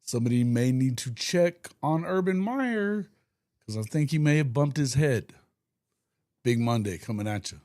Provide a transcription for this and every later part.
Somebody may need to check on Urban Meyer because I think he may have bumped his head. Big Monday coming at you.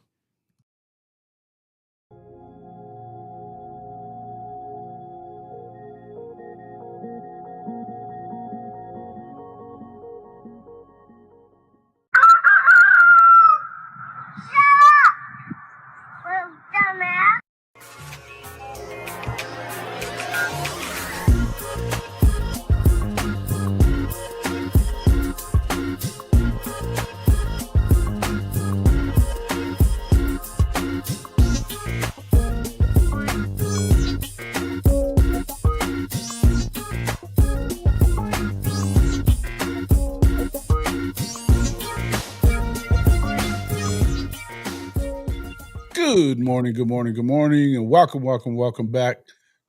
Good morning, and welcome back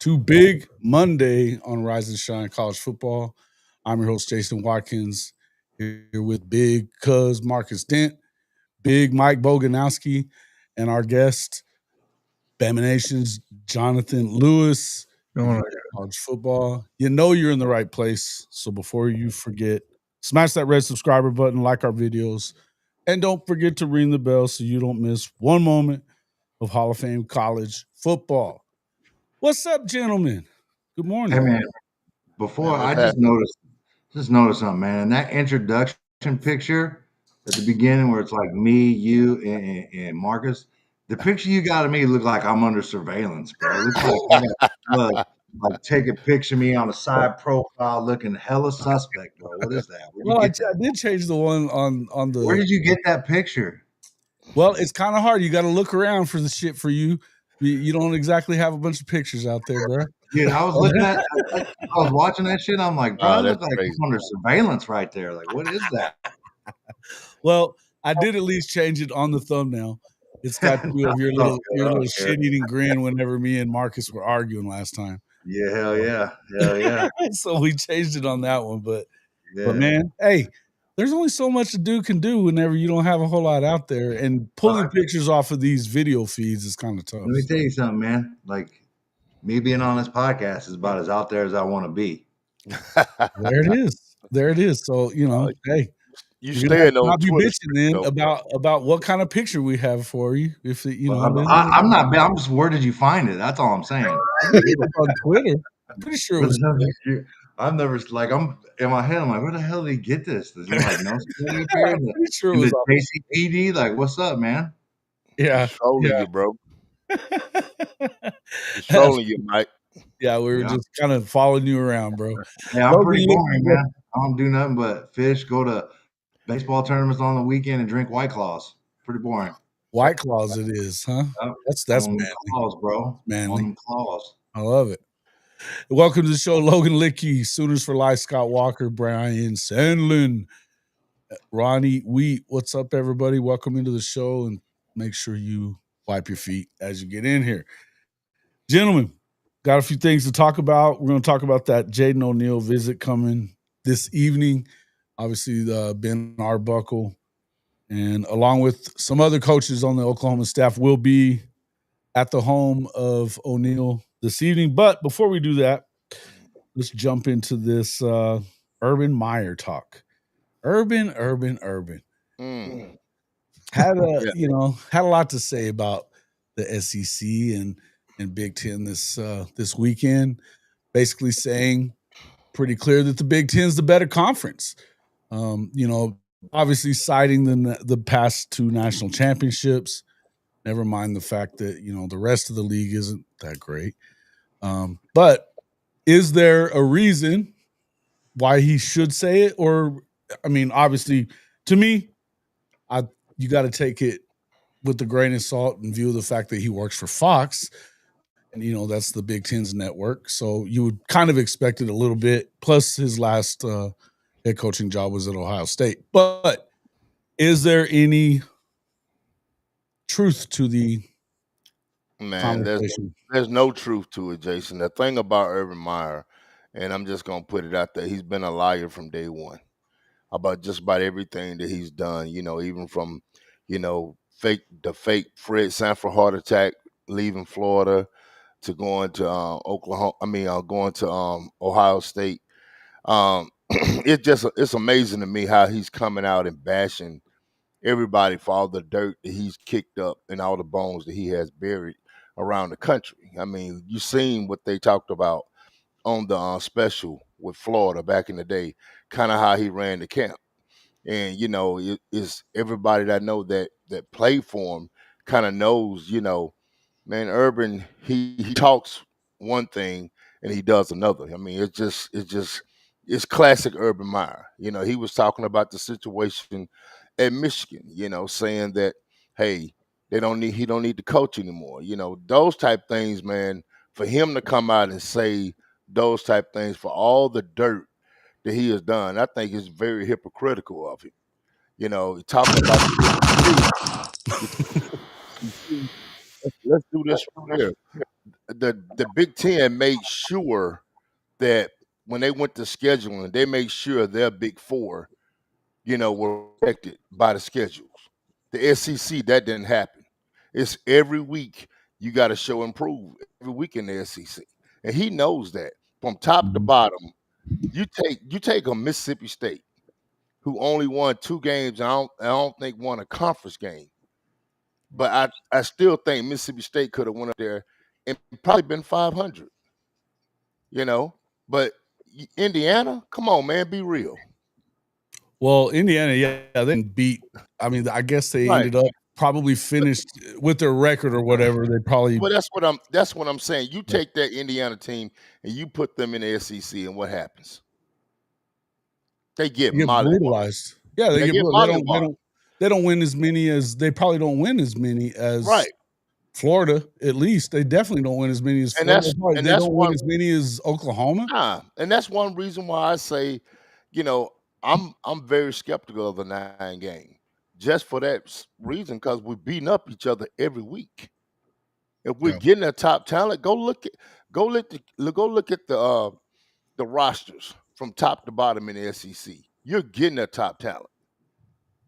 to Big Monday on Rise and Shine College Football. I'm your host, Jason Watkins, here with Big Cuz Marcus Dent, Big Mike Boganowski, and our guest, Bama Nation's Jonathan Lewis. College football. You know you're in the right place. So before you forget, smash that red subscriber button, like our videos, and don't forget to ring the bell so you don't miss one moment of Hall of Fame college football. What's up, gentlemen? Good morning. Hey man, before I just noticed something, man. That introduction picture at the beginning where it's like me, you, and Marcus, the picture you got of me look like I'm under surveillance, bro. It looks like take a picture of me on a side profile looking hella suspect, bro. What is that? Well, I did change the one on the. Where did you get that picture? Well, it's kind of hard. You got to look around for the shit for you. You don't exactly have a bunch of pictures out there, bro. Dude, I was looking at, I was watching that shit. I'm like, bro, I look like I'm under surveillance right there. Like, what is that? Well, I did at least change it on the thumbnail. It's got you of your little shit-eating grin whenever me and Marcus were arguing last time. Yeah, hell yeah. So we changed it on that one, but man, hey, there's only so much a dude can do whenever you don't have a whole lot out there, and pulling pictures off of these video feeds is kind of tough. Let me tell you something, man. Like, me being on this podcast is about as out there as I want to be. There it is. So, hey, you staying on not be bitching then about what kind of picture we have for you. If I'm not. I'm just. Where did you find it? That's all I'm saying. On Twitter. I'm pretty sure it was. I've never I'm in my head. I'm like, where the hell did he get this? Does he like know somebody here? I'm pretty sure it was KCPD. Like, what's up, man? Yeah, trolling you, bro. Trolling you, Mike. Yeah, we were just kind of following you around, bro. Yeah, I'm pretty boring, man. I don't do nothing but fish, go to baseball tournaments on the weekend, and drink White Claws. Pretty boring. White Claws it is, huh? That's manly. Claws, bro. Manly. Claws. I love it. Welcome to the show, Logan Lickey, Sooners for Life, Scott Walker, Brian Sandlin, Ronnie Wheat. What's up, everybody? Welcome into the show, and make sure you wipe your feet as you get in here. Gentlemen, got a few things to talk about. We're going to talk about that Jaden O'Neal visit coming this evening. Obviously, the Ben Arbuckle, and along with some other coaches on the Oklahoma staff, will be at the home of O'Neal this evening. But before we do that, let's jump into this Urban Meyer talk. Urban. Had a lot to say about the SEC and Big Ten this weekend. Basically saying pretty clear that the Big Ten's the better conference. Obviously citing the past two national championships. Never mind the fact that, the rest of the league isn't that great. But is there a reason why he should say it? Or, obviously, to me, you got to take it with a grain of salt in view of the fact that he works for Fox. And, that's the Big Ten's network. So you would kind of expect it a little bit. Plus, his last head coaching job was at Ohio State. But is there any truth to the there's no truth to it, Jason. The thing about Urban Meyer, and I'm just gonna put it out there, he's been a liar from day one about just about everything that he's done. Even from the fake Fred Sanford heart attack, leaving Florida, to going to Oklahoma. Going to Ohio State. It's amazing to me how he's coming out and bashing everybody for all the dirt that he's kicked up and all the bones that he has buried around the country. I mean, you seen what they talked about on the special with Florida back in the day, kind of how he ran the camp. And it's everybody that I know that played for him kind of knows. Man, Urban, he talks one thing and he does another. I mean, it's classic Urban Meyer. He was talking about the situation at Michigan. Saying that, hey, he don't need to coach anymore. Those type things, man. For him to come out and say those type things for all the dirt that he has done, I think is very hypocritical of him. Talking about let's do this here. The Big Ten made sure that when they went to scheduling, they made sure their Big Four, were protected by the schedules. The SEC, that didn't happen. It's every week you got to show improve every week in the SEC, and he knows that from top to bottom. You take a Mississippi State who only won 2 games. I don't think won a conference game. But I still think Mississippi State could have went up there and probably been 500, you know. But Indiana, come on, man, be real. Well, Indiana, yeah, they didn't beat. I mean, I guess they ended up probably finished with their record or whatever. They probably. Well, that's what I'm saying. You take that Indiana team and you put them in the SEC, and what happens? They get brutalized. Yeah, they get mollywopped. They don't win as many as they probably don't win as many as Florida. At least they definitely don't win as many as Florida. They don't win as many as Oklahoma. Nah, and that's one reason why I say, I'm very skeptical of the 9 game, just for that reason, because we're beating up each other every week. If we're getting a top talent, go look at the rosters from top to bottom in the SEC. You're getting a top talent.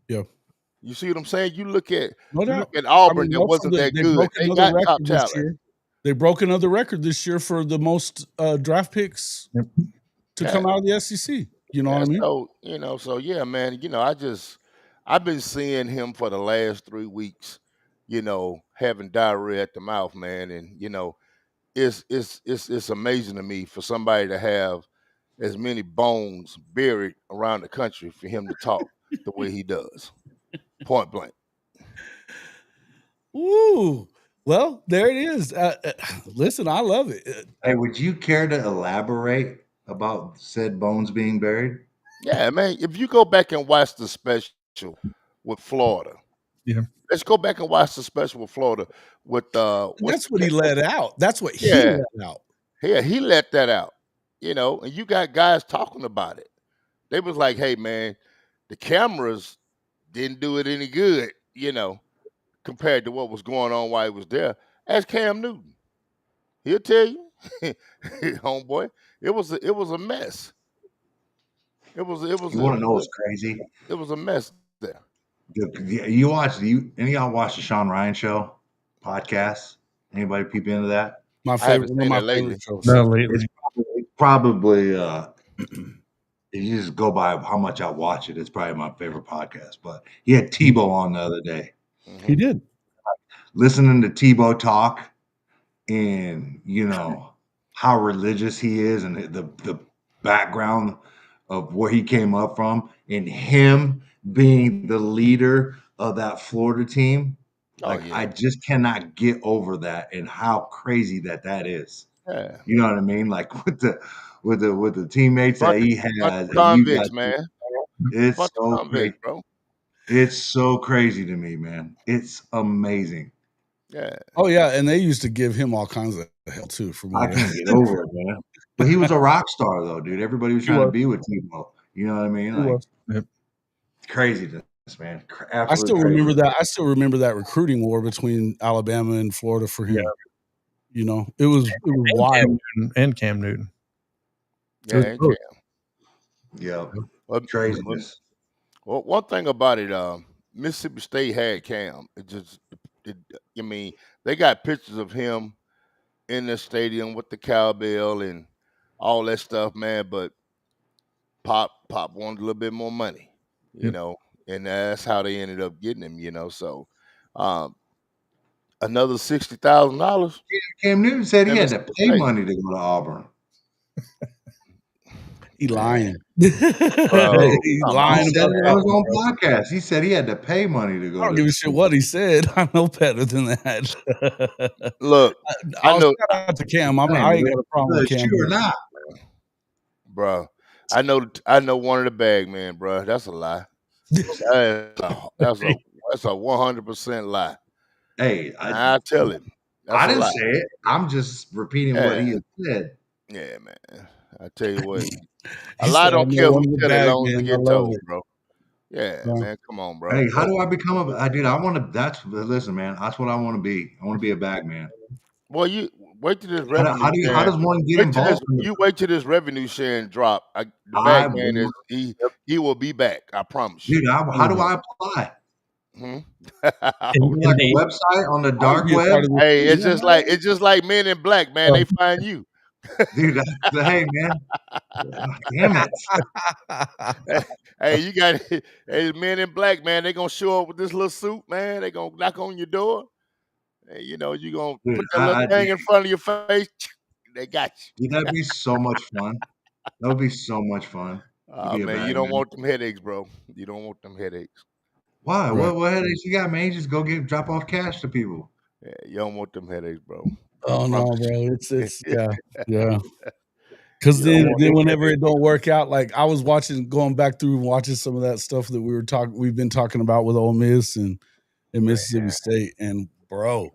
Yeah. You see what I'm saying? You look at Auburn, that wasn't that good. They got top talent. They broke another record this year for the most draft picks to come out of the SEC. You know what I mean? So yeah, man. I've been seeing him for the last 3 weeks. Having diarrhea at the mouth, man, and it's amazing to me for somebody to have as many bones buried around the country for him to talk the way he does. Point blank. Ooh. Well, there it is. Listen, I love it. Hey, would you care to elaborate about said bones being buried? Yeah, man. If you go back and watch the special with Florida, let's go back and watch the special with Florida. That's what he let out. That's what he let out. Yeah, he let that out. And you got guys talking about it. They was like, "Hey, man, the cameras didn't do it any good." Compared to what was going on while he was there. Ask Cam Newton. He'll tell you, homeboy, it was a mess. It was. You want to know what's crazy? It was a mess there. Any of y'all watch the Sean Ryan show podcast? Anybody peep into that? My favorite, one of my favorite shows. No, lately. It's probably if you just go by how much I watch it, it's probably my favorite podcast. But he had Tebow on the other day. Mm-hmm. He did. Listening to Tebow talk, and how religious he is, and the background of where he came up from, and him being the leader of that Florida team. I just cannot get over that, and how crazy that is. Yeah. You know what I mean? Like with the teammates that he has. Convicts, man. It's so crazy, bro. It's so crazy to me, man. It's amazing. Yeah. Oh yeah, and they used to give him all kinds of hell too. I can't get over it, man. But he was a rock star, though, dude. Everybody was trying to be with Tebow. You know what I mean? Like, craziness, man. I still remember that. I still remember that recruiting war between Alabama and Florida for him. Yeah. It was wild. Cam Newton. Yeah, and Cam. Yeah. Craziness. Well, one thing about it, Mississippi State had Cam. They got pictures of him in the stadium with the cowbell and all that stuff, man. But Pop wanted a little bit more money, you know, and that's how they ended up getting him, you know. So another $60,000. Cam Newton said he had to pay money to go to Auburn. He lying. Bro, He come lying He said about it on that. his own podcast. He said he had to pay money to go. I don't give a shit what he said. I know better than that. Look, I I'll know. shout out to Cam. I ain't got a problem with Cam. True or not, bro? I know one of the bag man, bro. That's a lie. That's a 100% lie. Hey, I tell him. I didn't say it. I'm just repeating what he had said. Yeah, man. I tell you what, a lie don't care who tell it, long as they get told, bro. Yeah, man. Come on, bro. Hey, how do I become a dude? I want to. Listen, man. That's what I want to be. I want to be a bag man. Well, you wait till this revenue. How does one get involved? You wait till this revenue sharing drop. The bag man is he will be back. I promise you. Dude, how do I apply? Like a website on the dark web. Hey, it's just like Men in Black, man. They find you. Dude, hey man. Damn it. Hey, you got Men in Black, man. They gonna show up with this little suit, man. They gonna knock on your door. And you know, you gonna put that little thing in front of your face. They got you. Dude, that'd be so much fun. That would be so much fun. Man, you don't want them headaches, bro. You don't want them headaches. Why? Right. What headaches you got, man? You just go drop off cash to people. Yeah, you don't want them headaches, bro. Oh no, bro. It's yeah. Because then whenever it don't work out, like I was going back through and watching some of that stuff that we've been talking about with Ole Miss and Mississippi State, and bro,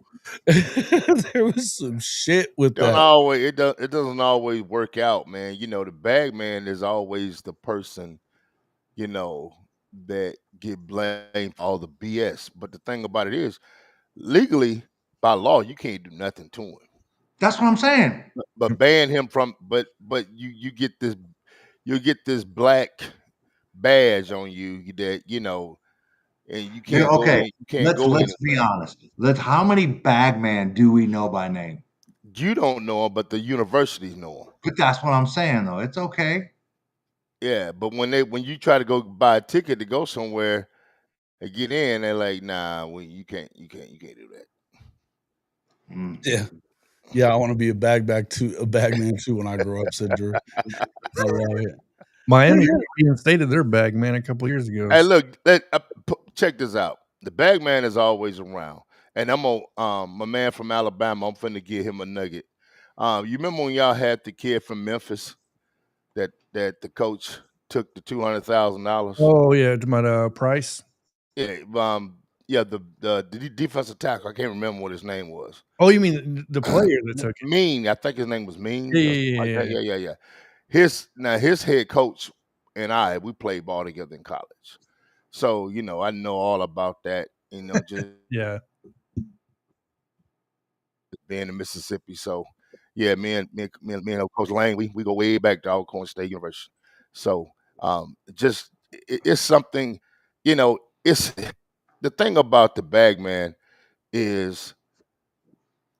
there was some shit with that. It doesn't always work out, man. You know, the bag man is always the person, you know, that get blamed for all the BS. But the thing about it is, legally, by law, you can't do nothing to him. That's what I'm saying. But ban him from. But you get this black badge on you that, you know, and you can't. Okay, let's be honest. How many bagmen do we know by name? You don't know them, but the universities know them. But that's what I'm saying, though. It's okay. Yeah, but when you try to go buy a ticket to go somewhere and get in, they're like, nah, you can't do that. Yeah, I want to be a bagman too when I grow up, said Drew. I love it. Miami reinstated their bag man a couple years ago. Hey, look, check this out. The bag man is always around, and I'm my man from Alabama. I'm finna give him a nugget. You remember when y'all had the kid from Memphis that the coach took the $200,000? Oh yeah, to my Price. Yeah, the defensive tackle. I can't remember what his name was. Oh, you mean the player that took it? Mean. I think his name was Mean. Yeah. His head coach and we played ball together in college, so you know I know all about that. You know, just being in Mississippi. So yeah, me and Coach Lane, we go way back to Alcorn State University. So it's something, you know. It's the thing about the bag man is,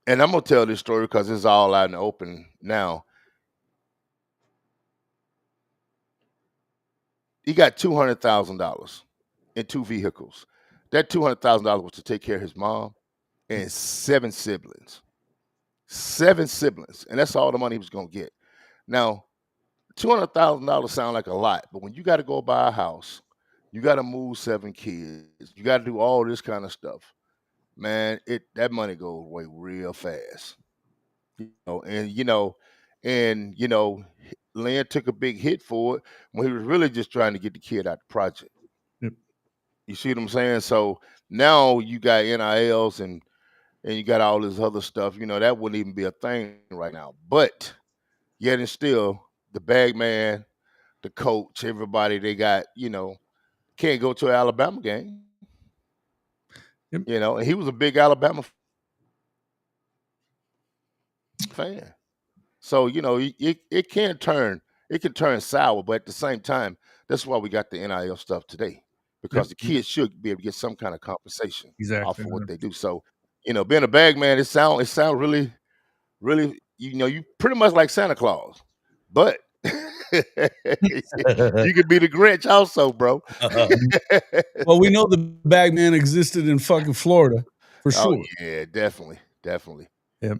and I'm gonna tell this story because it's all out in the open now. He got $200,000 in 2 vehicles. That $200,000 was to take care of his mom and 7 siblings. 7 siblings, and that's all the money he was gonna get. Now, $200,000 sound like a lot, but when you got to go buy a house, you got to move 7 kids, you got to do all this kind of stuff, man. That money goes away real fast. Lynn took a big hit for it when he was really just trying to get the kid out the project. Yep. You see what I'm saying? So now you got NILs and you got all this other stuff. You know, that wouldn't even be a thing right now. But yet and still, the bag man, the coach, everybody, they got, you know, can't go to an Alabama game. Yep. You know, and he was a big Alabama fan. So, you know, it can turn sour, but at the same time, that's why we got the NIL stuff today, because the kids should be able to get some kind of compensation off of what they do. So, you know, being a bag man, it sound really, really, you know, you pretty much like Santa Claus, but You could be the Grinch also, bro. Well, we know the bag man existed in fucking Florida for Oh sure. yeah, definitely.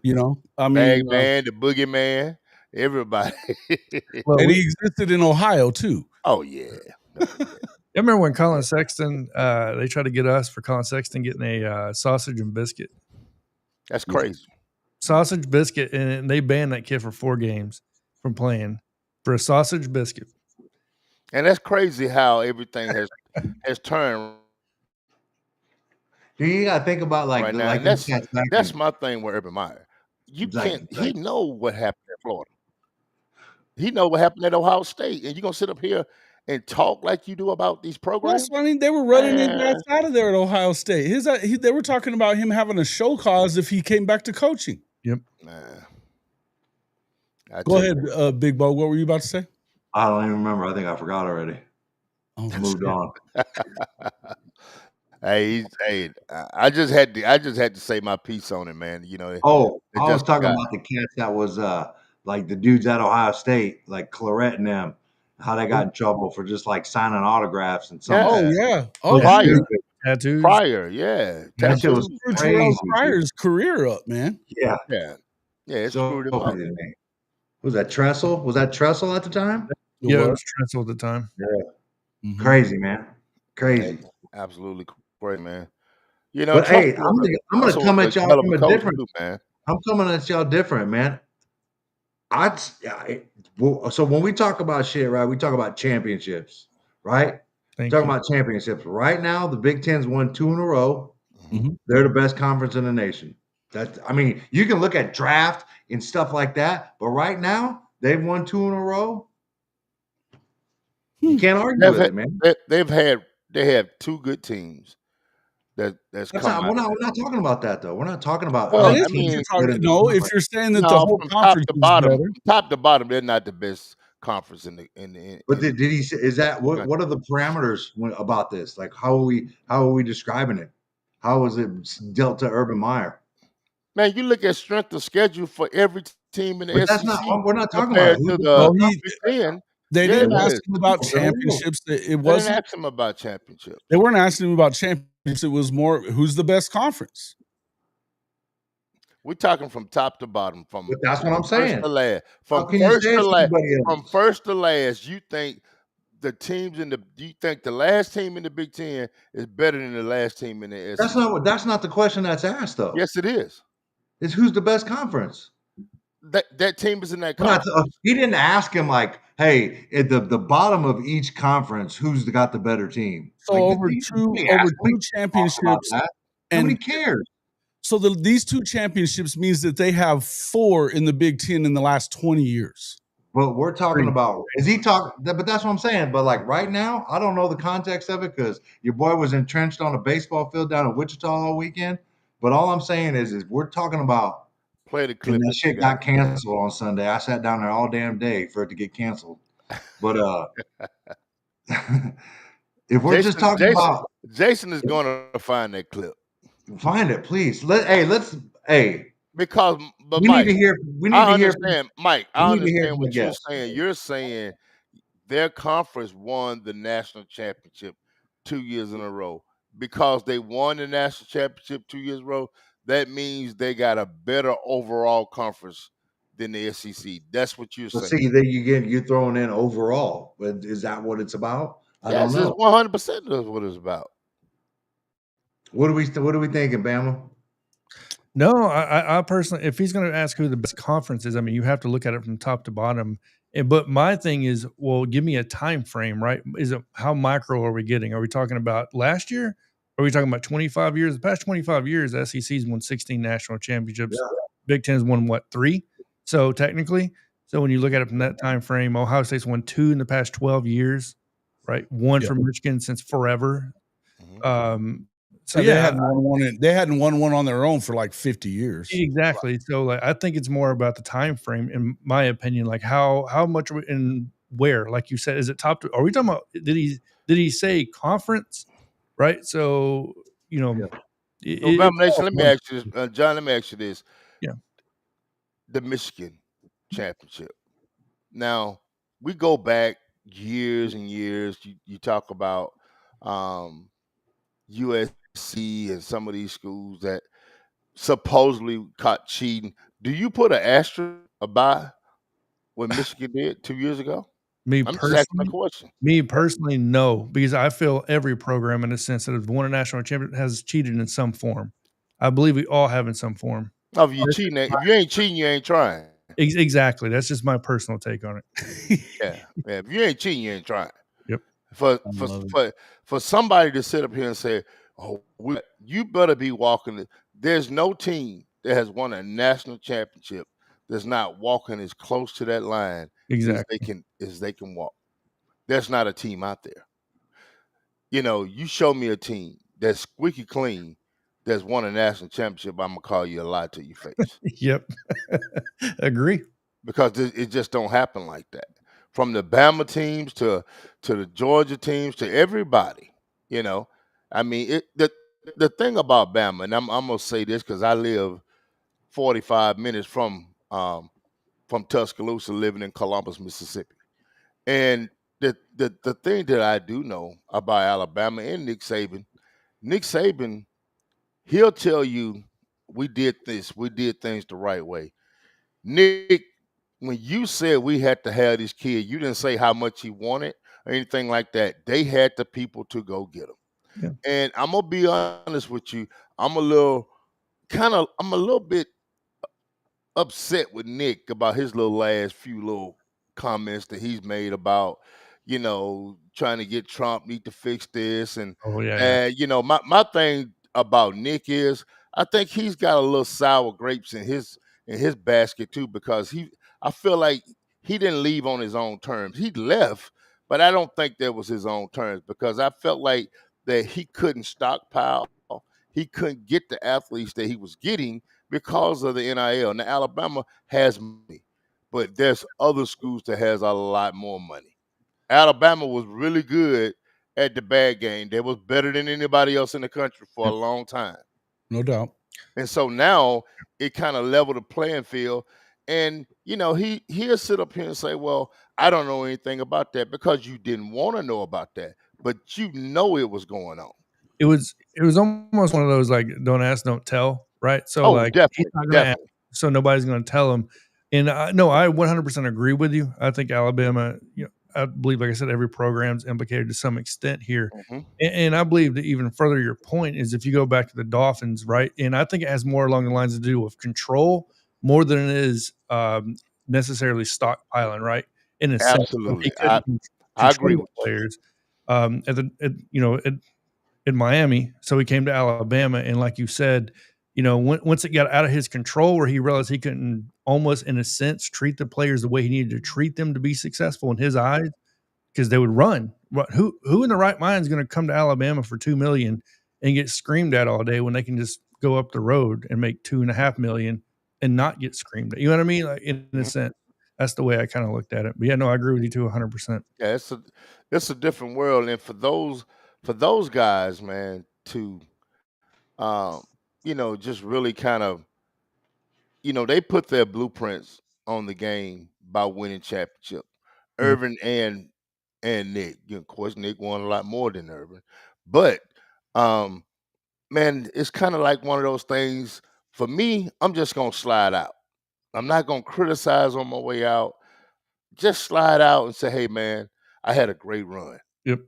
You know, I Bag mean, man, the boogeyman, everybody. Well, and he existed in Ohio too. Oh yeah. I remember when Colin Sexton, they tried to get us for Colin Sexton getting a sausage and biscuit. That's crazy. Sausage biscuit, and they banned that kid for 4 games from playing for a sausage biscuit. And that's crazy how everything has turned You gotta think about right now. And that's my thing with Urban Meyer. You can't. He know what happened in Florida. He know what happened at Ohio State, and you're gonna sit up here and talk like you do about these programs. Well, I mean, they were running his ass out of there at Ohio State. They were talking about him having a show cause if he came back to coaching. Yep. Go ahead, Big Bo. What were you about to say? I don't even remember. I think I forgot already. Moved on. Hey, I just had to say my piece on it, man. You know. I was talking about the cats that was like the dudes at Ohio State, like Claret and them, how they got in trouble for just like signing autograph and something. Tattoos. Prior, yeah. That shit was crazy. Pryor's career up, man. Yeah. It So screwed him up. Was that Tressel? Was that Tressel at the time? It was Tressel at the time. Yeah. Crazy, man. Crazy. Absolutely crazy, man. You know, but hey, I'm gonna come at y'all from a different. Man. I'm coming at y'all different, man. So when we talk about shit, right? We talk about championships, right? About championships. Right now, the Big Ten's won 2 in a row. Mm-hmm. They're the best conference in the nation. I mean, you can look at draft and stuff like that, but right now they've won 2 in a row. You can't argue with it, man. They have 2 good teams. We're not talking about that though. We're not talking about. Well, I mean, if you're saying that the whole conference top to bottom, they're not the best conference in the. But did he say? Is that what are the parameters about this? Like, how are we describing it? How was it dealt to Urban Meyer? Man, you look at strength of schedule for every team in the SEC. We're not talking about it. They didn't ask him about championships. It wasn't. They didn't ask him about championships. They weren't asking him about championships. It was more who's the best conference. We're talking from top to bottom. That's what I'm saying. From first to last, you think the teams you think the last team in the Big Ten is better than the last team in the SEC? That's not the question that's asked though. Yes, it is. It's who's the best conference. That team is in that conference. He didn't ask him like, hey, at the bottom of each conference, who's got the better team? So over two championships, nobody cares. So these 2 championships means that they have 4 in the Big Ten in the last 20 years. But we're talking about, is he talking? But that's what I'm saying. But like right now, I don't know the context of it because your boy was entrenched on a baseball field down in Wichita all weekend. But all I'm saying is we're talking about. Play the clip. And that shit got canceled on Sunday. I sat down there all damn day for it to get canceled. But if we're just talking about, Jason is going to find that clip. Find it, please. Because but we Mike, need to hear. Mike. I understand what you're saying. You're saying their conference won the national championship 2 years in a row because they won the national championship 2 years in a row. That means they got a better overall conference than the SEC. That's what you're saying. See, then you're throwing in overall. But is that what it's about? I don't know. 100% that's what it's about. What are we thinking, Bama? No, I personally, if he's going to ask who the best conference is, I mean, you have to look at it from top to bottom. But my thing is, well, give me a time frame, right? Is it how micro are we getting? Are we talking about last year? Are we talking about 25 years? The past 25 years, the SEC's won 16 national championships. Yeah. Big Ten's won, 3? So technically, when you look at it from that time frame, Ohio State's won 2 in the past 12 years, right? 1 from Michigan since forever. Mm-hmm. They hadn't won one on their own for like 50 years. Exactly. So I think it's more about the time frame, in my opinion. Like how much and where, like you said, is it top? Are we talking about? Did he say conference? Right. So Nation, let me ask you this, John. Let me ask you this. Yeah. The Michigan championship. Now, we go back years and years. You talk about USC and some of these schools that supposedly caught cheating. Do you put an asterisk by what Michigan did 2 years ago? Me I'm just asking a personally, question. no, because I feel every program in a sense that has won a national championship has cheated in some form. I believe we all have in some form. No, if you That's cheating, just my if you ain't cheating, you ain't trying. exactly. That's just my personal take on it. Yeah. If you ain't cheating, you ain't trying. Yep. For I for love it. for somebody to sit up here and say, "Oh, you better be walking." There's no team that has won a national championship that's not walking as close to that line Exactly. as they can walk. There's not a team out there. You show me a team that's squeaky clean that's won a national championship, I'm gonna call you a lie to your face Yep. Agree. because it just don't happen like that. From the Bama teams to the Georgia teams to everybody, you know. I mean, the thing about Bama, and I'm gonna say this because I live 45 minutes from Tuscaloosa, living in Columbus, Mississippi, and the thing that I do know about Alabama and Nick Saban, he'll tell you we did things the right way. Nick, when you said we had to have this kid, you didn't say how much he wanted or anything like that. They had the people to go get him. Yeah. And I'm gonna be honest with you, I'm a little bit upset with Nick about his little last few little comments that he's made about, trying to get Trump need to fix this Oh yeah. my thing about Nick is I think he's got a little sour grapes in his basket too because I feel like he didn't leave on his own terms. He left, but I don't think that was his own terms because I felt like that he couldn't stockpile. He couldn't get the athletes that he was getting because of the NIL. Now Alabama has money, but there's other schools that has a lot more money. Alabama was really good at the bag game. They was better than anybody else in the country for a Yep. long time. No doubt. And so now it kind of leveled the playing field. And he'll sit up here and say, "Well, I don't know anything about that," because you didn't want to know about that, but it was going on. It was almost one of those like don't ask, don't tell, right? So Oh, like he's definitely, not gonna ask, definitely. so nobody's gonna tell him. And no, I 100% agree with you. I think Alabama, I believe, like I said, every program's implicated to some extent here. Hmm. And I believe to even further your point is if you go back to the Dolphins, right? And I think it has more along the lines to do with control more than it is necessarily stockpiling, right? In a sense, so he Absolutely, I couldn't I control agree the with you. players in Miami. So he came to Alabama, and like you said, once it got out of his control, where he realized he couldn't almost, in a sense, treat the players the way he needed to treat them to be successful in his eyes, because they would run. Who in the right mind is going to come to Alabama for $2 million and get screamed at all day when they can just go up the road and make $2.5 million and not get screamed at? You know what I mean? Like, in a Mhm. sense, that's the way I kind of looked at it. But yeah, no, I agree with you too, 100%. Yeah, it's a different world, and for those guys, man, to um, just really kind of, they put their blueprints on the game by winning championship. Mhm. Irvin and Nick, of course, Nick won a lot more than Irvin, but um, man, it's kind of like one of those things. For me, I'm just gonna slide out. I'm not gonna criticize on my way out. Just slide out and say, "Hey, man, I had a great run." Yep.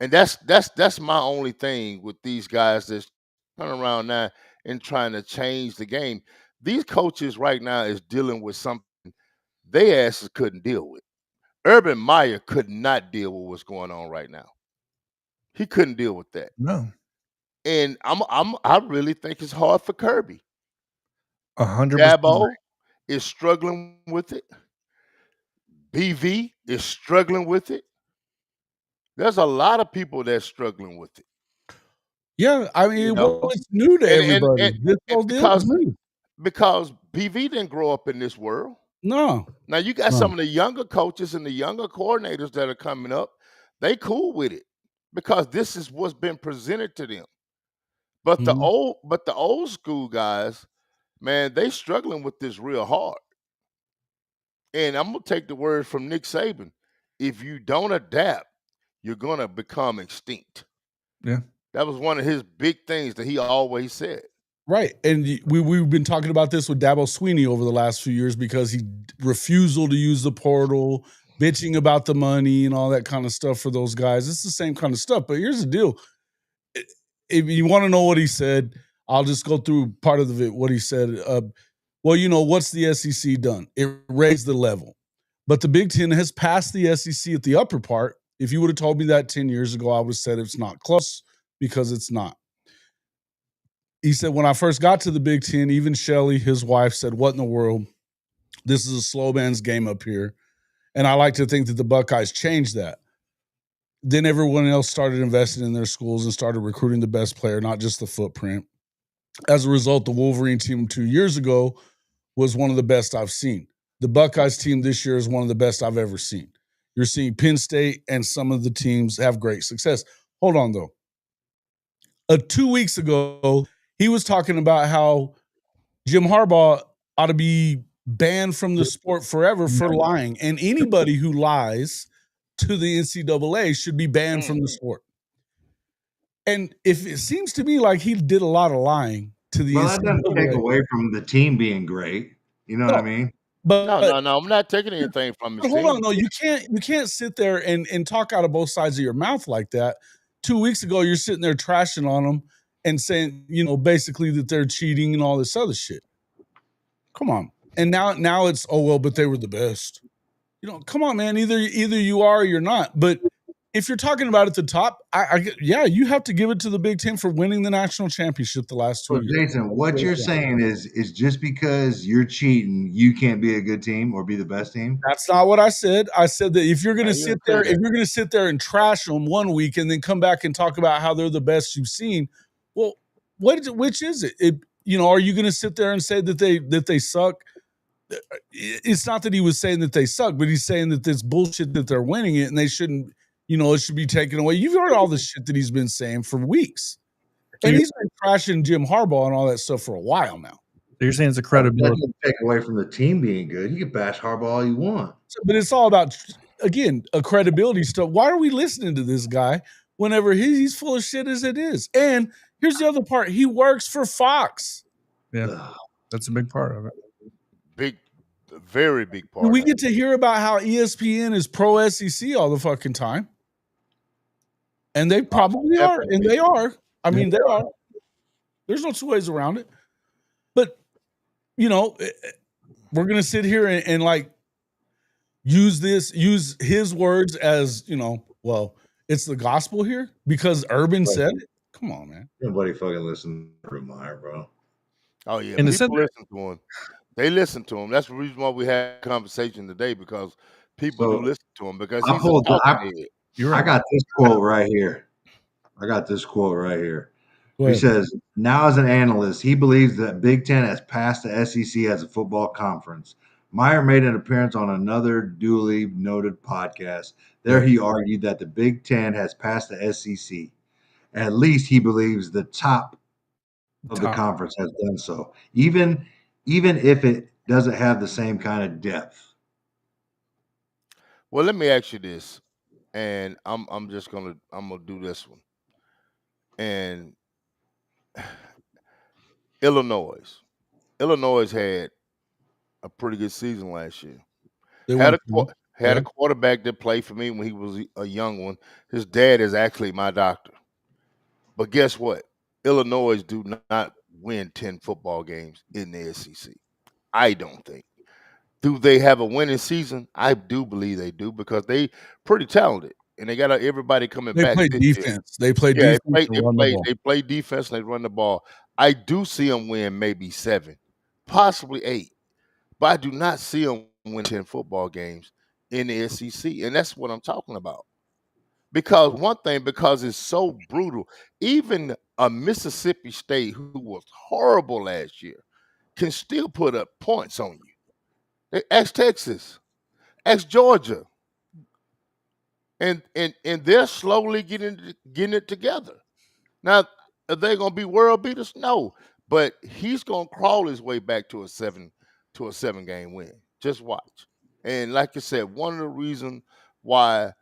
And that's my only thing with these guys that's turning around now and trying to change the game. These coaches right now is dealing with something they asses couldn't deal with. Urban Meyer could not deal with what's going on right now. He couldn't deal with that. No, And I really think it's hard for Kirby. 100% agree. Dabo is struggling with it. BV is struggling with it. There's a lot of people that's struggling with it, Yeah, I mean, you well, know. it's new to And and everybody. and, This and whole deal is because new. because BV didn't grow up in this world. No, Now you got no. some of the younger coaches and the younger coordinators that are coming up. They cool with it because this is what's been presented to them. But the Mhm. old school guys, man, they struggling with this real hard. And I'm gonna take the word from Nick Saban. if you don't adapt, you're gonna become extinct. Yeah. That was one of his big things that he always said. Right. And we've been talking about this with Dabo Sweeney over the last few years because he refusal to use the portal, bitching about the money and all that kind of stuff for those guys. It's the same kind of stuff. But here's the deal. If you want to know what he said, I'll just go through part of it, what he said. Well, what's the SEC done? It raised the level. But the Big Ten has passed the SEC at the upper part. If you would have told me that 10 years ago, I would have said it's not close because it's not. He said, when I first got to the Big Ten, even Shelly, his wife, said, what in the world? This is a slow man's game up here. And I like to think that the Buckeyes changed that. Then everyone else started investing in their schools and started recruiting the best player, not just the footprint. As a result, the Wolverine team 2 years ago was one of the best I've seen. The Buckeyes team this year is one of the best I've ever seen. You're seeing Penn State and some of the teams have great success. Hold on, though. 2 weeks ago, he was talking about how Jim Harbaugh ought to be banned from the sport forever for lying. And anybody who lies to the NCAA should be banned from the sport. And if it seems to me like he did a lot of lying to the Well, that doesn't take NCAA. away from the team being great. You know what I mean? But No. I'm not taking anything from his hold team. on, though. You can't sit there and talk out of both sides of your mouth like that. 2 weeks ago, you're sitting there trashing on them and saying, basically that they're cheating and all this other shit. Come on. And now it's, oh, well, but they were the best. Come on, man. Either you are or you're not. But if you're talking about at the top, you have to give it to the Big Ten for winning the national championship the last 2 years. Jason, what you're saying is just because you're cheating, you can't be a good team or be the best team? That's not what I said. I said that if you're going to you sit didn't say there, if that. you're going to sit there and trash them 1 week and then come back and talk about how they're the best you've seen, well, which is it? Are you going to sit there and say that they suck? It's not that he was saying that they suck, but he's saying that this bullshit that they're winning it and they shouldn't, it should be taken away. You've heard all the shit that he's been saying for weeks. And he's been trashing Jim Harbaugh and all that stuff for a while now. You're saying it's a That credibility. doesn't take away from the team being good. You can bash Harbaugh all you want. But it's all about, again, a credibility stuff. Why are we listening to this guy whenever he's full of shit as it is? And here's the other part. He works for Fox. Yeah, that's a big part of it. Very big part. We get to hear about how ESPN is pro SEC all the fucking time. And they probably are. And they are. I mean, they are. There's no two ways around it. But, we're going to sit here and like use his words as, well, it's the gospel here because Urban said it. Come on, man. Nobody fucking listen to Urban Meyer, bro. Oh, yeah. In the People listen to him. They listen to him. That's the reason why we had a conversation today, because people do listen to him because he's a talking head. I got this quote right here. He says, now as an analyst, he believes that Big Ten has passed the SEC as a football conference. Meyer made an appearance on another duly noted podcast. There he argued that the Big Ten has passed the SEC. At least he believes the top of the conference has done so, even if it doesn't have the same kind of depth. Well, let me ask you this, and I'm gonna do this one. And Illinois had a pretty good season last year. Had a quarterback that played for me when he was a young one. His dad is actually my doctor. But guess what? Illinois do not win 10 football games in the SEC. I don't think. Do they have a winning season? I do believe they do because they pretty talented. And they got everybody coming back. They play defense. They play defense. They play defense and they run the ball. I do see them win maybe 7, possibly 8. But I do not see them win 10 football games in the SEC. And that's what I'm talking about. Because it's so brutal. Even a Mississippi State, who was horrible last year, can still put up points on you. Ask Texas, ask Georgia. And they're slowly getting it together. Now, are they going to be world beaters? No, but he's going to crawl his way back to a 7-game win. Just watch. And like I said, one of the reasons why,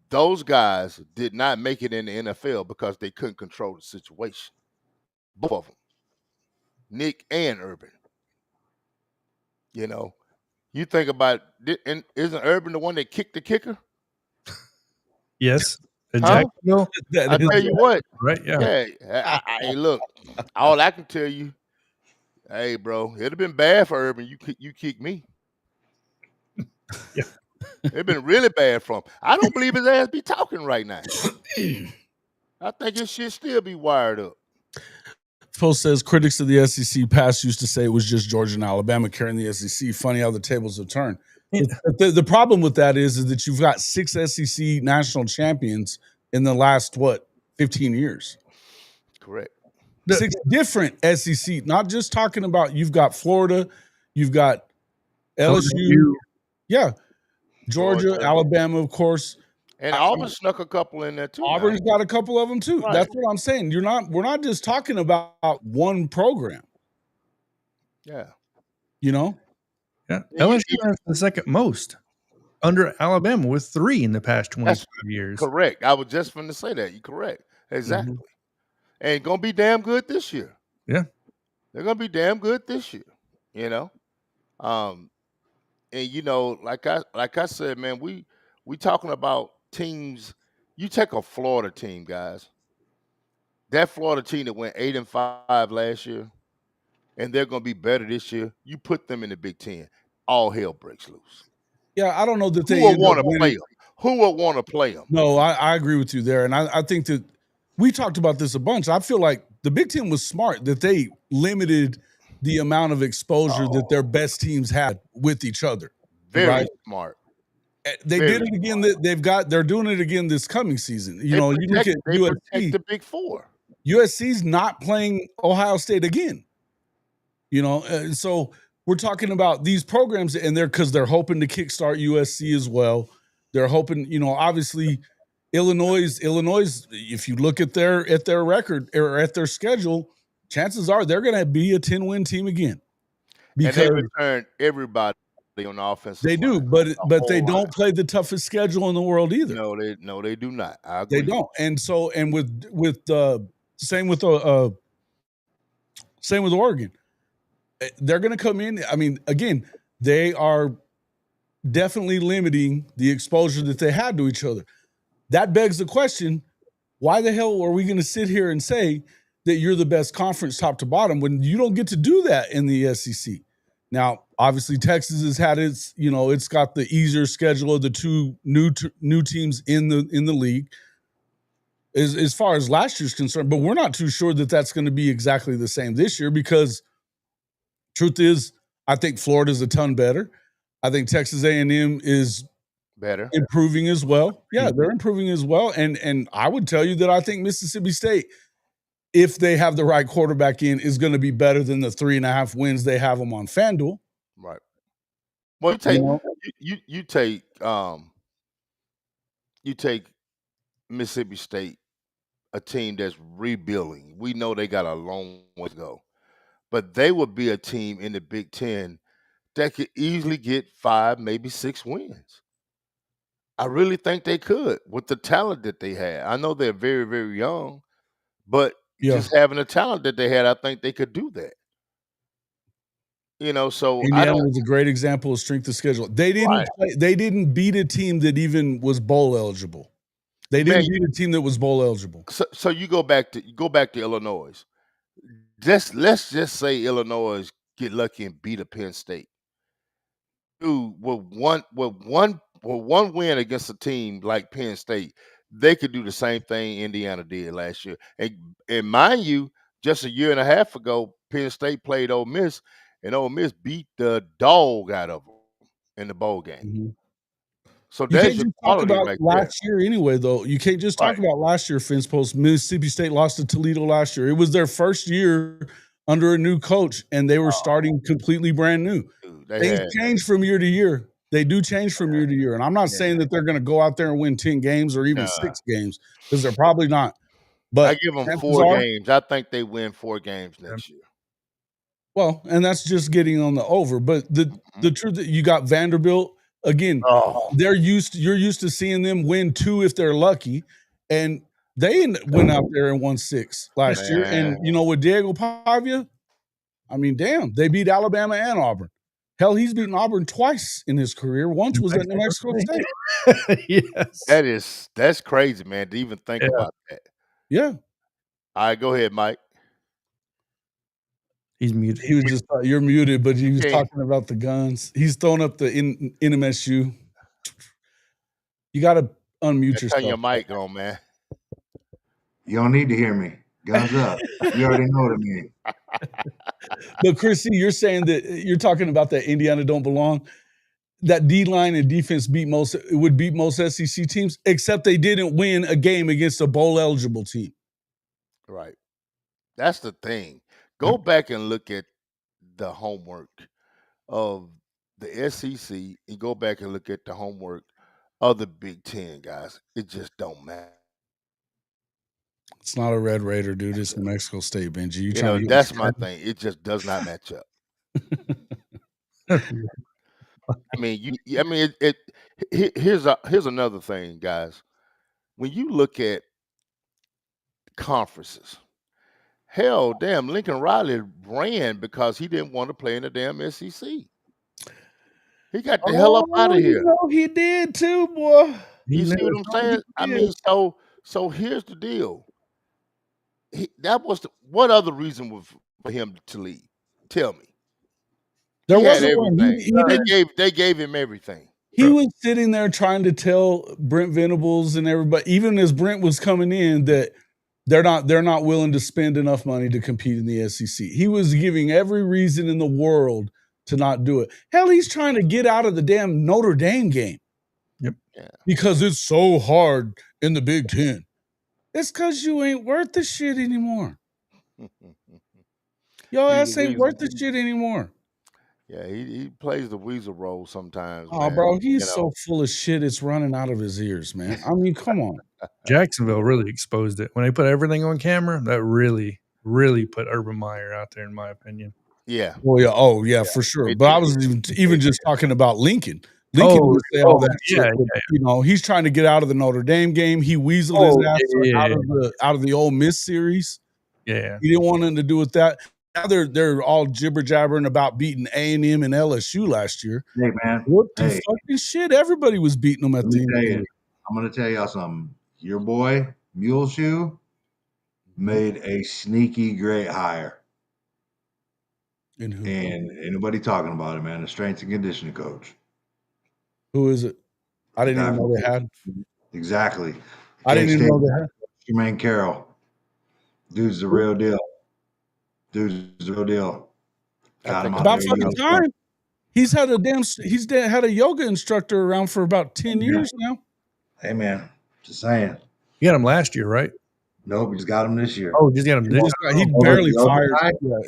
those guys did not make it in the NFL because they couldn't control the situation. Both of them, Nick and Urban. You think about it, and isn't Urban the one that kicked the kicker? Yes. Huh? Jacksonville. I tell you what, right? Yeah. Hey, look, all I can tell you, hey, bro, it'd have been bad for Urban. You kick me. Yeah. It'd been really bad for him. I don't believe his ass be talking right now. I think his shit still be wired up. Post says critics of the SEC past used to say it was just Georgia and Alabama carrying the SEC. Funny how the tables have turned. Yeah. The problem with that is that you've got 6 SEC national champions in the last 15 years. Correct. 6 different SEC. Not just talking about you've got Florida, you've got LSU, yeah, Georgia, Alabama, of course. And Auburn snuck a couple in there too. Auburn's got a couple of them too. Right. That's what I'm saying. We're not just talking about one program. Yeah. Yeah. LSU has the second most under Alabama with 3 in the past 25 years. Correct. I was just going to say that. You're correct. Exactly. Mm-hmm. And going to be damn good this year. Yeah. They're going to be damn good this year. And like I said, man, we talking about teams. You take a Florida team, guys. That Florida team that went 8-5 last year, and they're going to be better this year. You put them in the Big Ten, all hell breaks loose. Yeah, I don't know that they would want to play them. Who would want to play them? No, I agree with you there, and I think that we talked about this a bunch. I feel like the Big Ten was smart that they limited the amount of exposure that their best teams had with each other. Very smart. They did it again. They're doing it again this coming season. You look at USC, the Big Four. USC's not playing Ohio State again. So we're talking about these programs, and because they're hoping to kickstart USC as well. They're hoping, obviously, Illinois. If you look at their record or at their schedule, chances are they're going to be a 10-win team again. Because and they return everybody on offense. They do, but they don't play the toughest schedule in the world either. No, they do not. I agree. They don't. And so, and with same with Oregon, they're going to come in. I mean, again, they are definitely limiting the exposure that they had to each other. That begs the question: why the hell are we going to sit here and say that you're the best conference top to bottom when you don't get to do that in the SEC? Now, obviously, Texas has had its, it's got the easier schedule of the 2 new teams in the league as far as last year's concerned, but we're not too sure that that's going to be exactly the same this year because truth is, I think Florida's a ton better. I think Texas A&M is better, improving as well. Yeah, they're improving as well. And I would tell you that I think Mississippi State, if they have the right quarterback in, is going to be better than the 3.5 wins they have them on FanDuel. Right. Well, you take Mississippi State, a team that's rebuilding. We know they got a long way to go, but they would be a team in the Big Ten that could easily get 5, maybe 6 wins. I really think they could with the talent that they had. I know they're very, very young, but just having the talent that they had, I think they could do that. So Indiana was a great example of strength of schedule. They didn't they didn't beat a team that even was bowl eligible. They didn't beat a team that was bowl eligible. So you go back to Illinois. Let's just say Illinois get lucky and beat a Penn State. Dude, with one win against a team like Penn State, they could do the same thing Indiana did last year. And mind you, just a year and a half ago, Penn State played Ole Miss, and Ole Miss beat the dog out of them in the bowl game. Mm-hmm. So you can't just talk about last year anyway, though. You can't just talk about last year, Fence Post. Mississippi State lost to Toledo last year. It was their first year under a new coach, and they were starting completely brand new. Things change from year to year. They do change from year to year. And I'm not saying that they're going to go out there and win 10 games or even 6 games, because they're probably not. But I give them 4 games. I think they win 4 games next year. Well, and that's just getting on the over. But the truth that you got Vanderbilt, Again, you're used to seeing them win 2 if they're lucky, and they went out there and won 6 last year. And with Diego Pavia, I mean, damn, they beat Alabama and Auburn. Hell, he's beaten Auburn twice in his career. Once was at New Mexico State. Yes. That's crazy, man, to even think about that. Yeah. All right, go ahead, Mike. He's muted. He was just you're muted, but he was talking about the guns. He's throwing up the NMSU. You got to unmute yourself. Turn your mic on, man. You don't need to hear me. Guns up. You already know what I mean. But Chrissy, you're saying that you're talking about that Indiana don't belong. That D-line and defense would beat most SEC teams, except they didn't win a game against a bowl eligible team. Right. That's the thing. Go back and look at the homework of the SEC and go back and look at the homework of the Big Ten, guys. It just don't matter. It's not a Red Raider, dude. It's New Mexico State, Benji. That's my thing. It just does not match up. I mean, here's another thing, guys. When you look at conferences, hell, damn, Lincoln Riley ran because he didn't want to play in the damn SEC. He got the hell up out of here. He did too, boy. You see what I'm saying? I mean, so here's the deal. What other reason was for him to leave? Tell me. There wasn't one. They gave him everything. He was sitting there trying to tell Brent Venables and everybody, even as Brent was coming in, that they're not willing to spend enough money to compete in the SEC. He was giving every reason in the world to not do it. Hell, he's trying to get out of the damn Notre Dame game. Yep. Yeah. Because it's so hard in the Big Ten. It's because you ain't worth the shit anymore. Your ass ain't worth the shit anymore. Yeah, he plays the weasel role sometimes. Oh, man. Bro, he's so full of shit. It's running out of his ears, man. I mean, come on. Jacksonville really exposed it when they put everything on camera. That really, really put Urban Meyer out there, in my opinion. Yeah. Well, yeah. Oh, yeah, for sure. But I was even just talking about Lincoln. Lincoln would say all that shit. But, he's trying to get out of the Notre Dame game. He weaseled his ass out of the Ole Miss series. Yeah. He didn't want nothing to do with that. Now they're all jibber jabbering about beating A&M and LSU last year. Hey, man. What the fucking shit? Everybody was beating them at the end. I'm going to tell y'all something. Your boy, Muleshoe, made a sneaky great hire. And who? And ain't nobody talking about it, man. The strength and conditioning coach. Who is it? I didn't even know they had. Exactly. I didn't even know they had. Jermaine Carroll. Dude's the real deal. About fucking time. He's had a yoga instructor around for about 10 years now. Hey, man. Just saying. You got him last year, right? Nope, we just got him this year. Oh, just got him this year. He barely fired.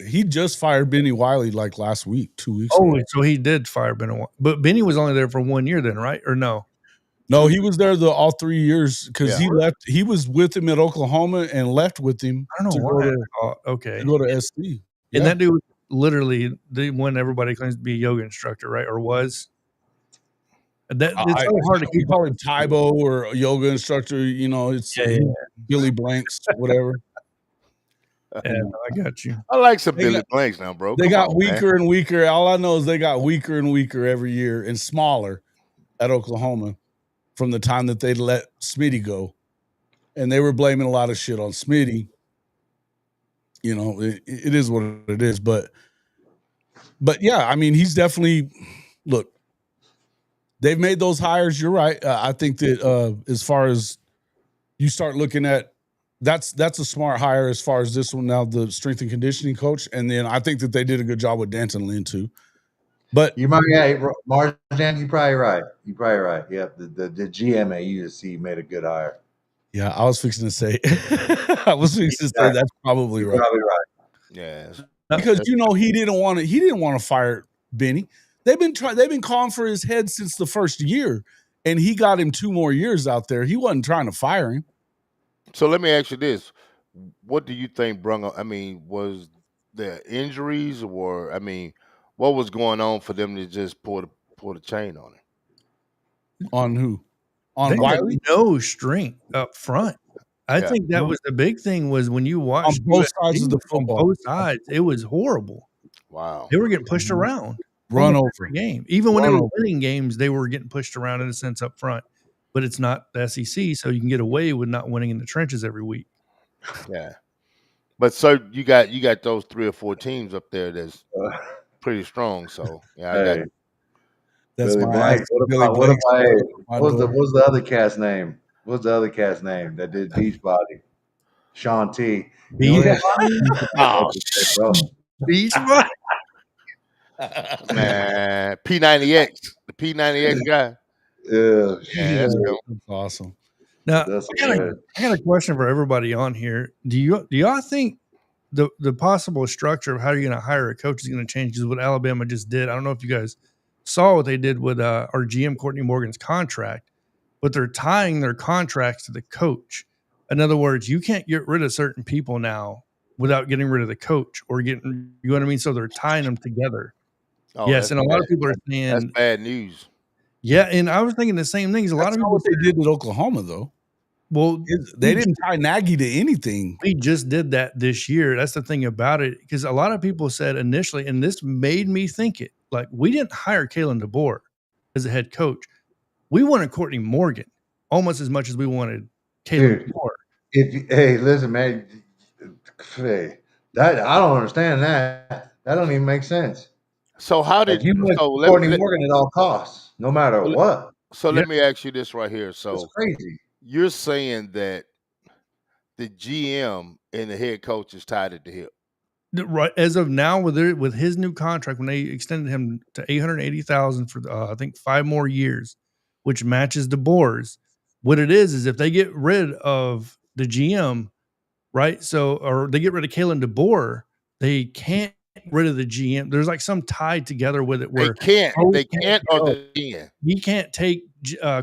He just fired Benny Wiley like last week, 2 weeks ago. Oh, so he did fire Benny. But Benny was only there for 1 year then, right? Or no? No, he was there all 3 years because he left. He was with him at Oklahoma and left with him. I don't know why. To go to SC. And that dude literally the one everybody claims to be a yoga instructor, right? Or was. It's so hard to keep. Call him Tybo or a yoga instructor. It's Billy Blanks, whatever. Yeah, I got you. I like some Billy Blanks now, bro. They got weaker and weaker. All I know is they got weaker and weaker every year and smaller at Oklahoma from the time that they let Smitty go. And they were blaming a lot of shit on Smitty. It is what it is. But yeah, I mean, he's definitely look. They've made those hires. You're right. I think that as far as you start looking at, that's a smart hire as far as this one now, the strength and conditioning coach. And then I think that they did a good job with Danton Lynn too. But you might, Marjan, you're probably right. Yeah, the GM at USC made a good hire. Yeah, I was fixing to say, that's probably right. Probably right. Yeah, because he didn't want to fire Benny. They've been calling for his head since the first year, and he got him 2 more years out there. He wasn't trying to fire him. So let me ask you this: what do you think brung up? I mean, was there injuries, or what was going on for them to just pull the chain on him? On who? On They Wiley? had no strength up front. I Yeah. think that was the big thing was when you On watched both sides of USC, the on football. both sides, it was horrible. Wow. They were getting pushed around Run almost over. every game. Even when they Run were over. winning games, they were getting pushed around in a sense up front. But it's not the SEC, so you can get away with not winning in the trenches every week. Yeah. But so you got those 3 or 4 teams up there that's pretty strong. So yeah, I got Hey, That's Billy my Blank. ass. What Billy about Blank's my what's door. the other cat's name? What's the other cat's name that did Beachbody? Sean T. You know Yeah. oh bro. Beach Body. man, P90X, the P90X guy. Yeah, Yeah, that's shit. cool. That's awesome. Now That's I got a question for everybody on here. Do y'all think the possible structure of how you're going to hire a coach is going to change? Because what Alabama just did, I don't know if you guys saw what they did with our GM Courtney Morgan's contract, but they're tying their contracts to the coach. In other words, you can't get rid of certain people now without getting rid of the coach or getting, you know what I mean? So they're tying them together. Oh, Yes, that's and a lot bad. of people are That's saying, bad news. yeah, and I was thinking the same things. A lot That's of not people what they said, did at Oklahoma, though. well, They didn't tie Nagy to anything. we just did that this year. That's the thing about it, because a lot of people said initially, and this made me think it, like, we didn't hire Kalen DeBoer as a head coach. We wanted Courtney Morgan almost as much as we wanted Kalen Dude, DeBoer. hey, listen, man. Hey, that I don't understand that. That don't even make sense. So how Like did you want so let, Courtney let Morgan at all costs, no matter so let what. so Yeah. let me ask you this right here. That's So crazy. you're saying that the GM and the head coach is tied at the hip. Right as of now, with his new contract, when they extended him to $880,000 for I think 5 more years, which matches DeBoer's. What it is if they get rid of the GM, right? So, or they get rid of Kalen DeBoer, they can't get rid of the GM. There's like some tied together with it They where can't. Coach They can't or go. they can. He can't take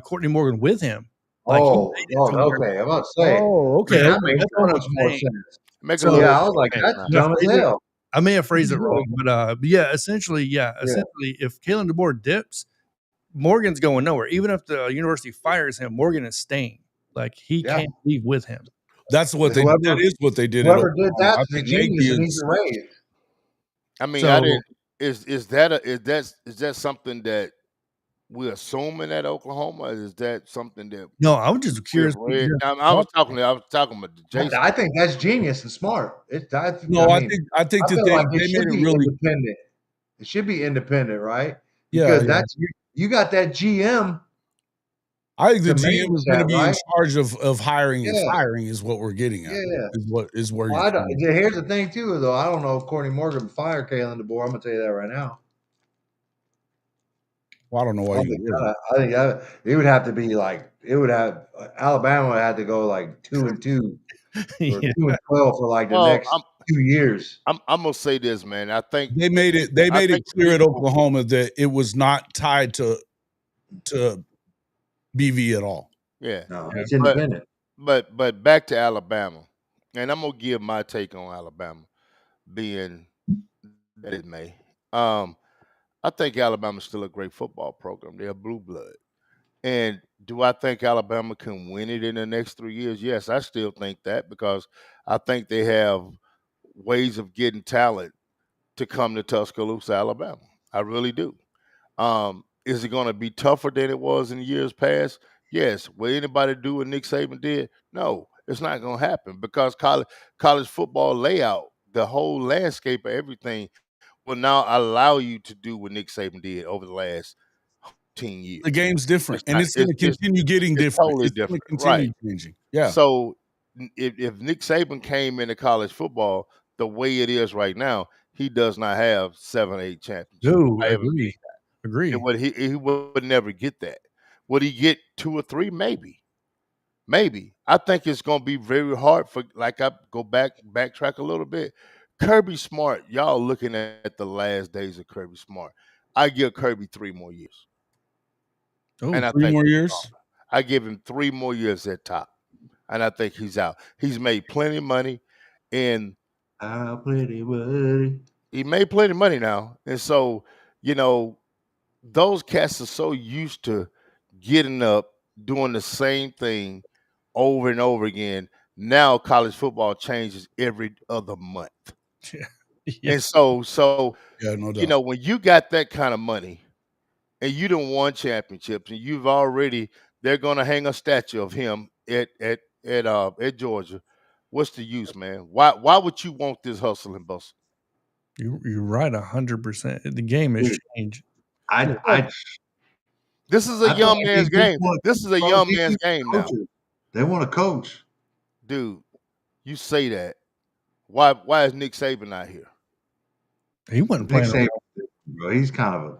Courtney Morgan with him. Like he Oh, made it to where, okay. I'm about to say, okay, man, that makes that's so what I'm much more saying. sense. Make a So, little Yeah, I was like, sense that's now. did I dumb as phrase it? hell. I may have phrased it wrong, but yeah, essentially, if Kalen DeBoer dips, Morgan's going nowhere. Even if the university fires him, Morgan is staying. Like he Yeah. can't leave with him. That's what they. Whoever- That is what they did. Whoever did that I is a think genius Nagy and he's is. a raise. I mean, I So didn't. Is that something that we're assuming at Oklahoma? Is that something that no, I was just we have curious. read? I was talking about Jason. I think that's genius and smart. No, I mean, think I that feel like they it made should it be really. independent. It should be independent, right? Yeah, Because yeah. that's you got that GM I think the to GM manage is going to that, be in right? charge of hiring and Yeah, firing. Is what we're getting at. yeah. Is where Well, you're coming. here's the thing too, though. I don't know if Courtney Morgan would fire Kalen DeBoer. I'm gonna tell you that right now. Well, I don't know why you would. I think it would have to be like Alabama would have to go like 2-2 or Yeah. 2-12 for like the Well, next 2 years. I'm gonna say this, man. I think They made it. They I made it think clear at people- Oklahoma that it was not tied to BV at all. Yeah, No, Yeah. it's independent. but back to Alabama, and I'm gonna give my take on Alabama, being that it may. I think Alabama's still a great football program. They're blue blood. And do I think Alabama can win it in the next 3 years? Yes, I still think that because I think they have ways of getting talent to come to Tuscaloosa, Alabama. I really do. Is it going to be tougher than it was in years past? Yes. Will anybody do what Nick Saban did? No, it's not going to happen because college football layout, the whole landscape of everything will now allow you to do what Nick Saban did over the last 10 years. The game's different, and it's going to it's continue getting different. totally It's going to different, continue right? changing. Yeah. So if Nick Saban came into college football the way it is right now, he does not have 7, 8 championships. No, I haven't agree. seen that. Agree. He would never get that. Would he get 2 or 3? Maybe. I think it's going to be very hard for, like, I go backtrack a little bit. Kirby Smart, y'all looking at the last days of Kirby Smart. I give Kirby 3 more years. Oh, And I 3 think more years. I give him 3 more years at top. And I think he's out. He's made plenty of money, and Plenty money. he made plenty of money now. And so, those cats are so used to getting up, doing the same thing over and over again. Now college football changes every other month. Yeah. And so Yeah, no doubt. when you got that kind of money and you done won championships and you've already, they're gonna hang a statue of him at Georgia. What's the use, man? Why would you want this hustle and bustle? You're right 100%. The game has Dude, changed. This is a I feel young like man's they just game. want This is a coach- young these man's people game now. coaches. They want to coach. Dude, you say that. Why is Nick Saban not here? He wasn't Nick playing. Saban, bro, he's kind of a.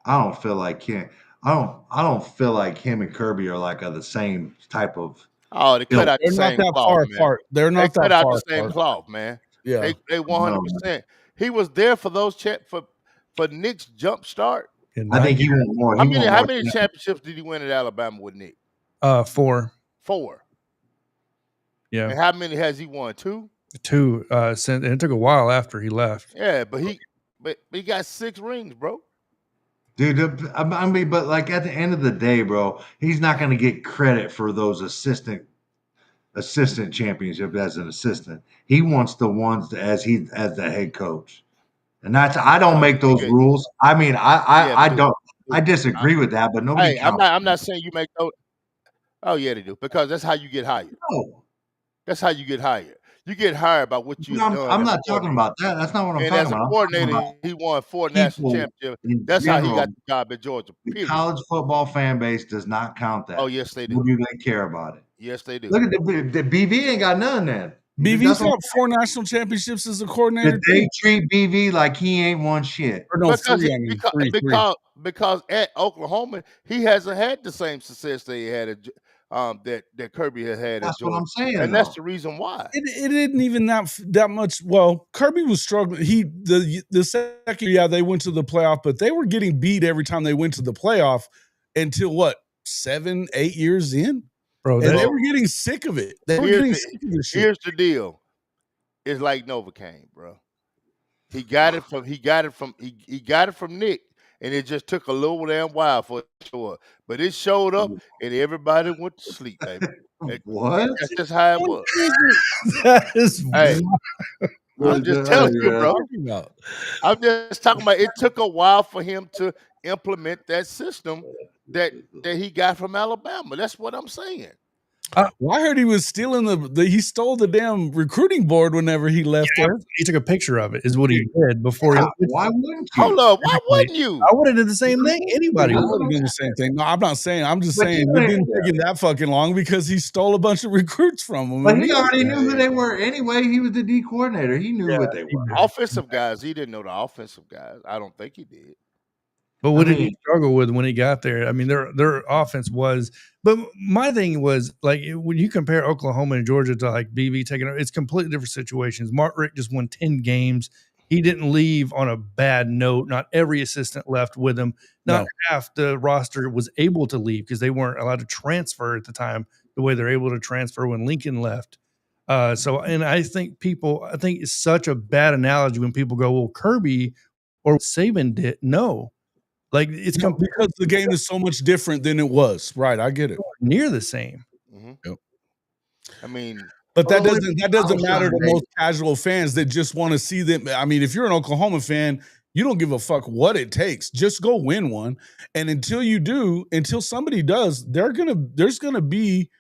I don't feel like him. I don't feel like him and Kirby are like the same type of. Oh, they cut out the They're not same that cloth, far man. apart. They're They not cut that out far the same apart. cloth, man. Yeah. They 100%. He was there for those for Nick's jump start. I think he won more. How many championships did he win at Alabama with Nick? 4. 4. Yeah. And how many has he won? 2? 2. And it took a while after he left. Yeah, but he got 6 rings, bro. Dude, I mean, but like at the end of the day, bro, he's not going to get credit for those assistant championship as an assistant. He wants the ones as the head coach, and that's I don't make those rules. I mean, I don't. I disagree with that, but nobody. Hey, I'm not saying you make those. Oh yeah, they do, because that's how you get hired. No. That's how you get hired. You get hired by what you've done. I'm not talking about that. That's not what I'm talking about. And as a coordinator, he won 4 national championships. That's how he got the job at Georgia. The college football fan base does not count that. Oh, yes, they do. Or do they care about it? Yes, they do. Look at the BV ain't got none then. BV's got 4 national championships as a coordinator. Did they treat BV like he ain't won shit? Or no, three. Because at Oklahoma, he hasn't had the same success that he had at that Kirby had at That's Georgia. what I'm saying, and that's the reason why. It didn't even that much. Well, Kirby was struggling. The second year they went to the playoff, but they were getting beat every time they went to the playoff until what, 7, 8 years in, bro. And they were getting sick of it. They were getting sick of this shit. Here's the deal: it's like Novocaine, bro. He got it from Nick. And it just took a little damn while for it to show up. But it showed up and everybody went to sleep, baby. What? That's just how it was. That is I'm just telling you, bro. I'm just talking about it took a while for him to implement that system that he got from Alabama. That's what I'm saying. Well, I heard he was stealing he stole the damn recruiting board whenever he left there. He took a picture of it, is what he did before. Why wouldn't you? Hold up, why wouldn't you? I would have did the same thing. Anybody would have done the same thing. No, I'm not saying. I'm just saying it didn't take him that fucking long because he stole a bunch of recruits from them. But he already knew who they were anyway. He was the D coordinator. He knew what they were. Offensive guys, he didn't know the offensive guys. I don't think he did. But what did he struggle with when he got there? I mean, their offense was. But my thing was, like, when you compare Oklahoma and Georgia to like BV taking over, it's completely different situations. Mark Richt just won 10 games. He didn't leave on a bad note. Not every assistant left with him. Not half the roster was able to leave because they weren't allowed to transfer at the time the way they're able to transfer when Lincoln left. And I think it's such a bad analogy when people go, well, Kirby or Saban did. No. Like it's because the game is so much different than it was. Right, I get it. Near the same. Mm-hmm. Yep. I mean, but that doesn't matter to most casual fans that just want to see them. I mean, if you're an Oklahoma fan, you don't give a fuck what it takes. Just go win one. And until somebody does, there's gonna be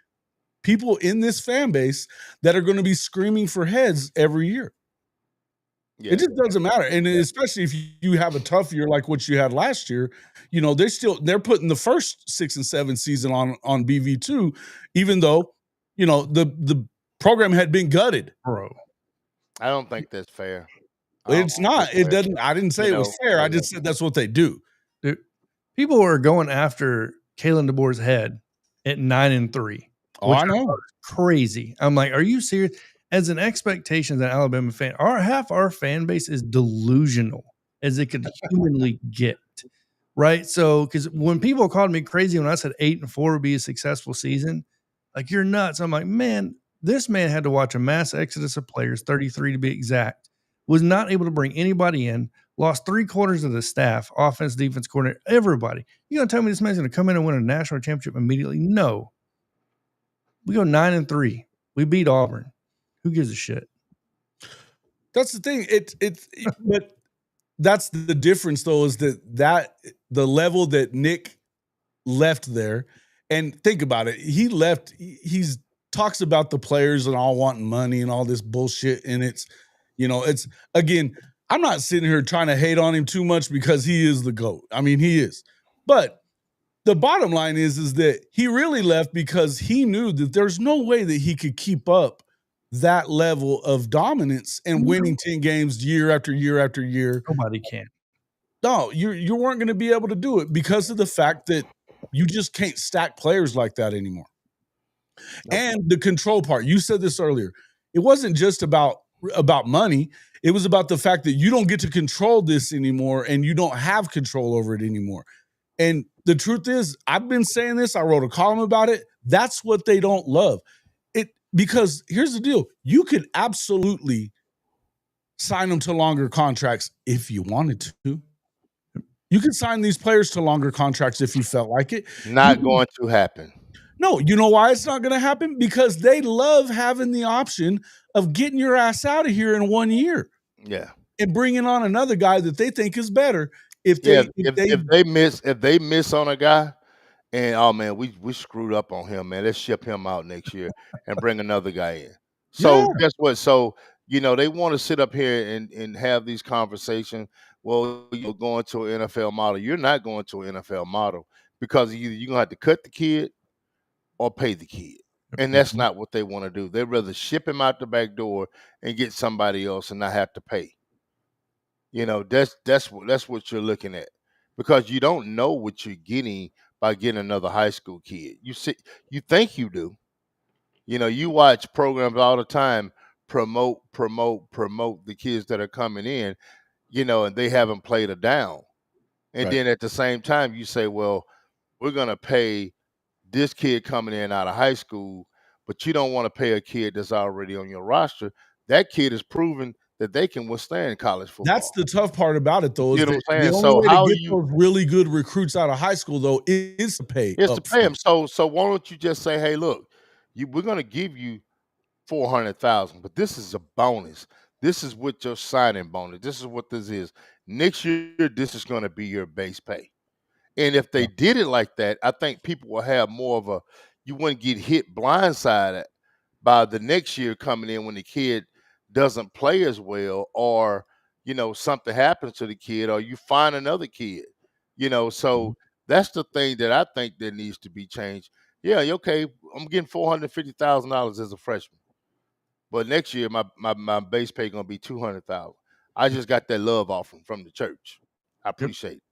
people in this fan base that are gonna be screaming for heads every year. Yeah. It just doesn't matter. And especially if you have a tough year like what you had last year, they're putting the first 6 and 7 season on BV2, even though, the program had been gutted. Bro. I don't think that's fair. It's not. It doesn't. I didn't say it was fair. I just said that's what they do. Dude, people are going after Kalen DeBoer's head at 9-3. Oh, I know. Crazy. I'm like, are you serious? As an expectation as an Alabama fan, half our fan base is delusional as it could humanly get, right? So, because when people called me crazy when I said 8-4 would be a successful season, like, you're nuts. I'm like, man, this man had to watch a mass exodus of players, 33 to be exact, was not able to bring anybody in, lost 3/4 of the staff, offense, defense coordinator, everybody. You gonna tell me this man's gonna come in and win a national championship immediately? No. We go 9-3. We beat Auburn. Who gives a shit? That's the thing. But that's the difference, though, is that the level that Nick left there, and think about it. He left. He's talks about the players and all wanting money and all this bullshit, and it's again. I'm not sitting here trying to hate on him too much because he is the GOAT. I mean, he is. But the bottom line is that he really left because he knew that there's no way that he could keep up that level of dominance and winning 10 games year after year after year. Nobody can. No, you weren't going to be able to do it because of the fact that you just can't stack players like that anymore. Nope. And the control part, you said this earlier. It wasn't just about money. It was about the fact that you don't get to control this anymore and you don't have control over it anymore. And the truth is, I've been saying this. I wrote a column about it. That's what they don't love. Because here's the deal. You could absolutely sign them to longer contracts if you wanted to. You could sign these players to longer contracts if you felt like it. Not going to happen. No, you know why it's not going to happen? Because they love having the option of getting your ass out of here in 1 year. Yeah. And bringing on another guy that they think is better. If they miss on a guy, and oh man, we screwed up on him, man. Let's ship him out next year and bring another guy in. So guess what? So they want to sit up here and have these conversations. Well, you're going to an NFL model. You're not going to an NFL model because either you're gonna have to cut the kid or pay the kid. And that's not what they want to do. They'd rather ship him out the back door and get somebody else and not have to pay. That's what you're looking at, because you don't know what you're getting by getting another high school kid. You think you do. You watch programs all the time promote the kids that are coming in, and they haven't played a down. And then at the same time, you say, well, we're going to pay this kid coming in out of high school, but you don't want to pay a kid that's already on your roster. That kid is proven that they can withstand college football. That's the tough part about it, though. You know what I'm saying? The only way to get those really good recruits out of high school, though, is to pay. It's to pay them. So why don't you just say, hey, look, we're going to give you $400,000, but this is a bonus. This is what your signing bonus. This is what this is. Next year, this is going to be your base pay. And if they did it like that, I think people will have more of you wouldn't get hit blindsided by the next year coming in when the kid doesn't play as well, or, something happens to the kid, or you find another kid, so that's the thing that I think that needs to be changed. Yeah. Okay. I'm getting $450,000 as a freshman, but next year my base pay going to be $200,000. I just got that love offering from the church. I appreciate it.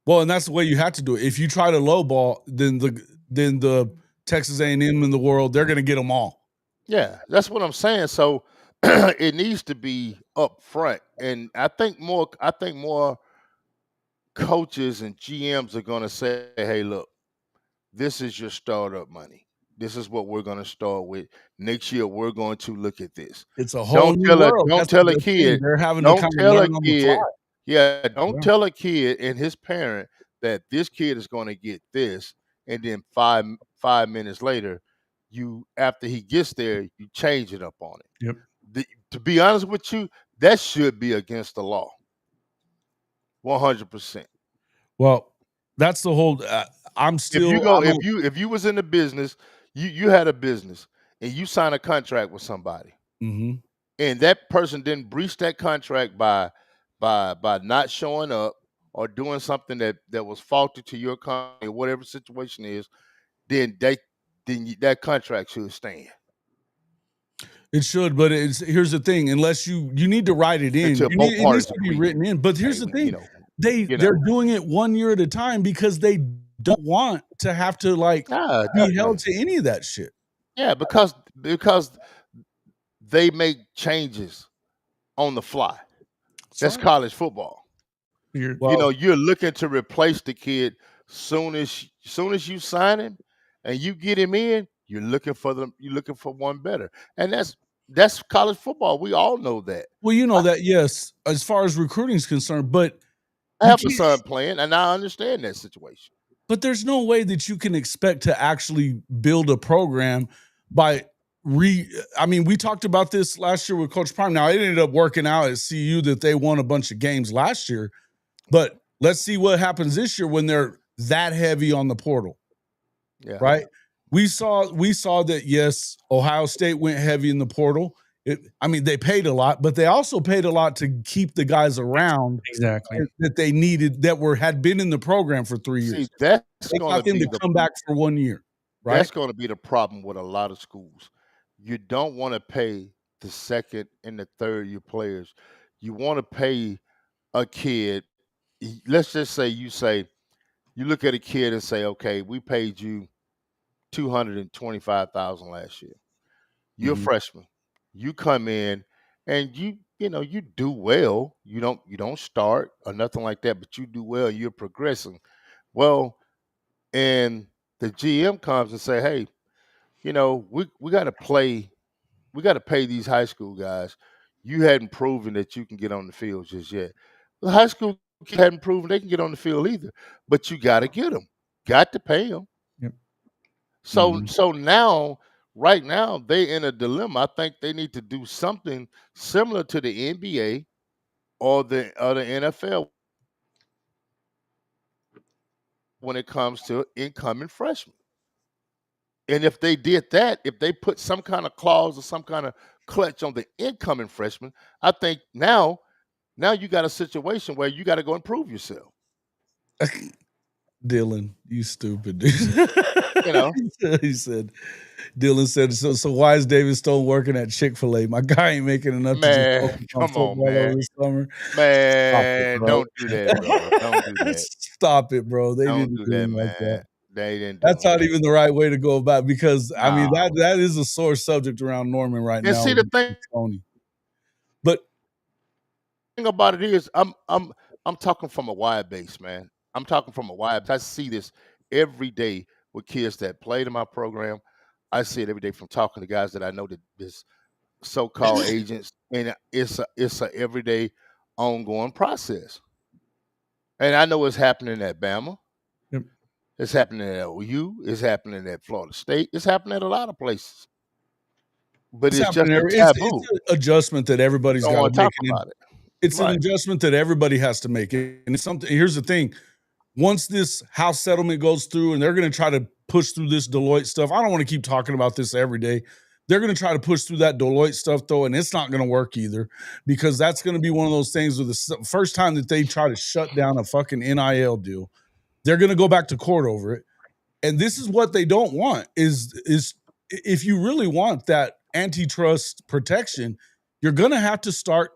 Well, and that's the way you have to do it. If you try to lowball, then the Texas A&M in the world, they're going to get them all. Yeah, that's what I'm saying. So it needs to be up front, and I think more coaches and GMs are going to say, "Hey, look, this is your startup money. This is what we're going to start with. Next year, we're going to look at this." It's a whole new world. Don't tell a kid. They're having to kind of learn on the fly. Yeah, don't tell a kid and his parent that this kid is going to get this, and then five minutes later, after he gets there, you change it up on it. Yep. To be honest with you, that should be against the law. 100%. Well, that's the whole. I'm still. If you was in the business, you had a business, and you signed a contract with somebody, mm-hmm. and that person didn't breach that contract by not showing up or doing something that was faulty to your company, or whatever situation is, then that contract should stand. It should, but here's the thing: unless you need to write it in, it needs to be written in. But here's the thing: they're doing it 1 year at a time because they don't want to have to be held to any of that shit. Yeah, because they make changes on the fly. That's college football. You're looking to replace the kid soon as you sign him and you get him in. You're looking for one better, and That's college football. We all know that. Well, you know that, yes, as far as recruiting is concerned, but I you have a can't. son playing, and I understand that situation. But there's no way that you can expect to actually build a program by I mean, we talked about this last year with Coach Prime. Now, it ended up working out at CU that they won a bunch of games last year, but let's see what happens this year when they're that heavy on the portal. Yeah. Right? We saw that, yes, Ohio State went heavy in the portal. I mean, they paid a lot, but they also paid a lot to keep the guys around Exactly. that they needed that had been in the program for 3 years. See, that's They going got to them be to the come back for 1 year, right? That's going to be the problem with a lot of schools. You don't want to pay the second and the third year players. You want to pay a kid. Let's just say you look at a kid and say, okay, we paid you $225,000 last year. You're a freshman. You come in and you do well. You don't start or nothing like that, but you do well. You're progressing. Well, and the GM comes and say, hey, we got to pay these high school guys. You hadn't proven that you can get on the field just yet. The high school kids hadn't proven they can get on the field either, but you got to get them. Got to pay them. Yep. So now, right now, they in a dilemma. I think they need to do something similar to the NBA or the NFL when it comes to incoming freshmen. And if they did that, if they put some kind of clause or some kind of clutch on the incoming freshman, I think now you got a situation where you got to go and prove yourself. Dylan, you stupid dude. You know, He said, Dylan said, so why is David Stone working at Chick-fil-A? My guy ain't making enough to just man, focus on come on, football over man, the summer. man, bro. don't do that, bro. Don't do that. Stop it, bro. They Don't didn't do do that, him like man. that. They didn't do That's it. not even the right way to go about it because I mean No. that is a sore subject around Norman right And now. see, the with Tony. But thing about it is, I'm talking from a wide base, man. I'm talking from a wide base. I see this every day with kids that played in my program. I see it every day from talking to guys that I know that this so-called agents, and it's a everyday ongoing process. And I know it's happening at Bama. Yep. It's happening at OU. It's happening at Florida State. It's happening at a lot of places. But it's just a taboo. It's an adjustment that everybody's Don't got to want to talk make. about it. It's Right. an adjustment that everybody has to make. And it's something. Here's the thing: once this house settlement goes through, and they're going to try to push through this Deloitte stuff. I don't want to keep talking about this every day. They're going to try to push through that Deloitte stuff, though, and it's not going to work either because that's going to be one of those things where the first time that they try to shut down a fucking NIL deal, they're going to go back to court over it. And this is what they don't want is if you really want that antitrust protection, you're going to have to start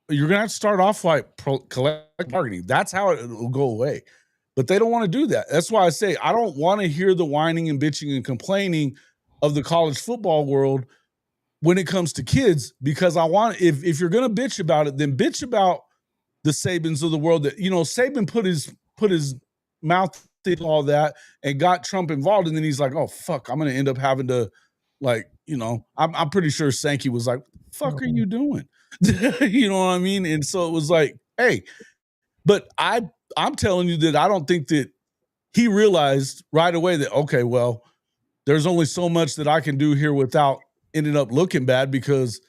off like collective bargaining. That's how it will go away. But they don't want to do that. That's why I say I don't want to hear the whining and bitching and complaining of the college football world when it comes to kids, because I want, if you're going to bitch about it, then bitch about the Sabans of the world that, Saban put his mouth in all that and got Trump involved. And then he's like, oh, fuck, I'm going to end up having to I'm pretty sure Sankey was like, fuck are you doing? You know what I mean? And so it was like, hey, but I'm telling you that I don't think that he realized right away that, okay, well, there's only so much that I can do here without ending up looking bad because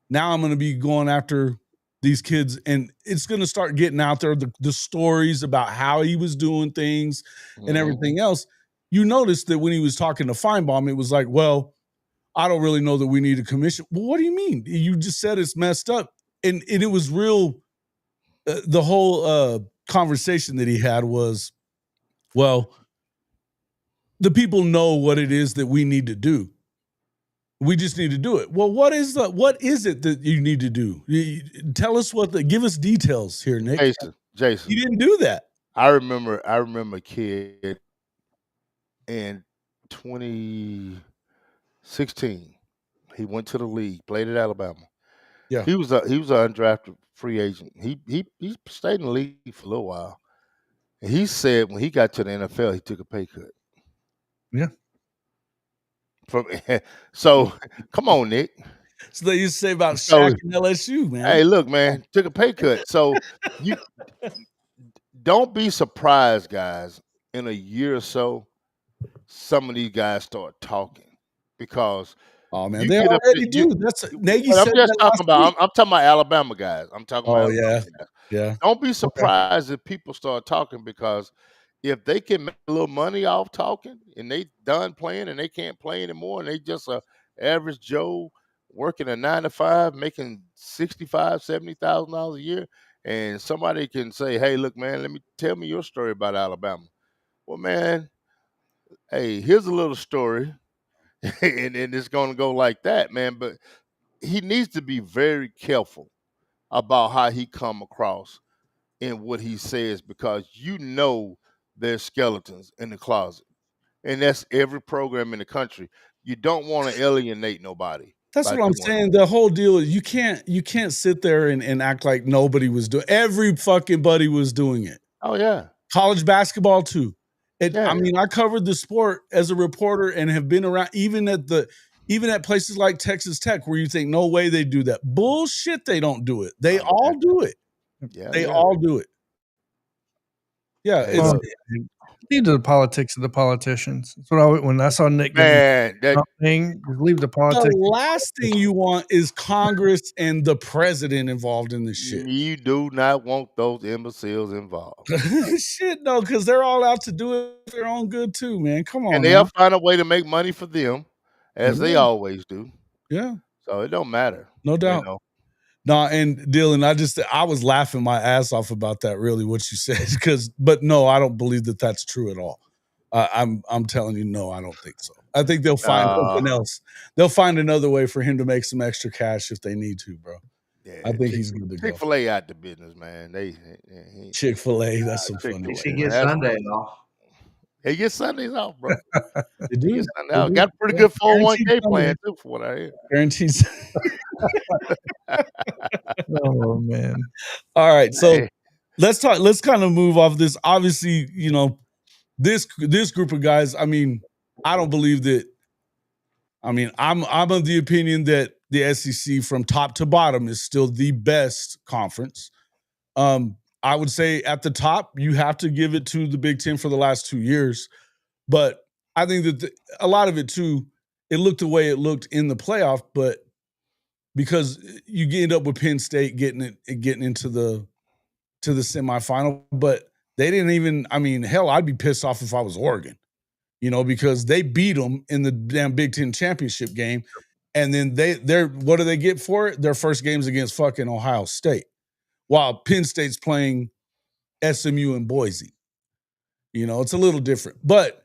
now I'm going to be going after these kids and it's going to start getting out there, the stories about how he was doing things and everything else. You notice that when he was talking to Feinbaum, it was like, well, I don't really know that we need a commission. Well, what do you mean? You just said it's messed up. And it was real. The whole conversation that he had was, well, the people know what it is that we need to do. We just need to do it. Well, what is it that you need to do? Tell us give us details here, Nick. Jason. You didn't do that. I remember a kid in 2016. He went to the league, played at Alabama. Yeah. He was an undrafted free agent. He stayed in the league for a little while. And he said when he got to the NFL, he took a pay cut. Yeah. So come on, Nick. So they used to say about So, Shaq and LSU, man. hey, look, man, took a pay cut. So you don't be surprised, guys. In a year or so, some of these guys start talking because Oh man, you they get up. already do. That's Nagy But I'm said just that talking last about. week. I'm talking about Alabama guys. I'm talking about Oh Alabama guys. yeah. Don't be Okay. surprised if people start talking because if they can make a little money off talking and they done playing and they can't play anymore and they just a average Joe working a 9 to 5 making $65,000-$70,000 a year and somebody can say, hey, look, man, tell me your story about Alabama. Well, man, hey, here's a little story and it's going to go like that, man. But he needs to be very careful about how he come across in what he says because there's skeletons in the closet. And that's every program in the country. You don't want to alienate nobody That's by what I'm doing saying. The whole deal is you can't sit there and act like nobody was doing. Every fucking buddy was doing it. Oh yeah. College basketball too. Yeah. I mean, I covered the sport as a reporter and have been around even at places like Texas Tech where you think no way they do that. Bullshit, they don't do it. They all do it. Yeah. They all do it. Yeah, Hey, it's look, leave the politics of the politicians. That's what when I saw Nick man, thing, just leave the the politics. last thing you want is Congress and the president involved in this shit. you do not want those imbeciles involved. Shit, no, because they're all out to do it for their own good too, man. Come on, And man. they'll find a way to make money for them, as they always do. Yeah, So it don't matter. no doubt. No, and Dylan, I was laughing my ass off about that. Really, what you said, but no, I don't believe that that's true at all. I'm telling you, no, I don't think so. I think they'll find something else. They'll find another way for him to make some extra cash if they need to, bro. Yeah, I think he's good to go. Chick-fil-A out the business, man. Chick-fil-A, that's some funny shit. He gets Sunday off. He gets Sundays off, bro. They do. He gets Sunday off. Got a pretty good 401k plan too, for what I hear. Guarantees. Oh man. All right, so let's talk. Let's kind of move off this. Obviously, this group of guys. I mean, I don't believe that. I mean, I'm of the opinion that the SEC from top to bottom is still the best conference. I would say at the top, you have to give it to the Big Ten for the last 2 years. But I think that a lot of it too, it looked the way it looked in the playoff, but because you end up with Penn State getting into the semifinal, but they didn't even. I mean, hell, I'd be pissed off if I was Oregon. Because they beat them in the damn Big Ten championship game. And then they're what do they get for it? Their first game's against fucking Ohio State, while Penn State's playing SMU and Boise. It's a little different. But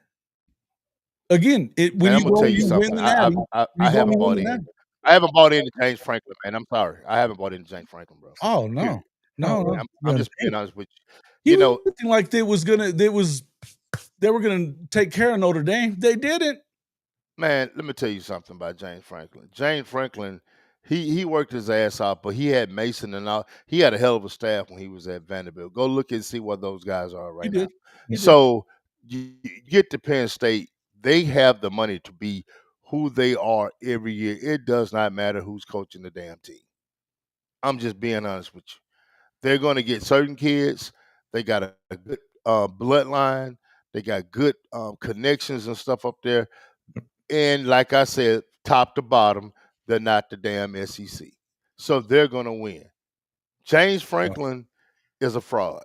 again, when I'm gonna tell you something. I haven't bought in. I haven't bought into James Franklin, man. I'm sorry. I haven't bought into James Franklin, bro. Oh no. I'm just being honest with you. Was looking like they were gonna take care of Notre Dame. They didn't. Man, let me tell you something about James Franklin. James Franklin, he worked his ass off, but he had Mason and all. He had a hell of a staff when he was at Vanderbilt. Go look and see what those guys are right now. So you get to Penn State, they have the money to be who they are every year. It does not matter who's coaching the damn team. I'm just being honest with you. They're going to get certain kids. They got a good bloodline. They got good connections and stuff up there. And like I said, top to bottom, they're not the damn SEC. So they're going to win. James Franklin is a fraud.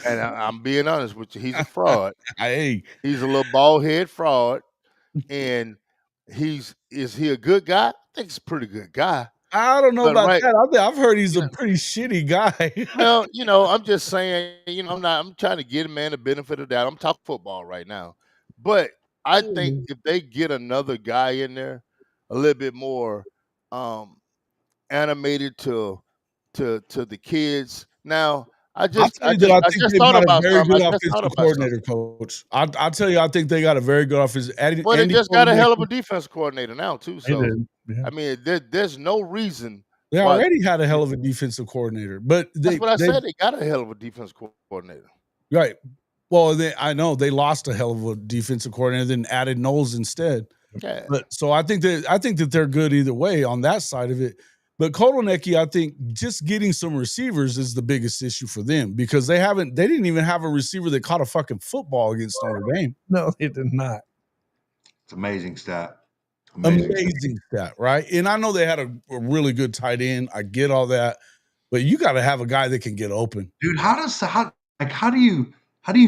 And I'm being honest with you. He's a fraud. He's a little bald head fraud. And is he a good guy? I think he's a pretty good guy. I don't know about that. I've heard he's a pretty shitty guy. Well, I'm just saying, I'm trying to give a man the benefit of that. I'm talking football right now. But I think if they get another guy in there a little bit more animated to the kids. Now, I just think they've thought got about a very something. good offensive coordinator, coach. I'll tell you, I think they got a very good offensive. Well, they just got a hell of a defense coordinator now too. So Yeah. I mean, there's no reason. They already had a hell of a defensive coordinator, but that's what I said. They got a hell of a defense coordinator. Right. Well, I know they lost a hell of a defensive coordinator, then added Knowles instead. Yeah. But so I think that they're good either way on that side of it. But Kotelnicki, I think just getting some receivers is the biggest issue for them because they didn't even have a receiver that caught a fucking football against Notre Dame. No, they did not. It's amazing stat. Amazing stat, right? And I know they had a really good tight end. I get all that, but you got to have a guy that can get open. Dude, how do you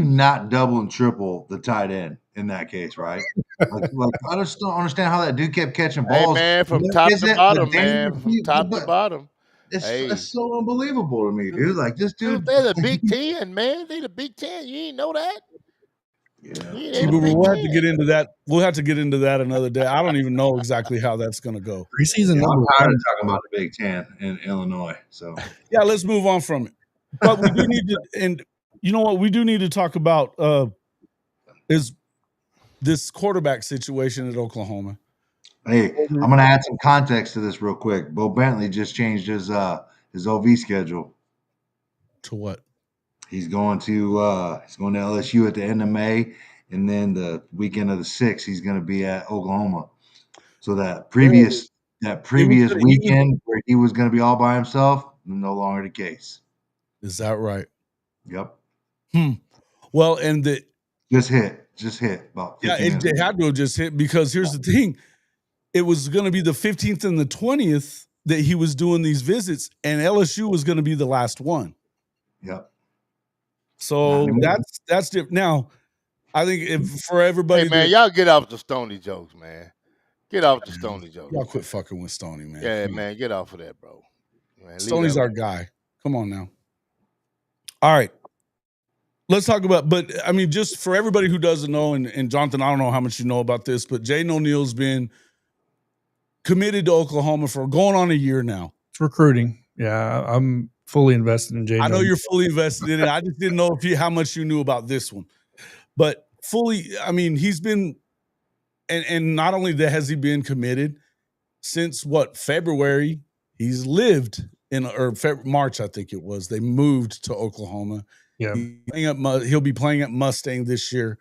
not double and triple the tight end in that case, right? Like I just don't understand how that dude kept catching balls. Hey, man, from top to bottom, man. From top to bottom. It's so unbelievable to me, dude. Like this dude. They're the Big Ten, man. They the Big Ten. You ain't know that? Yeah. See, but we'll have to get into that. We'll have to get into that another day. I don't even know exactly how that's going to go. Preseason. I'm tired of talking about the Big Ten in Illinois. So yeah, let's move on from it. But we do need to, and you know what? We do need to talk about is this quarterback situation at Oklahoma. Hey, I'm going to add some context to this real quick. Bo Bentley just changed his OV schedule. To what? He's going to LSU at the end of May, and then the weekend of the 6th, he's going to be at Oklahoma. So that previous weekend where he was going to be all by himself, no longer the case. Is that right? Yep. Well, and the just hit about 15 minutes. It had to have just hit because here's the thing. It was going to be the 15th and the 20th that he was doing these visits, and LSU was going to be the last one. Yep. So that's different. Now, I think for everybody, hey man, y'all get off the Stony jokes, man. Get off the Stony jokes. Y'all quit fucking with Stony, man. Yeah, man, get off of that, bro. Man, Stoney's our guy. Come on now. All right. Let's talk about, but I mean, just for everybody who doesn't know, and Jonathan, I don't know how much you know about this, but Jaden O'Neal's been committed to Oklahoma for going on a year now. It's recruiting. Yeah, I'm fully invested in Jaden. I know you're fully invested in it. I just didn't know how much you knew about this one. But fully, I mean, he's been, and not only that has he been committed since February, he's lived in March, I think it was. They moved to Oklahoma. Yeah, he'll be playing at Mustang this year,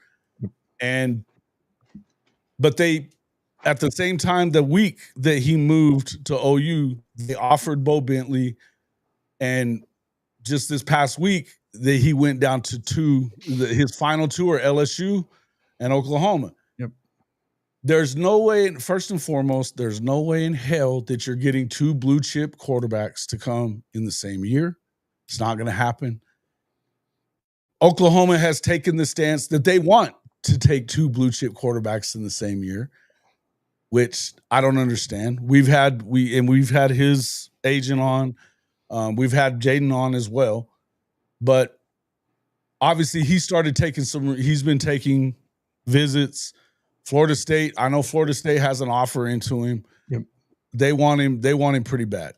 but they, at the same time, the week that he moved to OU, they offered Bo Bentley, and just this past week that he went down to his final two are LSU and Oklahoma. Yep. There's no way, first and foremost, there's no way in hell that you're getting two blue chip quarterbacks to come in the same year. It's not going to happen. Oklahoma has taken the stance that they want to take two blue chip quarterbacks in the same year, which I don't understand. We've had his agent on. We've had Jaden on as well, but obviously he's been taking visits. Florida State, I know Florida State has an offer into him. Yep. They want him pretty bad.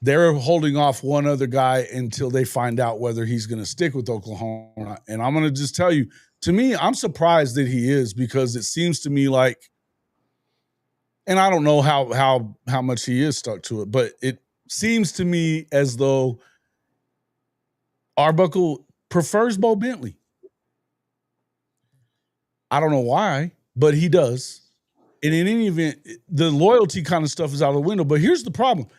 They're holding off one other guy until they find out whether he's going to stick with Oklahoma or not. And I'm going to just tell you, to me, I'm surprised that he is, because it seems to me like, and I don't know how much he is stuck to it, but it seems to me as though Arbuckle prefers Bo Bentley. I don't know why, but he does. And in any event, the loyalty kind of stuff is out of the window. But here's the problem.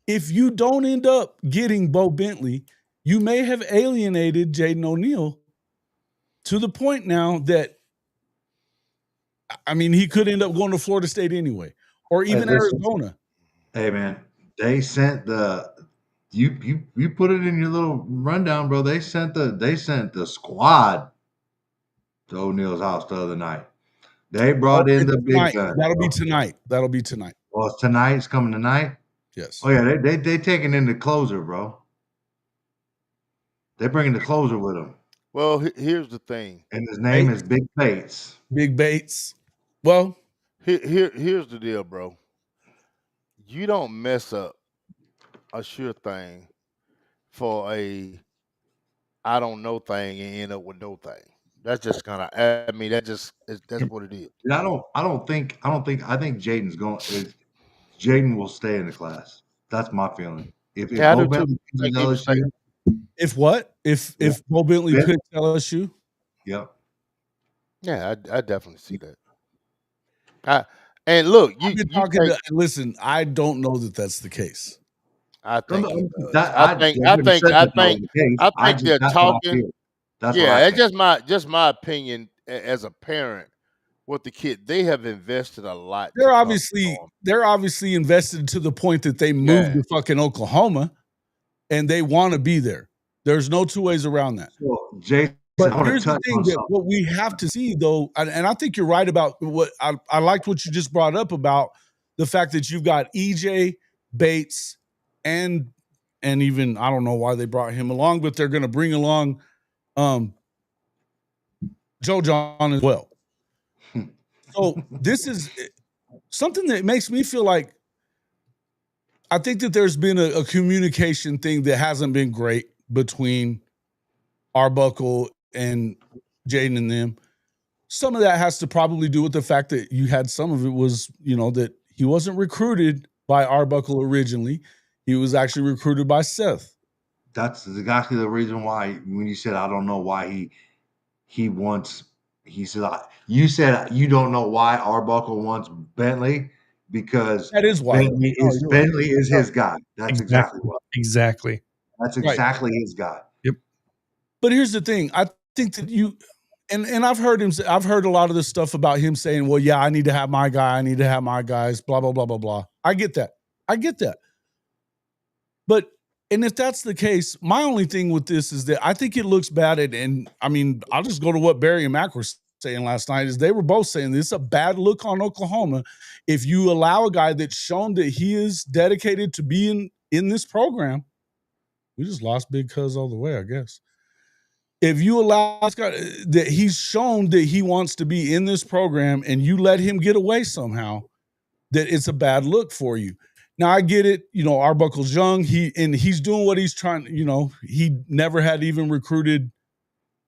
If you don't end up getting Bo Bentley, you may have alienated Jaden O'Neal to the point now that, I mean, he could end up going to Florida State anyway, or even Arizona. Hey, man, they sent you put it in your little rundown, bro. They sent the squad to O'Neal's house the other night. They brought in the big gun. That'll be tonight. Well, it's tonight. It's coming tonight. Yes. Oh yeah, they taking in the closer, bro. They're bringing the closer with them. Well, here's the thing, and his name is Big Bates. Big Bates. Well, here's the deal, bro. You don't mess up a sure thing for a I don't know thing and end up with no thing. That's just kind of, I mean, that's what it is. And I think Jaden's going. Jaden will stay in the class. That's my feeling. If Bo Bentley picks LSU, if Bo Bentley picks LSU, yep. Yeah, I definitely see that. And look, I've been talking to. Listen, I don't know that that's the case. I think he does. I wouldn't say that was the case. I think they're that's talking. what I feel. That's Yeah, what I it's think. just my opinion as a parent with the kid. They have invested a lot. They're obviously invested to the point that they moved to fucking Oklahoma, and they want to be there. There's no two ways around that. So, Jason, but here's the thing that what we have to see, though, and I think you're right about what I liked what you just brought up about the fact that you've got EJ, Bates, and even I don't know why they brought him along, but they're going to bring along Joe Jon as well. So this is something that makes me feel like I think that there's been a communication thing that hasn't been great between Arbuckle and Jaden and them. Some of that has to probably do with the fact that you had some of it was, that he wasn't recruited by Arbuckle originally. He was actually recruited by Seth. That's exactly the reason why when you said, I don't know why he said, you said you don't know why Arbuckle wants Bentley because that is why Bentley is his guy. That's exactly why. Exactly. That's exactly his guy. Yep. But here's the thing. I think that and I've heard a lot of this stuff about him saying, well, yeah, I need to have my guy. I need to have my guys, blah, blah, blah, blah, blah. I get that. But, and if that's the case, my only thing with this is that I think it looks bad. And I mean, I'll just go to what Barry and Mac were saying last night is they were both saying this is a bad look on Oklahoma. If you allow a guy that's shown that he is dedicated to being in this program, we just lost Big Cuz all the way, I guess. If you allow this guy that he's shown that he wants to be in this program and you let him get away somehow, that it's a bad look for you. Now I get it, Arbuckle's young. He's doing what he's trying, he never had even recruited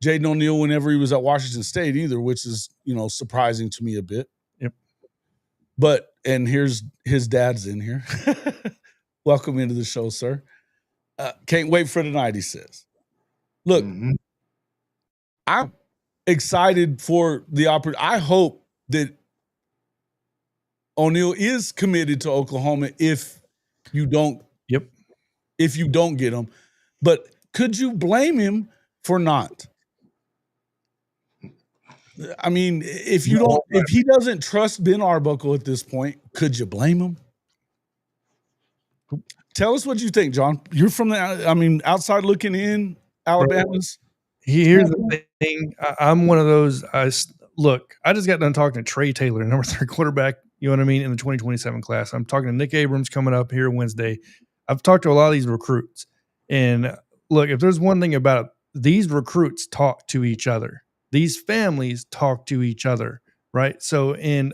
Jaden O'Neal whenever he was at Washington State either, which is, surprising to me a bit. Yep. But, and here's his dad's in here. Welcome into the show, sir. Can't wait for tonight, he says. Look, I'm excited for the opportunity. I hope that O'Neal is committed to Oklahoma if you don't get him. But could you blame him for not? I mean, if he doesn't trust Ben Arbuckle at this point, could you blame him? Tell us what you think, John. You're from outside looking in, Alabama's. Here's the thing. I'm one of those. I just got done talking to Trey Taylor, number 3 quarterback, you know what I mean, in the 2027 class. I'm talking to Nick Abrams coming up here Wednesday. I've talked to a lot of these recruits. And look, if there's one thing about it, these recruits talk to each other. These families talk to each other, right? So in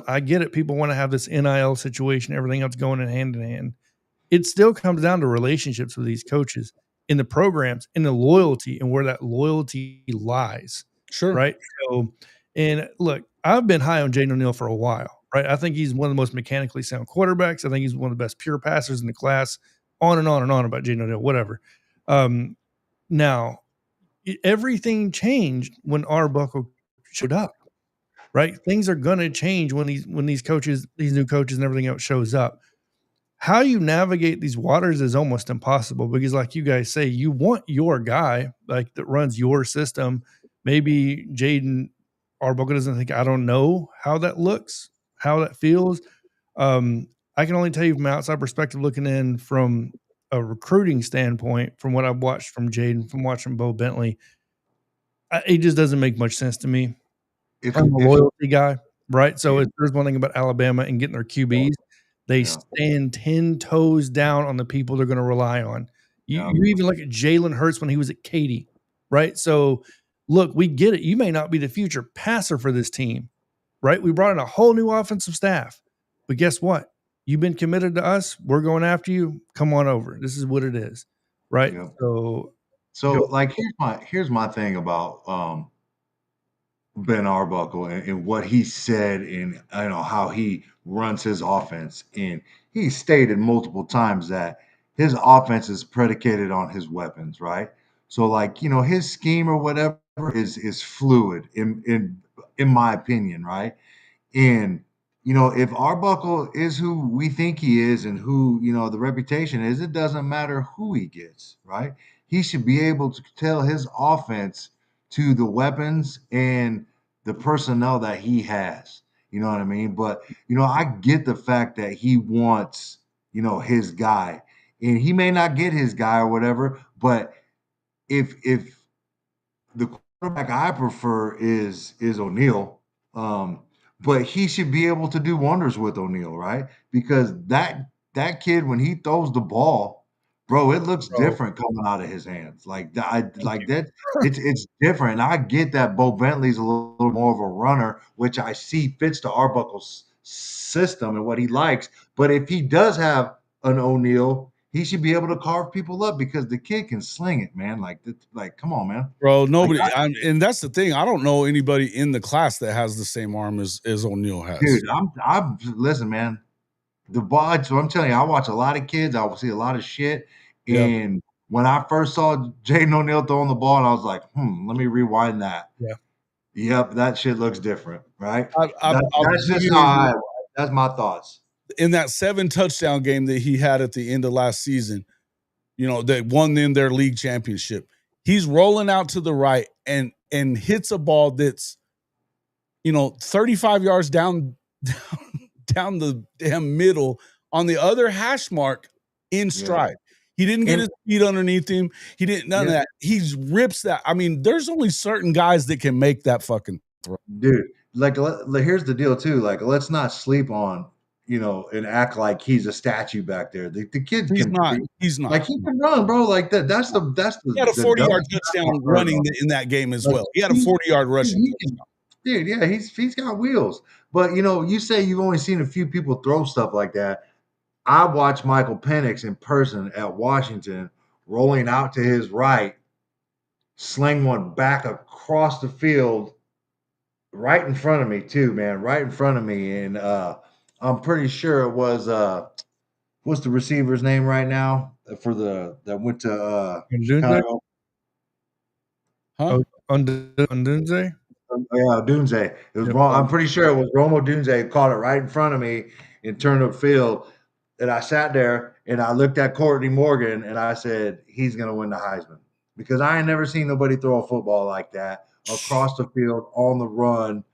I get it, people want to have this NIL situation, everything else going in hand. It still comes down to relationships with these coaches in the programs, in the loyalty and where that loyalty lies. Sure. Right. So, and look, I've been high on Jaden O'Neal for a while, right? I think he's one of the most mechanically sound quarterbacks. I think he's one of the best pure passers in the class, on and on and on about Jaden O'Neal, whatever. Now, everything changed when Arbuckle showed up, right? Things are going to change when these coaches, these new coaches and everything else shows up. How you navigate these waters is almost impossible because, like you guys say, you want your guy like that runs your system. Maybe Jaden Arbuckle doesn't think, I don't know how that looks, how that feels. I can only tell you from outside perspective, looking in from a recruiting standpoint, from what I've watched from Jaden, from watching Bo Bentley, it just doesn't make much sense to me. I'm a loyalty guy, right? So if there's one thing about Alabama and getting their QBs, they stand 10 toes down on the people they're going to rely on. You even look at Jalen Hurts when he was at Katy, right? So look, we get it. You may not be the future passer for this team, right? We brought in a whole new offensive staff, but guess what? You've been committed to us. We're going after you. Come on over. This is what it is, right? Yeah. So like here's my thing about Ben Arbuckle and what he said and how he runs his offense. And he stated multiple times that his offense is predicated on his weapons, right? So his scheme or whatever is fluid in my opinion, right? And if Arbuckle is who we think he is and who, the reputation is, it doesn't matter who he gets, right? He should be able to tell his offense to the weapons and the personnel that he has. You know what I mean? But, I get the fact that he wants, his guy. And he may not get his guy or whatever, but if the quarterback I prefer is O'Neal, but he should be able to do wonders with O'Neal, right? Because that kid, when he throws the ball, bro, it looks different coming out of his hands. Like that, it's different. And I get that Bo Bentley's a little more of a runner, which I see fits the Arbuckle's system and what he likes. But if he does have an O'Neal, he should be able to carve people up because the kid can sling it, man. Like, come on, man. Bro, nobody, and that's the thing. I don't know anybody in the class that has the same arm as O'Neal has. Dude, I'm listen, man. The ball. So I'm telling you, I watch a lot of kids. I will see a lot of shit. And when I first saw Jaden O'Neal throwing the ball, and I was like, let me rewind that. Yeah. Yep, that shit looks different, right? That's just how that's my thoughts. In that 7 touchdown game that he had at the end of last season, that won them their league championship. He's rolling out to the right and hits a ball that's, 35 yards down the damn middle on the other hash mark in stride. He didn't get his feet underneath him. He didn't none of that. He rips that. I mean, there's only certain guys that can make that fucking throw. Dude, like here's the deal too. Like, let's not sleep on, and act like he's a statue back there. The kid He's not. Like, he can run, bro. Like that's the he had a 40-yard touchdown running in that game as well. He had a 40-yard rushing touchdown. Dude, yeah, he's got wheels. But you say you've only seen a few people throw stuff like that. I watched Michael Penix in person at Washington, rolling out to his right, sling one back across the field, right in front of me too, man, right in front of me. And I'm pretty sure it was what's the receiver's name right now that went to Chicago? Huh? Odunze? Yeah, Dunze. It was wrong. I'm pretty sure it was Romo Dunze who caught it right in front of me and turned upfield. And I sat there and I looked at Courtney Morgan and I said, he's going to win the Heisman. Because I ain't never seen nobody throw a football like that across the field on the run,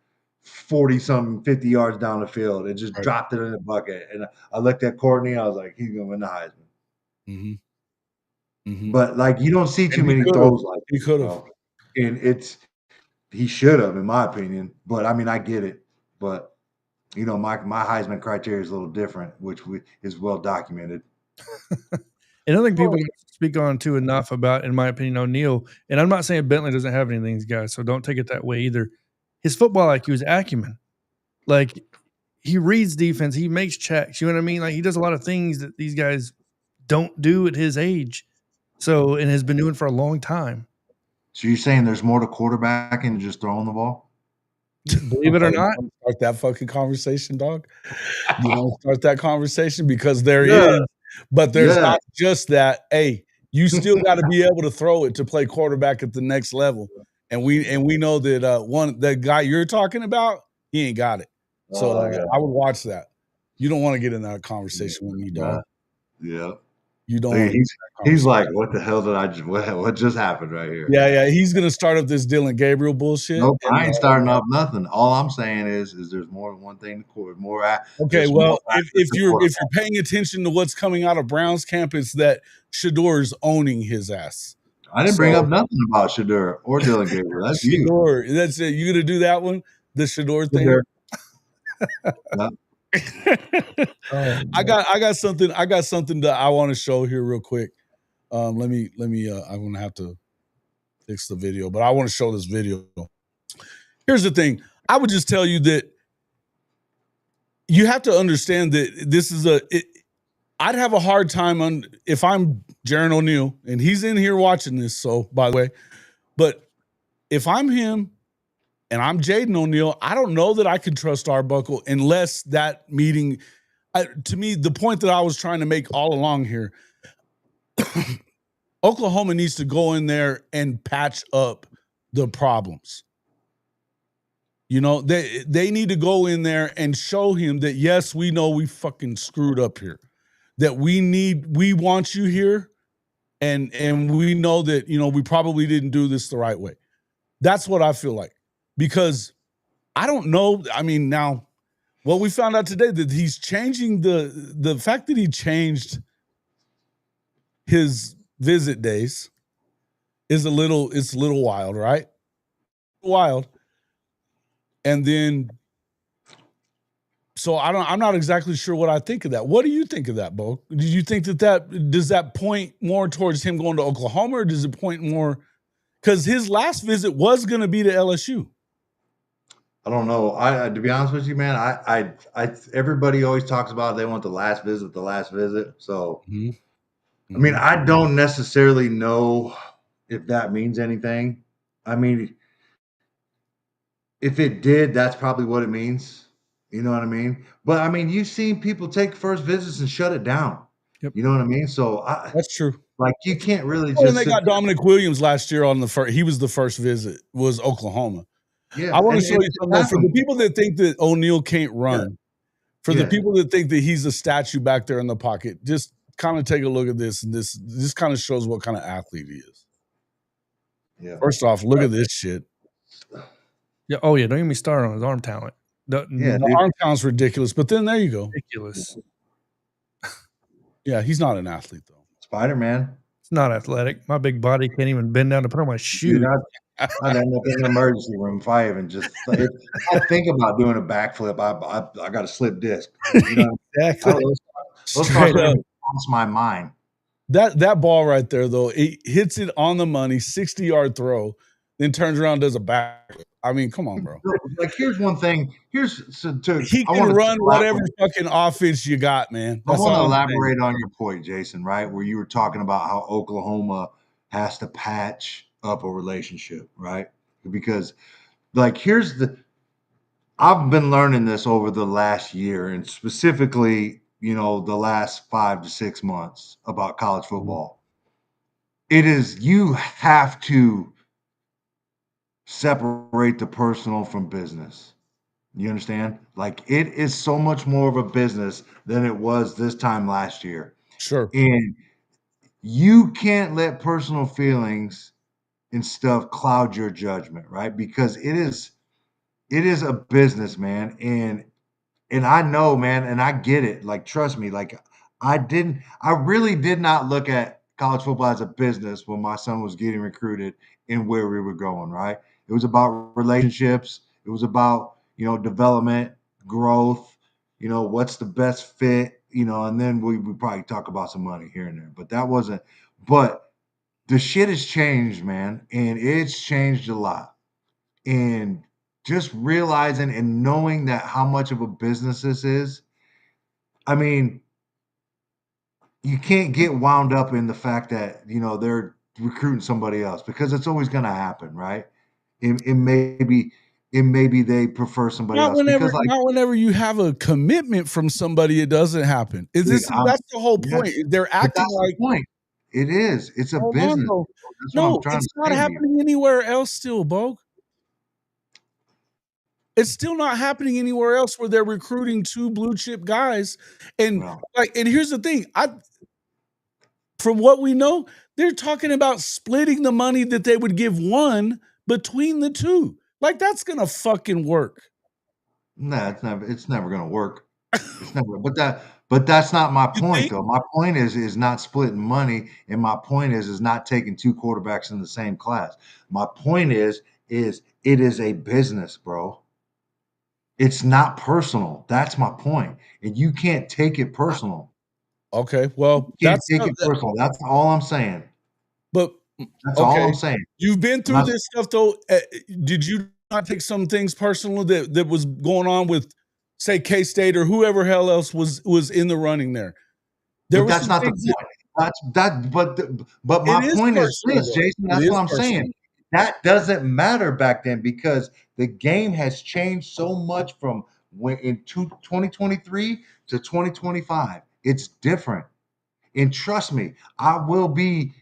40-something, 50 yards down the field, and just dropped it in the bucket. And I looked at Courtney. I was like, he's going to win the Heisman. Mm-hmm. Mm-hmm. But, like, you don't see too many throws like he could have. And he should have, in my opinion. But, I mean, I get it. But, my Heisman criteria is a little different, which is well documented. And I think people speak on too enough about, in my opinion, O'Neal. And I'm not saying Bentley doesn't have any of these guys, so don't take it that way either. His football IQ is acumen. Like, he reads defense, he makes checks. You know what I mean? Like, he does a lot of things that these guys don't do at his age. So, and has been doing for a long time. So you're saying there's more to quarterbacking than just throwing the ball? Believe it or not. Start that fucking conversation, dog. You want to start that conversation because there is, but there's not just that. Hey, you still got to be able to throw it to play quarterback at the next level. And we know that the guy you're talking about, he ain't got it. So I would watch that. You don't want to get in that conversation with me, dog. Yeah. You don't. He's like, what the hell did I just? What just happened right here? Yeah. He's gonna start up this Dylan Gabriel bullshit. Nope, I ain't starting up nothing. All I'm saying is there's more than one thing to court. Okay, well, if you're paying attention to what's coming out of Brown's camp, it's that Shedor's owning his ass. I didn't bring up nothing about Shedeur or Dylan Gabriel. That's Shedeur. That's it. You gonna do that one? The Shedeur thing. I got something that I want to show here real quick. Let me I'm gonna have to fix the video, but I want to show this video. Here's the thing. I would just tell you that you have to understand that this is I'd have a hard time if I'm Jaden O'Neal and he's in here watching this. So by the way, but if I'm him and I'm Jaden O'Neal, I don't know that I can trust Arbuckle unless that meeting. To me, the point that I was trying to make all along here, Oklahoma needs to go in there and patch up the problems. You know, they need to go in there and show him that, yes, we know we fucking screwed up here, that we want you here, and we know that, you know, we probably didn't do this the right way. That's what I feel like, because I don't know. I mean, now what we found out today, that he's changing the fact that he changed his visit days is a little wild, right? Wild. And then, so I'm not exactly sure what I think of that. What do you think of that, Bo? Did you think does that point more towards him going to Oklahoma, or does it point more, because his last visit was going to be to LSU? I don't know. I to be honest with you, man, I everybody always talks about they want the last visit. So, I mean, I don't necessarily know if that means anything. I mean, if it did, that's probably what it means. You know what I mean? But I mean, you've seen people take first visits and shut it down. Yep. You know what I mean? So that's true. Like, you can't really when they got Dominic Williams last year on the first, he was the first visit, was Oklahoma. Yeah, I want to show you something for the people that think that O'Neal can't run. For the people that think that he's a statue back there in the pocket, just kind of take a look at this, and this kind of shows what kind of athlete he is. Yeah. First off, look at this shit. Yeah. Oh yeah. Don't get me started on his arm talent. The arm talent's ridiculous. But then there you go. Ridiculous. Yeah, he's not an athlete though. Spider-Man. It's not athletic. My big body can't even bend down to put on my shoes. I'd end up in the emergency room if I even just I think about doing a backflip. I got a slip disc. You know, exactly. Those thoughts cross my mind. That ball right there, though, it hits it on the money, 60-yard throw, then turns around and does a backflip. I mean, come on, bro. Like, here's one thing. He can run whatever fucking offense you got, man. I want to elaborate on your point, Jason, right? Where you were talking about how Oklahoma has to patch up a relationship, right? Because, like, I've been learning this over the last year, and specifically, you know, the last 5 to 6 months about college football. It is, you have to separate the personal from business. You understand? Like, it is so much more of a business than it was this time last year. Sure. And you can't let personal feelings and stuff cloud your judgment, right? Because it is a business, man. And I know, man, and I get it. Like, trust me, like, I really did not look at college football as a business when my son was getting recruited and where we were going, right? It was about relationships. It was about, you know, development, growth, you know, what's the best fit, you know, and then we probably talk about some money here and there. But the shit has changed, man, and it's changed a lot. And just realizing and knowing that how much of a business this is, I mean, you can't get wound up in the fact that, you know, they're recruiting somebody else, because it's always going to happen, right? It may be they prefer somebody else. Because, like, not whenever you have a commitment from somebody, it doesn't happen. That's the whole point. Yeah, they're acting like the point. It is. It's a business. No, it's not happening anywhere else still, Bo. It's still not happening anywhere else where they're recruiting 2 blue chip guys. And and here's the thing. From what we know, they're talking about splitting the money that they would give one between the 2. Like, that's gonna fucking work. No, it's never gonna work. It's never, but that's not my point, though. My point is not splitting money, and my point is not taking 2 quarterbacks in the same class. My point is it is a business, bro. It's not personal. That's my point. And you can't take it personal. Okay, well, you can't take it personal. That's all I'm saying. But that's all I'm saying. You've been through this stuff, though. Did you not take some things personal that was going on with, say, K-State or whoever hell else was in the running there? But that's not the point. But my point is this, Jason. That's what I'm saying. That doesn't matter back then, because the game has changed so much from in 2023 to 2025. It's different. And trust me, I will be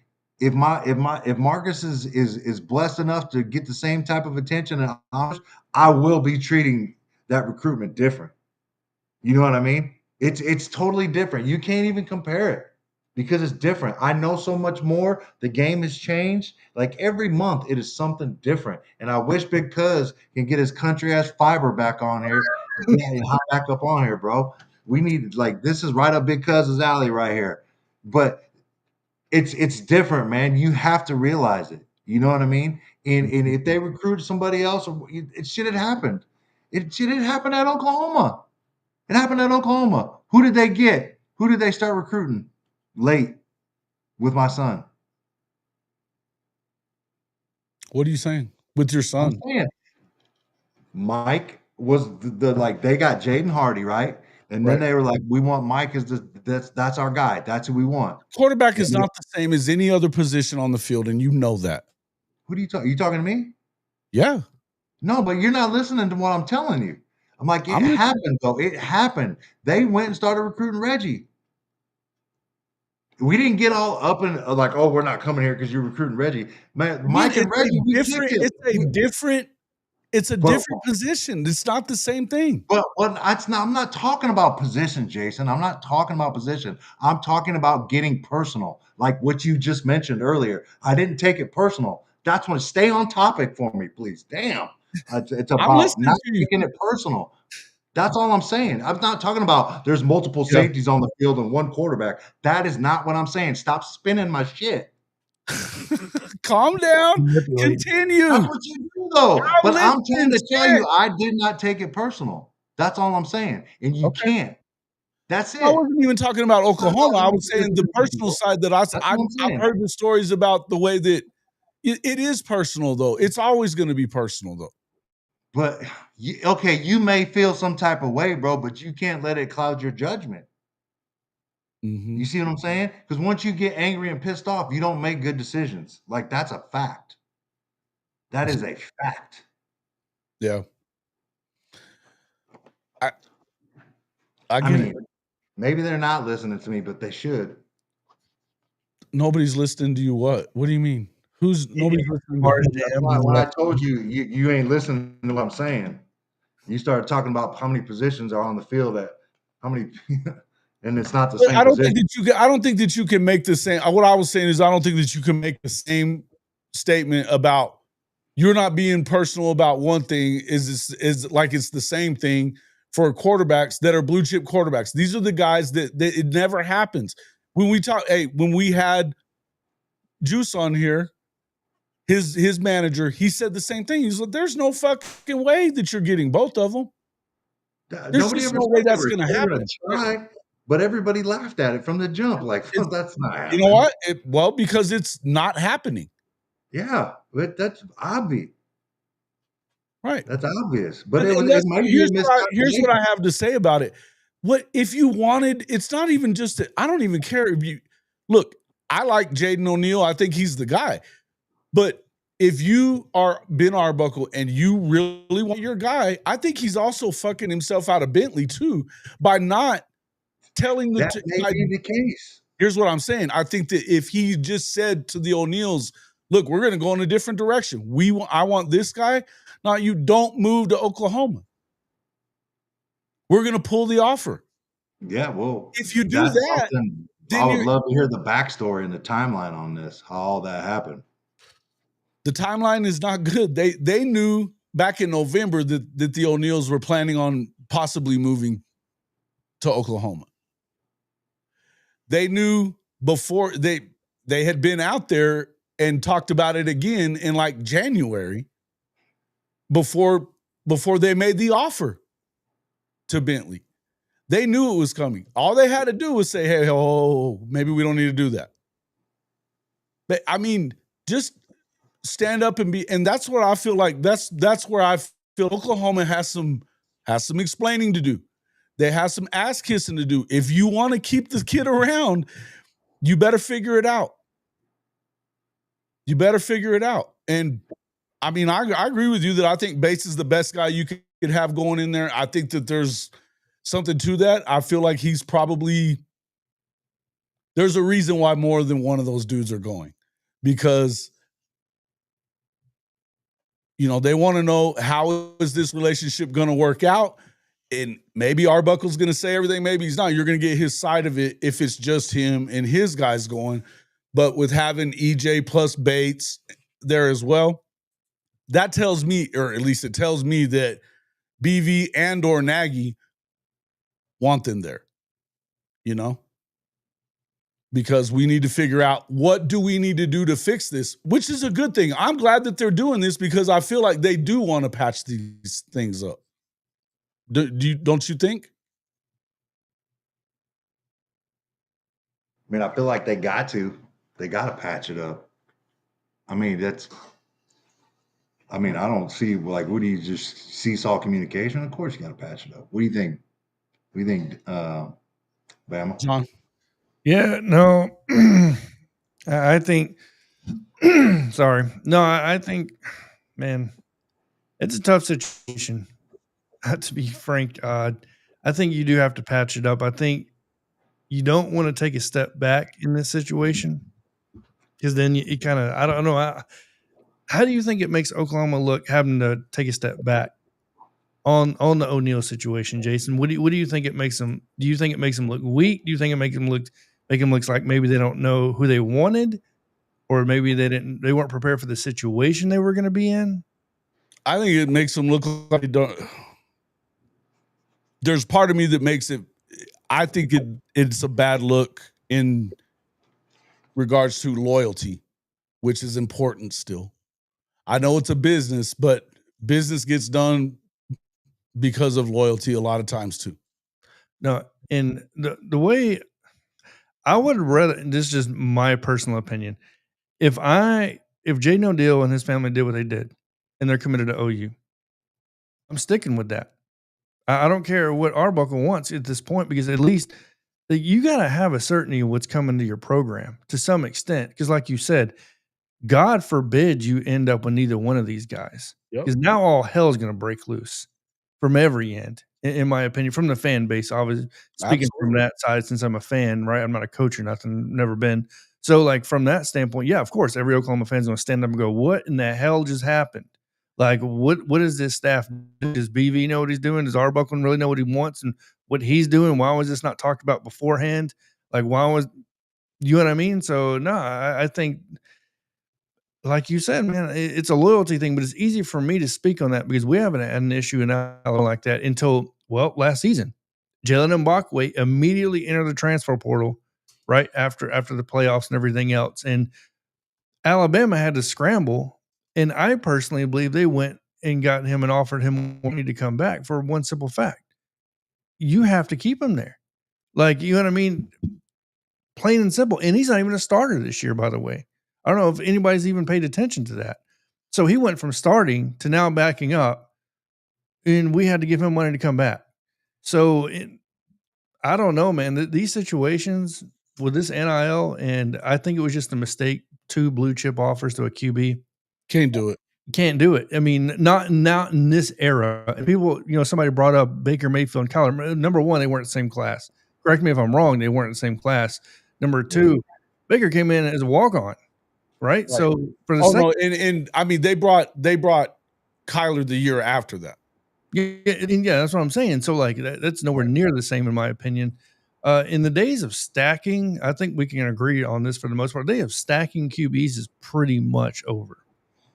if Marcus is blessed enough to get the same type of attention and homage, I will be treating that recruitment different. You know what I mean? It's totally different. You can't even compare it because it's different. I know so much more. The game has changed. Like every month, it is something different. And I wish Big Cuz can get his country ass fiber back on here and hop back up on here, bro. We need like this is right up Big Cuz's alley right here. But it's different, man. You have to realize it. You know what I mean? And if they recruit somebody else, it should have happened. It should have happened at Oklahoma. It happened at Oklahoma. Who did they get? Who did they start recruiting late with my son? What are you saying with your son? I'm saying Mike was the like they got Jaden Hardy, right? And then they were like, we want Mike as that's our guy. That's who we want. Quarterback is not the same as any other position on the field, and you know that. Who do you talk? You talking to me? Yeah. No, but you're not listening to what I'm telling you. I'm like, it happened, though. It happened. They went and started recruiting Reggie. We didn't get all up and like, oh, we're not coming here because you're recruiting Reggie. Man, Mike and Reggie, it's a different position. It's not the same thing. But I'm not talking about position, Jason. I'm not talking about position. I'm talking about getting personal, like what you just mentioned earlier. I didn't take it personal. That's when stay on topic for me, please. Damn. It's about not taking it personal. That's all I'm saying. I'm not talking about there's multiple safeties on the field and one quarterback. That is not what I'm saying. Stop spinning my shit. Calm down. Continue. That's what you do, though. But I'm trying to tell you, I did not take it personal. That's all I'm saying. And you can't. That's it. I wasn't even talking about Oklahoma. I was saying the personal side that I've heard the stories about the way that it is personal, though. It's always going to be personal, though. But, you may feel some type of way, bro, but you can't let it cloud your judgment. You see what I'm saying? Because once you get angry and pissed off, you don't make good decisions. Like, that's a fact. That is a fact. Yeah. I mean, maybe they're not listening to me, but they should. Nobody's listening to you. What do you mean? Nobody's listening to when I told you, you ain't listening to what I'm saying. You started talking about how many positions are on the field how many and it's not the same. I don't think that you can make the same. What I was saying is I don't think that you can make the same statement about you're not being personal about one thing is like it's the same thing for quarterbacks that are blue chip quarterbacks. These are the guys that it never happens. When we had Juice on here, his manager, he said the same thing. He's like, there's no fucking way that you're getting both of them. There's just no way that's going to happen. But everybody laughed at it from the jump. Like, that's not happening. You know what? Because it's not happening. Yeah, but that's obvious. Right. That's obvious. But here's what I have to say about it. What if you wanted, it's not even just that I don't even care if you look, I like Jaden O'Neal. I think he's the guy. But if you are Ben Arbuckle and you really want your guy, I think he's also fucking himself out of Bentley too by not telling that may be the case. Here's what I'm saying. I think that if he just said to the O'Neals, look, we're going to go in a different direction. I want this guy. Now you don't move to Oklahoma. We're going to pull the offer. Yeah, well, if you do that, I would love to hear the backstory and the timeline on this, how all that happened. The timeline is not good. They knew back in November that the O'Neals were planning on possibly moving to Oklahoma. They knew before they had been out there and talked about it again in like January before they made the offer to Bentley. They knew it was coming. All they had to do was say, hey, maybe we don't need to do that. But I mean, just stand up and that's what I feel like. That's where I feel Oklahoma has some explaining to do. They have some ass kissing to do. If you want to keep this kid around, you better figure it out. You better figure it out. And I mean, I agree with you that I think Bates is the best guy you could have going in there. I think that there's something to that. I feel like there's a reason why more than one of those dudes are going. because they want to know how is this relationship going to work out. And maybe Arbuckle's going to say everything. Maybe he's not. You're going to get his side of it if it's just him and his guys going. But with having EJ plus Bates there as well, that tells me, or at least it tells me, that BV and or Nagy want them there, because we need to figure out what do we need to do to fix this, which is a good thing. I'm glad that they're doing this because I feel like they do want to patch these things up. Don't you think? I mean, I feel like they got to patch it up. I mean, I don't see, like, what do you just seesaw communication? Of course you got to patch it up. What do you think? Bama? John? Yeah, no, I think, sorry. No, I think, man, it's a tough situation. To be frank, I think you do have to patch it up. I think you don't want to take a step back in this situation because then you kind of, I don't know. How do you think it makes Oklahoma look having to take a step back on the O'Neal situation, Jason? What do you think it makes them? Do you think it makes them look weak? Do you think it make them look like maybe they don't know who they wanted, or maybe they weren't prepared for the situation they were going to be in? I think it makes them look like they don't. There's part of me that makes it. I think it's a bad look in regards to loyalty, which is important still. I know it's a business, but business gets done because of loyalty a lot of times too. No, and the way I would rather, this is just my personal opinion. If Jaden O'Neal and his family did what they did and they're committed to OU, I'm sticking with that. I don't care what Arbuckle wants at this point, because at least you got to have a certainty of what's coming to your program to some extent. Because like you said, God forbid you end up with neither one of these guys, because now all hell is going to break loose from every end, in my opinion, from the fan base. Obviously, speaking from that side, since I'm a fan, right? I'm not a coach or nothing, never been. So, like, from that standpoint, yeah, of course, every Oklahoma fan is going to stand up and go, "What in the hell just happened? Like, what is this staff? Does BV know what he's doing? Does Arbuckle really know what he wants and what he's doing? Why was this not talked about beforehand? Like, why was, you know what I mean?" So, no, I think, like you said, man, it's a loyalty thing, but it's easy for me to speak on that because we haven't had an issue in Alabama like that until, well, last season. Jaden O'Neal immediately entered the transfer portal right after the playoffs and everything else. And Alabama had to scramble. And I personally believe they went and got him and offered him money to come back for one simple fact. You have to keep him there. Like, you know what I mean? Plain and simple. And he's not even a starter this year, by the way. I don't know if anybody's even paid attention to that. So he went from starting to now backing up, and we had to give him money to come back. So I don't know, man. These situations with this NIL, and I think it was just a mistake. 2 blue chip offers to a QB. Can't do it. Can't do it. I mean, not in this era. People, somebody brought up Baker Mayfield and Kyler. Number one, they weren't the same class. Correct me if I'm wrong. They weren't the same class. Number two, Baker came in as a walk-on, right? So for the and I mean, they brought Kyler the year after that. Yeah, that's what I'm saying. So like that's nowhere near the same, in my opinion. In the days of stacking, I think we can agree on this for the most part. The day of stacking QBs is pretty much over.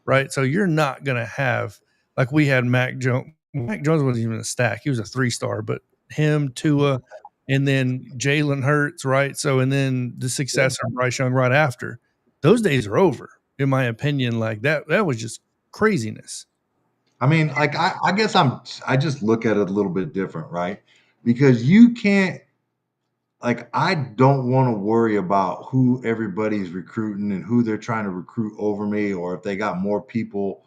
Right. So you're not going to have, like we had Mac Jones. Mac Jones wasn't even a stack. He was a 3-star, but him, Tua, and then Jalen Hurts. Right. So, and then the successor, Bryce Young, right after. Those days are over, in my opinion. Like that was just craziness. I mean, like, I guess I just look at it a little bit different, right? Because you can't, like, I don't want to worry about who everybody's recruiting and who they're trying to recruit over me, or if they got more people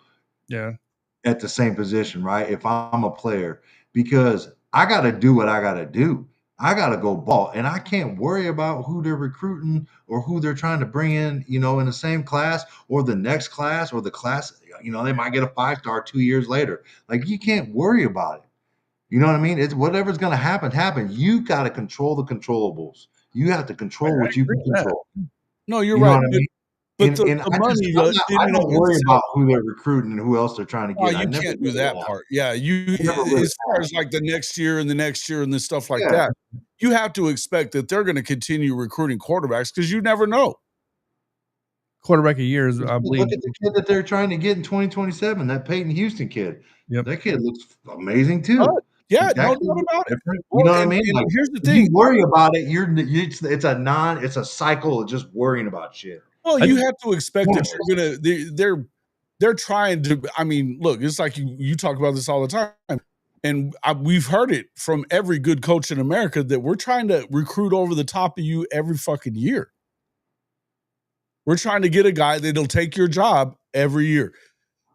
at the same position, right? If I'm a player, because I got to do what I got to do. I got to go ball, and I can't worry about who they're recruiting or who they're trying to bring in, in the same class or the next class or the class, they might get a 5-star 2 years later. Like, you can't worry about it. You know what I mean? It's whatever's going to happen. You got to control the controllables. You have to control what you can control. No, you're right. Know what I mean? But the money, I don't worry about who they're recruiting and who else they're trying to get. You can't do that part. Yeah, as far as like the next year and the stuff like that, you have to expect that they're going to continue recruiting quarterbacks because you never know. Quarterback a year is, I believe. Look at the kid that they're trying to get in 2027, that Peyton Houston kid. Yep. That kid looks amazing too. Oh, yeah, no doubt about it. You know what I mean? Like, here's the thing: you worry about it. It's a cycle of just worrying about shit. Well, you have to expect that you're gonna. They're trying to. I mean, look, it's like you talk about this all the time, and we've heard it from every good coach in America that we're trying to recruit over the top of you every fucking year. We're trying to get a guy that'll take your job every year.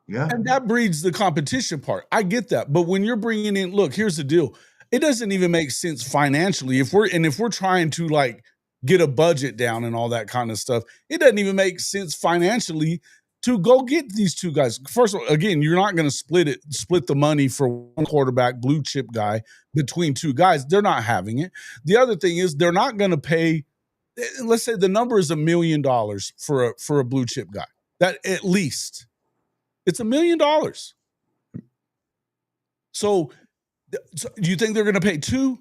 Yeah. And that breeds the competition part. I get that. But when you're bringing in, look, here's the deal. It doesn't even make sense financially. If we're trying to like get a budget down and all that kind of stuff, it doesn't even make sense financially to go get these two guys. First of all, again, you're not going to split the money for one quarterback, blue chip guy between two guys. They're not having it. The other thing is they're not going to pay. Let's say the number is $1 million for a blue chip guy. That at least it's $1 million. So do you think they're going to pay $2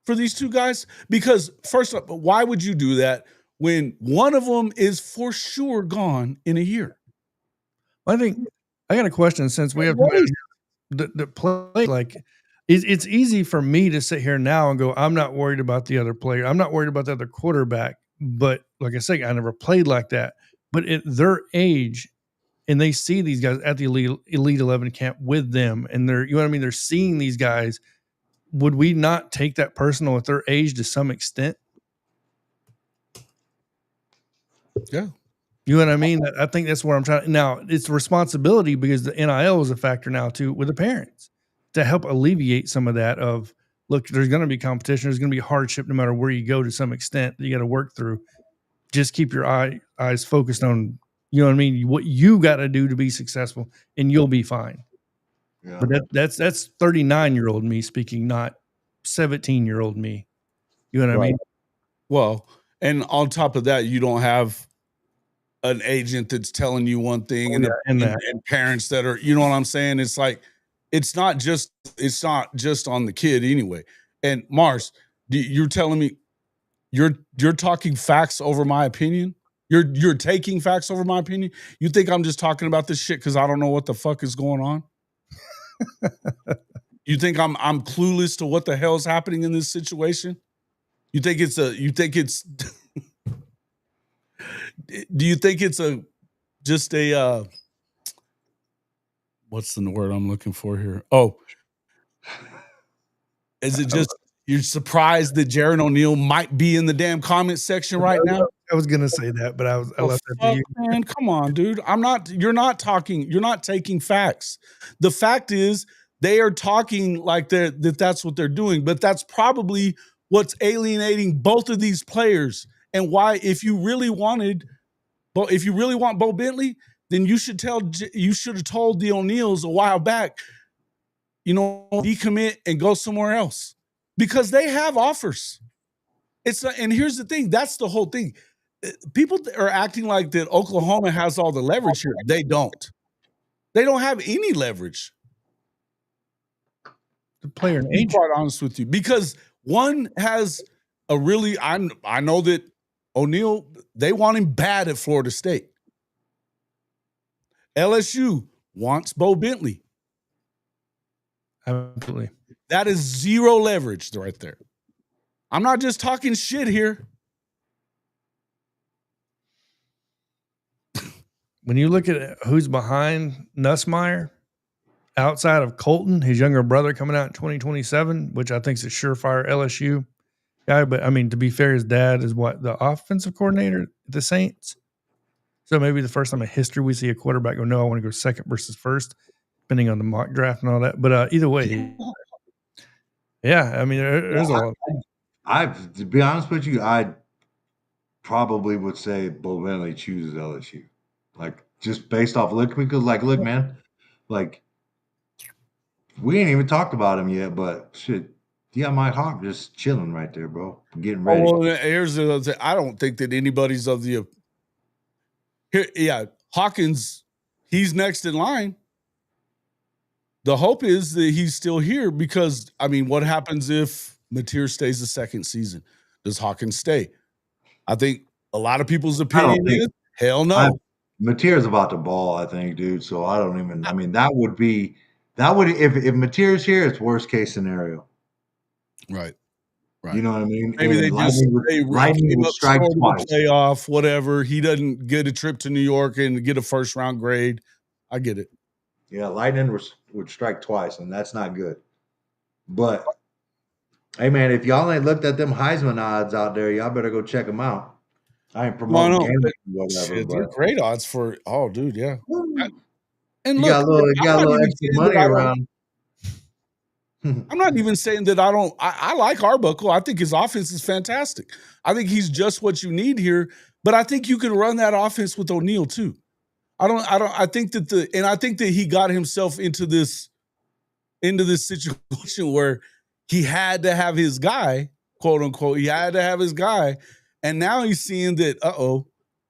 for these two guys? Because first up, why would you do that when one of them is for sure gone in a year? I think I got a question since we have the play. Like, it's easy for me to sit here now and go, I'm not worried about the other player. I'm not worried about the other quarterback. But like I say, I never played like that. But at their age, and they see these guys at the Elite 11 camp with them, and they're, you know what I mean? They're seeing these guys. Would we not take that personal at their age to some extent? Yeah. You know what I mean? I think that's where I'm trying. Now, it's responsibility because the NIL is a factor now too with the parents to help alleviate some of that of, look, there's going to be competition. There's going to be hardship no matter where you go to some extent that you got to work through. Just keep your eyes focused on, you know what I mean, what you got to do to be successful, and you'll be fine. Yeah. But that's 39-year-old me speaking, not 17-year-old me. You know what I mean? Well, and on top of that, you don't have an agent that's telling you one thing and parents that are, you know what I'm saying? It's like, it's not just on the kid anyway. And Mars, you're telling me you're talking facts over my opinion? You're taking facts over my opinion? You think I'm just talking about this shit because I don't know what the fuck is going on? You think I'm clueless to what the hell's happening in this situation? Do you think it's do you think it's what's the word I'm looking for here? Oh, is it just you're surprised that Jaden O'Neal might be in the damn comment section right now? I was gonna say that, but I left that to you. Man, come on, dude. You're not taking facts. The fact is they are talking like that's what they're doing, but that's probably what's alienating both of these players. And why, if you really want Bo Bentley, then you should have told the O'Neals a while back, decommit and go somewhere else, because they have offers. And here's the thing, that's the whole thing. People are acting like that Oklahoma has all the leverage here. They don't. They don't have any leverage. The player, to be quite honest with you, because one has a really, I know that O'Neal, they want him bad at Florida State. LSU wants Bo Bentley. Absolutely. That is zero leverage right there. I'm not just talking shit here. When you look at who's behind Nussmeier, outside of Colton, his younger brother coming out in 2027, which I think is a surefire LSU guy. But I mean, to be fair, his dad is the offensive coordinator at the Saints. So maybe the first time in history we see a quarterback go, no, I want to go second versus first, depending on the mock draft and all that. But either way, yeah, I mean, there's a lot. To be honest with you, I probably would say Bo Bentley chooses LSU. Like, just based off look, because look, man, like, we ain't even talked about him yet, but shit, yeah, Mike Hawk just chilling right there, bro, getting ready. Well, here's the other thing. I don't think that anybody's Here, Hawkins, he's next in line. The hope is that he's still here because, I mean, what happens if Mateer stays the second season? Does Hawkins stay? I think a lot of people's opinion is hell no. Mateer's about to ball, I think, dude. So I don't even. I mean, that would if Mateer's here, it's worst case scenario. Right. You know what I mean? Maybe and they Lightning would strike twice. Playoff, whatever. He doesn't get a trip to New York and get a first round grade. I get it. Yeah, Lightning would strike twice, and that's not good. But hey, man, if y'all ain't looked at them Heisman odds out there, y'all better go check them out. I ain't promoting games or whatever. Shit, they're great odds for. Oh, dude, yeah. And you got a little extra money around. I'm not even saying that I don't. I like Arbuckle. I think his offense is fantastic. I think he's just what you need here. But I think you can run that offense with O'Neal too. I think that he got himself into this situation where he had to have his guy, quote unquote. He had to have his guy, and now he's seeing that.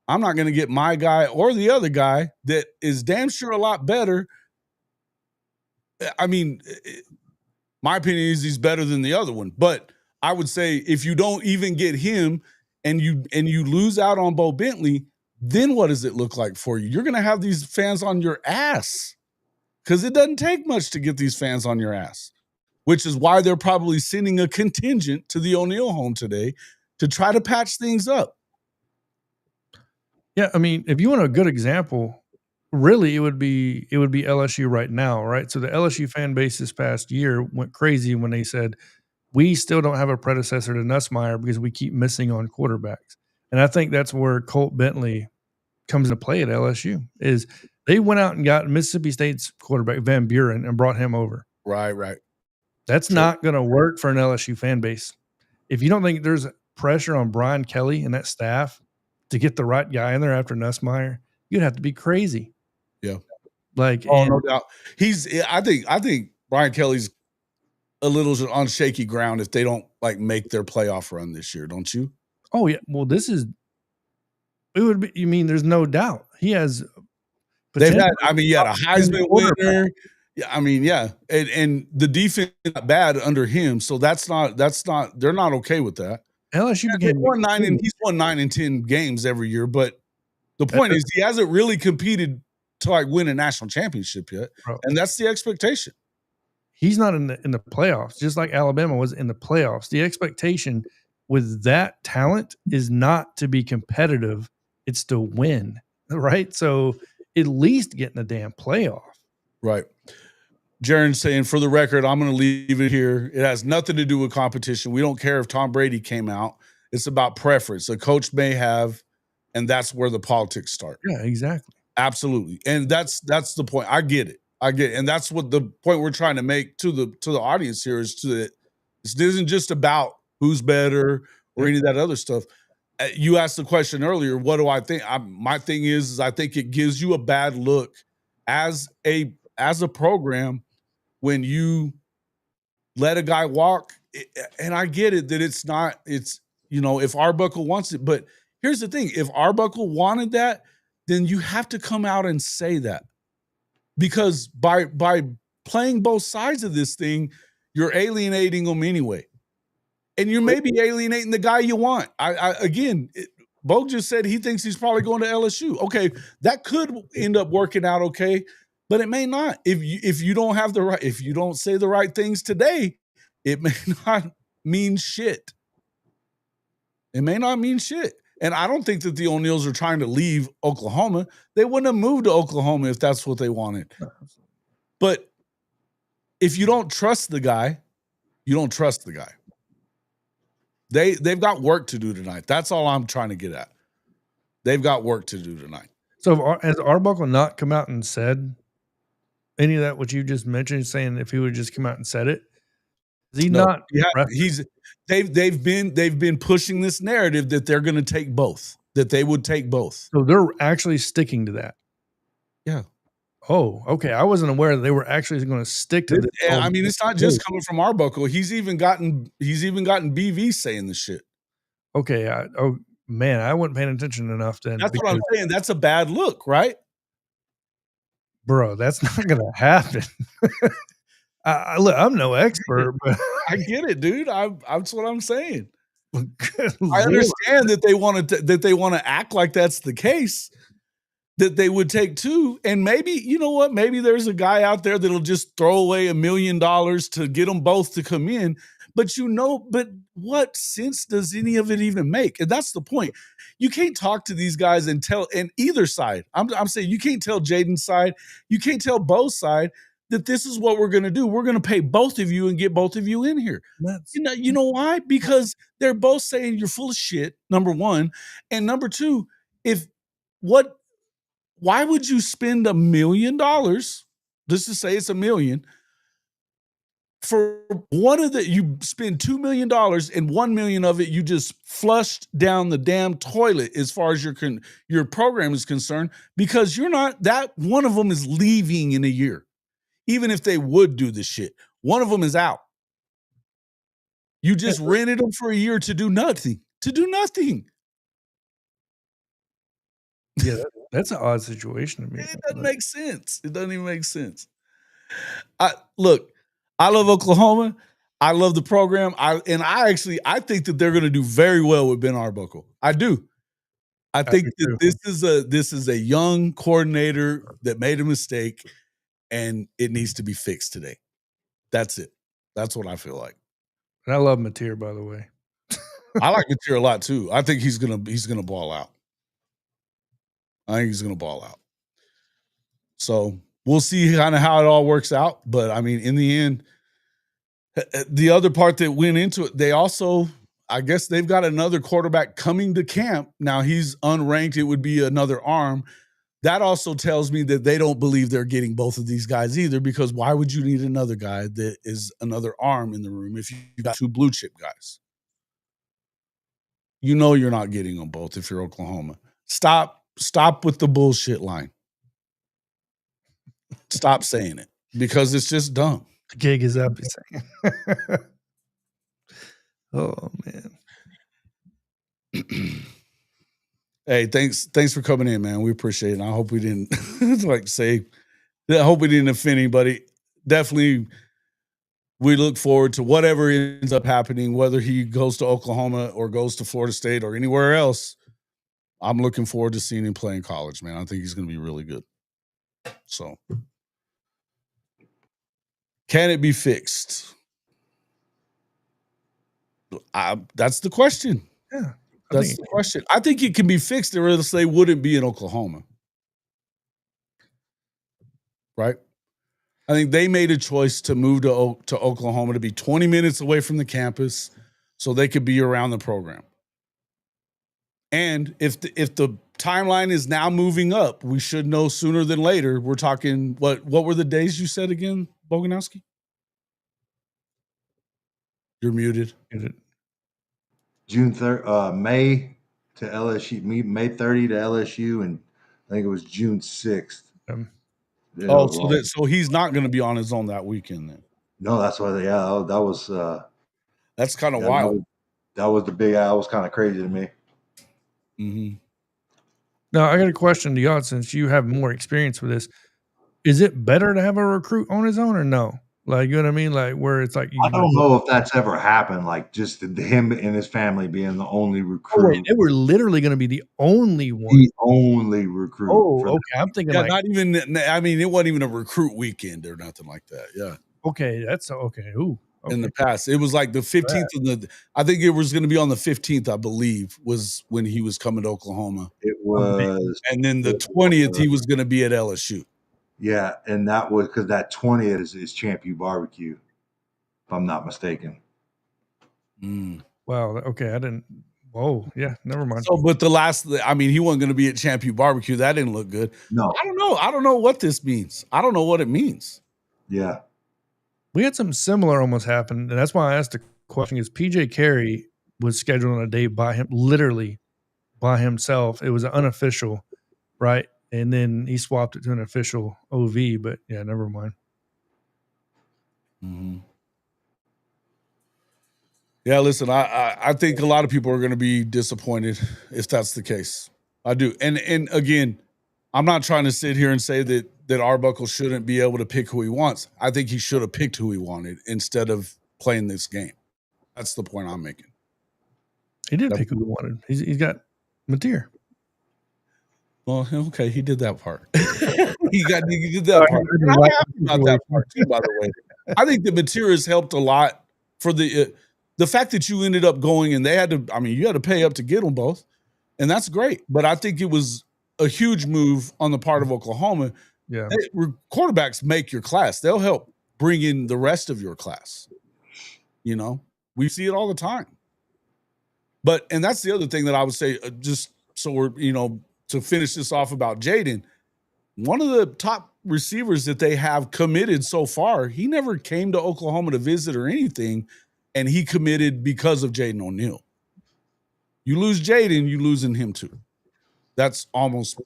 I'm not going to get my guy or the other guy that is damn sure a lot better. I mean, my opinion is he's better than the other one, but I would say if you don't even get him and you lose out on Bo Bentley, then what does it look like for you? You're going to have these fans on your ass because it doesn't take much to get these fans on your ass, which is why they're probably sending a contingent to the O'Neal home today to try to patch things up. Yeah, I mean, if you want a good example, really it would be LSU right now, right? So the LSU fan base this past year went crazy when they said, we still don't have a predecessor to Nussmeier because we keep missing on quarterbacks. And I think that's where Colt Bentley comes into play at LSU, is they went out and got Mississippi State's quarterback, Van Buren, and brought him over. Right. That's not going to work for an LSU fan base. If you don't think there's pressure on Brian Kelly and that staff to get the right guy in there after Nussmeier, you'd have to be crazy. Yeah. No doubt. I think Brian Kelly's a little on shaky ground if they don't make their playoff run this year, don't you? Oh yeah. Well, there's no doubt. He has potential. He had a Heisman winner. Yeah, and the defense is not bad under him, so that's not they're not okay with that. LSU he's won 9 and 10 games every year, but the point is he hasn't really competed to win a national championship yet, and that's the expectation. He's not in the playoffs, just like Alabama was in the playoffs. The expectation with that talent is not to be competitive; it's to win, right? So at least get in the damn playoff, right? Jaron saying, for the record, I'm going to leave it here. It has nothing to do with competition. We don't care if Tom Brady came out. It's about preference. A coach may have, and that's where the politics start. Yeah, exactly. Absolutely. And that's the point. I get it. And that's what the point we're trying to make to the audience here is that this isn't just about who's better or any of that other stuff. You asked the question earlier, what do I think? My thing is I think it gives you a bad look as a program when you let a guy walk. And I get it that if Arbuckle wants it, but here's the thing. If Arbuckle wanted that, then you have to come out and say that, because by playing both sides of this thing, you're alienating them anyway. And you may be alienating the guy you want. Bo just said he thinks he's probably going to LSU. Okay, that could end up working out okay, but it may not. If you don't have if you don't say the right things today, it may not mean shit. It may not mean shit. And I don't think that the O'Neals are trying to leave Oklahoma. They wouldn't have moved to Oklahoma if that's what they wanted. But if you don't trust the guy, you don't trust the guy. They've got work to do tonight. That's all I'm trying to get at. They've got work to do tonight. So has Arbuckle not come out and said any of that, what you just mentioned, saying if he would just come out and said it? Is he not? Yeah, they've been pushing this narrative that they're going to take both, that they would take both. So they're actually sticking to that. Yeah. Oh, okay. I wasn't aware that they were actually going to stick to this. I mean, it's not just coming from Arbuckle. He's even gotten BV saying the shit. Okay. man, I wasn't paying attention enough then. That's what I'm saying. That's a bad look, right? Bro, that's not going to happen. Look, I'm no expert, but I get it, dude. That's what I'm saying. I understand that they want to act like that's the case, that they would take two. And maybe, you know what? Maybe there's a guy out there that'll just throw away $1 million to get them both to come in. But but what sense does any of it even make? And that's the point. You can't talk to these guys and tell, and either side, I'm saying you can't tell Jaden's side, you can't tell Bo's side that this is what we're going to do. We're going to pay both of you and get both of you in here. You know why? Because they're both saying you're full of shit, number one. And number two, why would you spend $1 million? Let's just say it's $1 million. For you spend $2 million and $1 million of it, you just flushed down the damn toilet as far as your program is concerned, because that one of them is leaving in a year. Even if they would do this shit, one of them is out. You just rented them for a year to do nothing. Yeah, that's an odd situation to me. It doesn't make sense. It doesn't even make sense. Look, I love Oklahoma. I love the program. I think that they're going to do very well with Ben Arbuckle. I do. I think that this is a young coordinator that made a mistake, and it needs to be fixed today. That's it. That's what I feel like. And I love Mateer, by the way. I like Mateer a lot too. I think he's gonna ball out. So we'll see kind of how it all works out. But I mean, in the end, the other part that went into it, they also, I guess they've got another quarterback coming to camp. Now he's unranked. It would be another arm. That also tells me that they don't believe they're getting both of these guys either, because why would you need another guy that is another arm in the room if you got two blue chip guys? You know you're not getting them both if you're Oklahoma. Stop with the bullshit line. Stop saying it, because it's just dumb. The gig is up, he's saying. Oh, man. Hey, thanks for coming in, man. We appreciate it. And I hope we didn't I hope we didn't offend anybody. Definitely, we look forward to whatever ends up happening, whether he goes to Oklahoma or goes to Florida State or anywhere else. I'm looking forward to seeing him play in college, man. I think he's going to be really good. So, can it be fixed? That's the question. Yeah. That's the question. I think it can be fixed, or else they wouldn't be in Oklahoma. Right? I think they made a choice to move to Oklahoma, to be 20 minutes away from the campus so they could be around the program. And if the timeline is now moving up, we should know sooner than later. We're talking, what were the days you said again, Boganowski? You're muted. June 3rd, May to LSU, May 30 to LSU, and I think it was June 6th. So he's not going to be on his own that weekend then. No, that's why. That was. That's kind of wild. That was the big. That was kind of crazy to me. Mm-hmm. Now I got a question to y'all, since you have more experience with this. Is it better to have a recruit on his own or no? Like, you know what I mean? Like, where it's like, I don't know if that's ever happened. Like, just him and his family being the only recruit. Oh, wait, they were literally going to be the only one. The only recruit. Oh, okay. I'm thinking, not even. I mean, it wasn't even a recruit weekend or nothing like that. Yeah. Okay, that's okay. Ooh. Okay. In the past, it was like the 15th, I think it was going to be on the 15th, I believe, was when he was coming to Oklahoma. It was, and then the 20th, he was going to be at LSU. Yeah, and that was because that 20th is Champion Barbecue, if I'm not mistaken. Wow. Okay, I didn't. Whoa. Yeah. Never mind. So, but he wasn't going to be at Champion Barbecue. That didn't look good. No, I don't know. I don't know what this means. I don't know what it means. Yeah. We had something similar almost happen, and that's why I asked the question. Is PJ Carey was scheduled on a date literally by himself. It was an unofficial, right? And then he swapped it to an official OV, but yeah, never mind. Mm-hmm. Yeah, listen, I think a lot of people are going to be disappointed if that's the case. I do. And again, I'm not trying to sit here and say that Arbuckle shouldn't be able to pick who he wants. I think he should have picked who he wanted instead of playing this game. That's the point I'm making. He did pick who he wanted. He's got Mateer. Well, okay, he did that part. he did that part. And I'm happy about that part too, by the way. I think the Mateer has helped a lot for the fact that you ended up going and they had to, I mean, you had to pay up to get them both. And that's great. But I think it was a huge move on the part of Oklahoma. Yeah. Quarterbacks make your class. They'll help bring in the rest of your class. You know, we see it all the time. But, and that's the other thing that I would say, just so we're, you know, to finish this off about Jaden, one of the top receivers that they have committed so far, he never came to Oklahoma to visit or anything, and he committed because of Jaden O'Neal. You lose Jaden, you losing him too. That's almost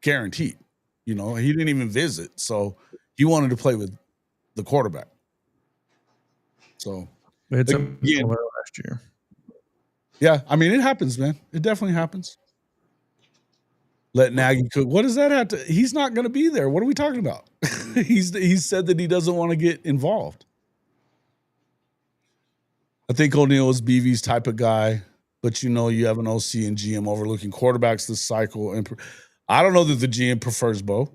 guaranteed. You know, he didn't even visit, so he wanted to play with the quarterback. So it's again, last year. Yeah, I mean, it happens, man. It definitely happens. Let Nagy cook. What does that have to? He's not going to be there. What are we talking about? He's said that he doesn't want to get involved. I think O'Neal is BV's type of guy, but you know, you have an OC and GM overlooking quarterbacks this cycle. And I don't know that the GM prefers Bo.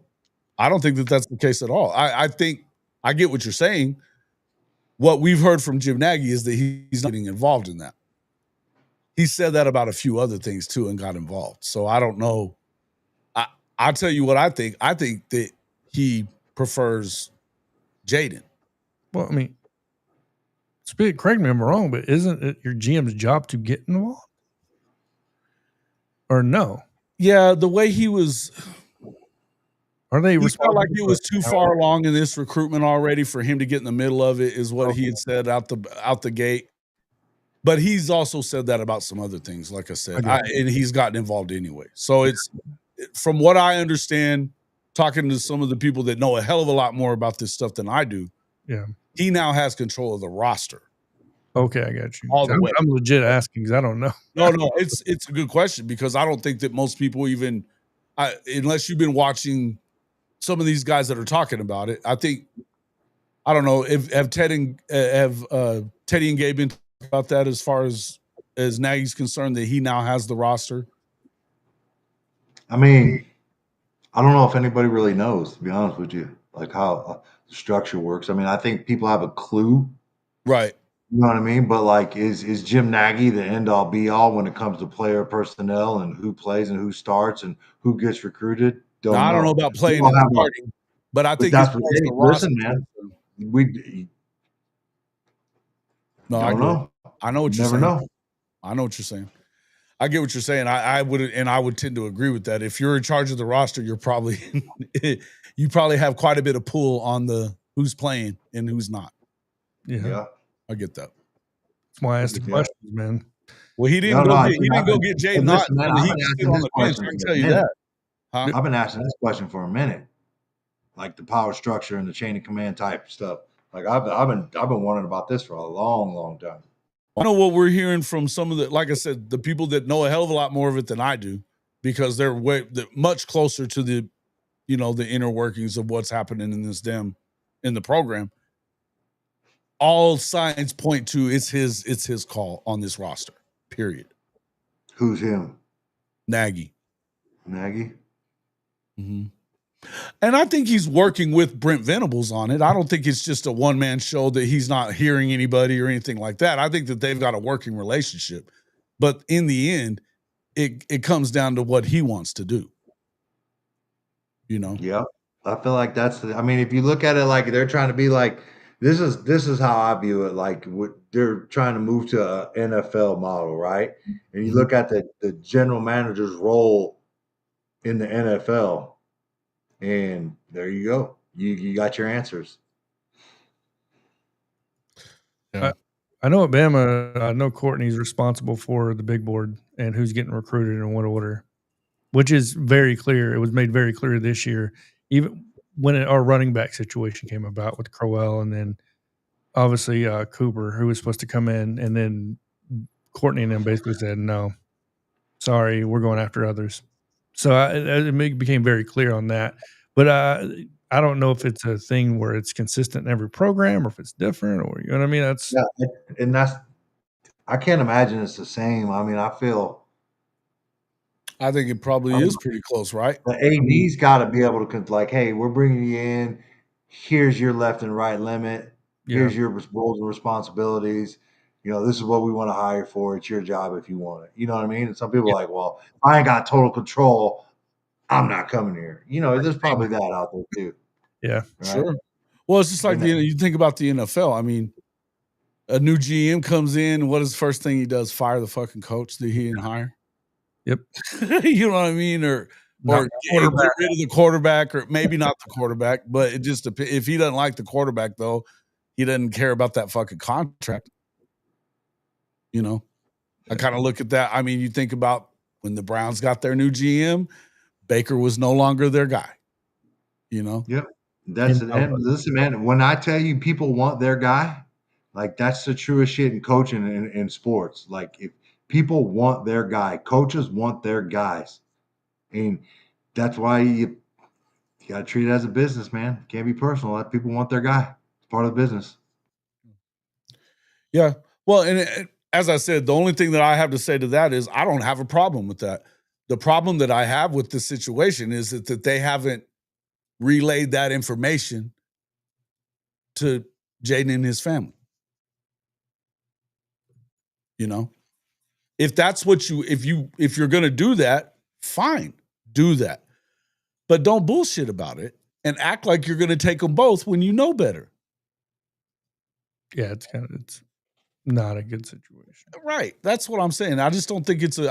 I don't think that that's the case at all. I think I get what you're saying. What we've heard from Jim Nagy is that he's not getting involved in that. He said that about a few other things too and got involved. So I don't know. I'll tell you what I think. I think that he prefers Jaden. Well, I mean, correct me if I'm wrong, but isn't it your GM's job to get involved? Or no? Yeah, the way he was. Are they? He felt like it was too far along in this recruitment already for him to get in the middle of it, is what he had said out the gate. But he's also said that about some other things, like I said, and he's gotten involved anyway. So it's, from what I understand, talking to some of the people that know a hell of a lot more about this stuff than I do, yeah, he now has control of the roster. Okay, I got you. I'm legit asking because I don't know. No, it's a good question because I don't think that most people even, unless you've been watching some of these guys that are talking about it, I think, I don't know, have Teddy and Gabe been about that as far as Nagy's concerned, that he now has the roster? I mean, I don't know if anybody really knows, to be honest with you, like how the structure works. I mean, I think people have a clue. Right. You know what I mean? But like, is Jim Nagy the end all be all when it comes to player personnel and who plays and who starts and who gets recruited? I don't know about playing and starting, but I think that's what listen, man. I know what you're saying. I know what you're saying. I get what you're saying. I would tend to agree with that. If you're in charge of the roster, you're probably you probably have quite a bit of pull on the who's playing and who's not. Yeah. I get that. That's why I asked the questions, man. Well, he didn't go get Jaden Knott so that he can sit on the bench. I can tell you that. Huh? I've been asking this question for a minute, like the power structure and the chain of command type stuff. Like I've been wondering about this for a long, long time. I know what we're hearing from some of the, like I said, the people that know a hell of a lot more of it than I do, because they're much closer to the, you know, the inner workings of what's happening in the program. All signs point to it's his call on this roster. Period. Who's him? Nagy. Mm-hmm. And I think he's working with Brent Venables on it. I don't think it's just a one-man show that he's not hearing anybody or anything like that. I think that they've got a working relationship. But in the end, it comes down to what he wants to do. You know? Yeah. I feel like I mean, if you look at it like they're trying to be like, this is how I view it. Like they're trying to move to an NFL model, right? And you look at the general manager's role in the NFL, and there you go. You got your answers. Yeah. I know at Bama, I know Courtney's responsible for the big board and who's getting recruited in what order, which is very clear. It was made very clear this year, even when our running back situation came about with Crowell, and then obviously Cooper, who was supposed to come in, and then Courtney and them basically said, no, sorry, we're going after others. So it became very clear on that. But I don't know if it's a thing where it's consistent in every program or if it's different, or you know what I mean? That's and I can't imagine it's the same. I mean, I think it probably is pretty close, right? The AD's got to be able to like, hey, we're bringing you in. Here's your left and right limit. Here's your roles and responsibilities. This is what we want to hire for. It's your job if you want it. You know what I mean? And some people are like, well, if I ain't got total control, I'm not coming here. There's probably that out there too. Yeah, right? Sure. Well, it's just like you think about the NFL. I mean, a new GM comes in. What is the first thing he does? Fire the fucking coach that he didn't hire. Yep. You know what I mean? Or get rid of the quarterback, or maybe not the quarterback, but it just if he doesn't like the quarterback, though, he doesn't care about that fucking contract. I kind of look at that. I mean, you think about when the Browns got their new GM, Baker was no longer their guy. Yep. And listen, man, when I tell you people want their guy, like that's the truest shit in coaching and in sports. Like if people want their guy, coaches want their guys. And that's why you got to treat it as a business, man. Can't be personal. Like people want their guy. It's part of the business. Yeah. Well, and as I said, the only thing that I have to say to that is I don't have a problem with that. The problem that I have with this situation is that they haven't relayed that information to Jaden and his family. If that's what if you're going to do that, fine, do that. But don't bullshit about it and act like you're going to take them both when you know better. Yeah, it's not a good situation. Right. That's what I'm saying. I don't think it was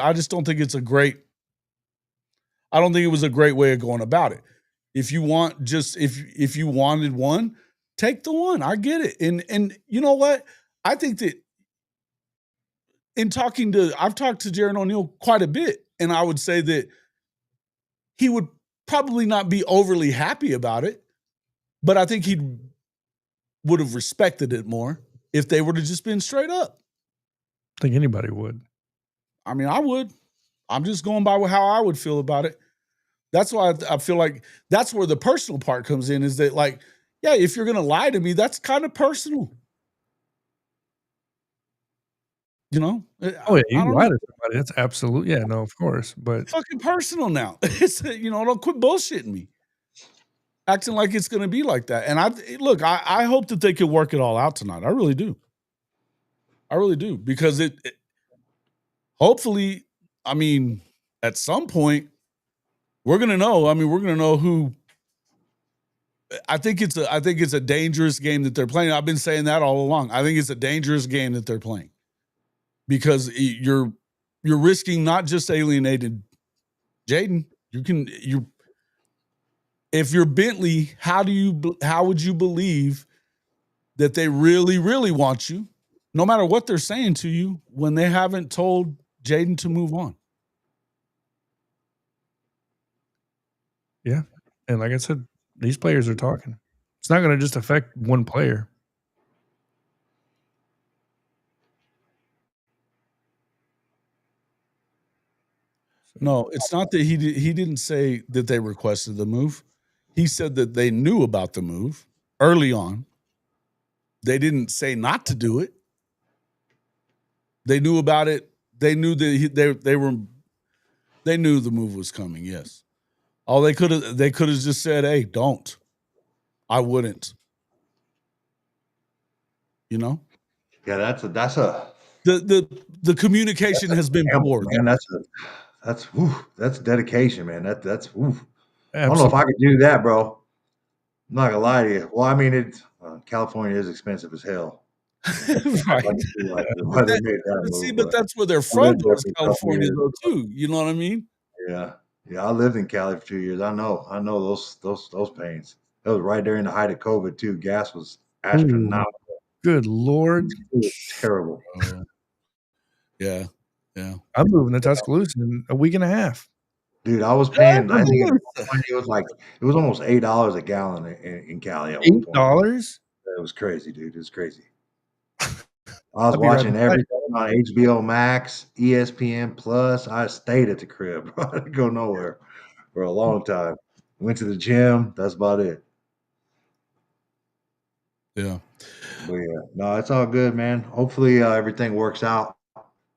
a great way of going about it. If you wanted one, take the one. I get it. And you know what? I think that I've talked to Jaden O'Neal quite a bit, and I would say that he would probably not be overly happy about it, but I think he would have respected it more if they would have just been straight up. I think anybody would. I mean, I would. I'm just going by how I would feel about it. That's why I feel like that's where the personal part comes in, is that, like, yeah, if you're going to lie to me, that's kind of personal. Oh yeah, you lie to somebody. That's absolutely, no, of course, but fucking personal now. It's don't quit bullshitting me, acting like it's going to be like that. And I hope that they can work it all out tonight. I really do. Because it hopefully, I mean, at some point we're going to know. I mean, we're going to know who. I think it's a dangerous game that they're playing. I've been saying that all along. I think it's a dangerous game that they're playing, because you're risking not just alienated Jaden. If you're Bentley, how would you believe that they really, really want you, no matter what they're saying to you, when they haven't told Jaden to move on? Yeah. And like I said, these players are talking. It's not going to just affect one player. No, it's not that he didn't say that they requested the move. He said that they knew about the move early on. They didn't say not to do it. They knew about it. They knew that they knew the move was coming. Yes. All they could have just said, "Hey, don't." I wouldn't. Yeah, that's the communication has been poor. Man, that's dedication, man. That's I don't know if I could do that, bro. I'm not gonna lie to you. Well, I mean, California is expensive as hell. Right. But that's where they're from, though, is California, though, too. You know what I mean? Yeah. I lived in Cali for 2 years. I know those pains. It was right during the height of COVID too. Gas was astronomical. Good Lord. It was terrible. Yeah. I'm moving to Tuscaloosa in a week and a half. Dude, I was paying. I think it was almost $8 a gallon in Cali. $8? It was crazy, dude. It was crazy. I was watching everything on HBO Max, ESPN Plus. I stayed at the crib, bro. I didn't go nowhere for a long time. Went to the gym. That's about it. Yeah. But yeah, no, it's all good, man. Hopefully everything works out.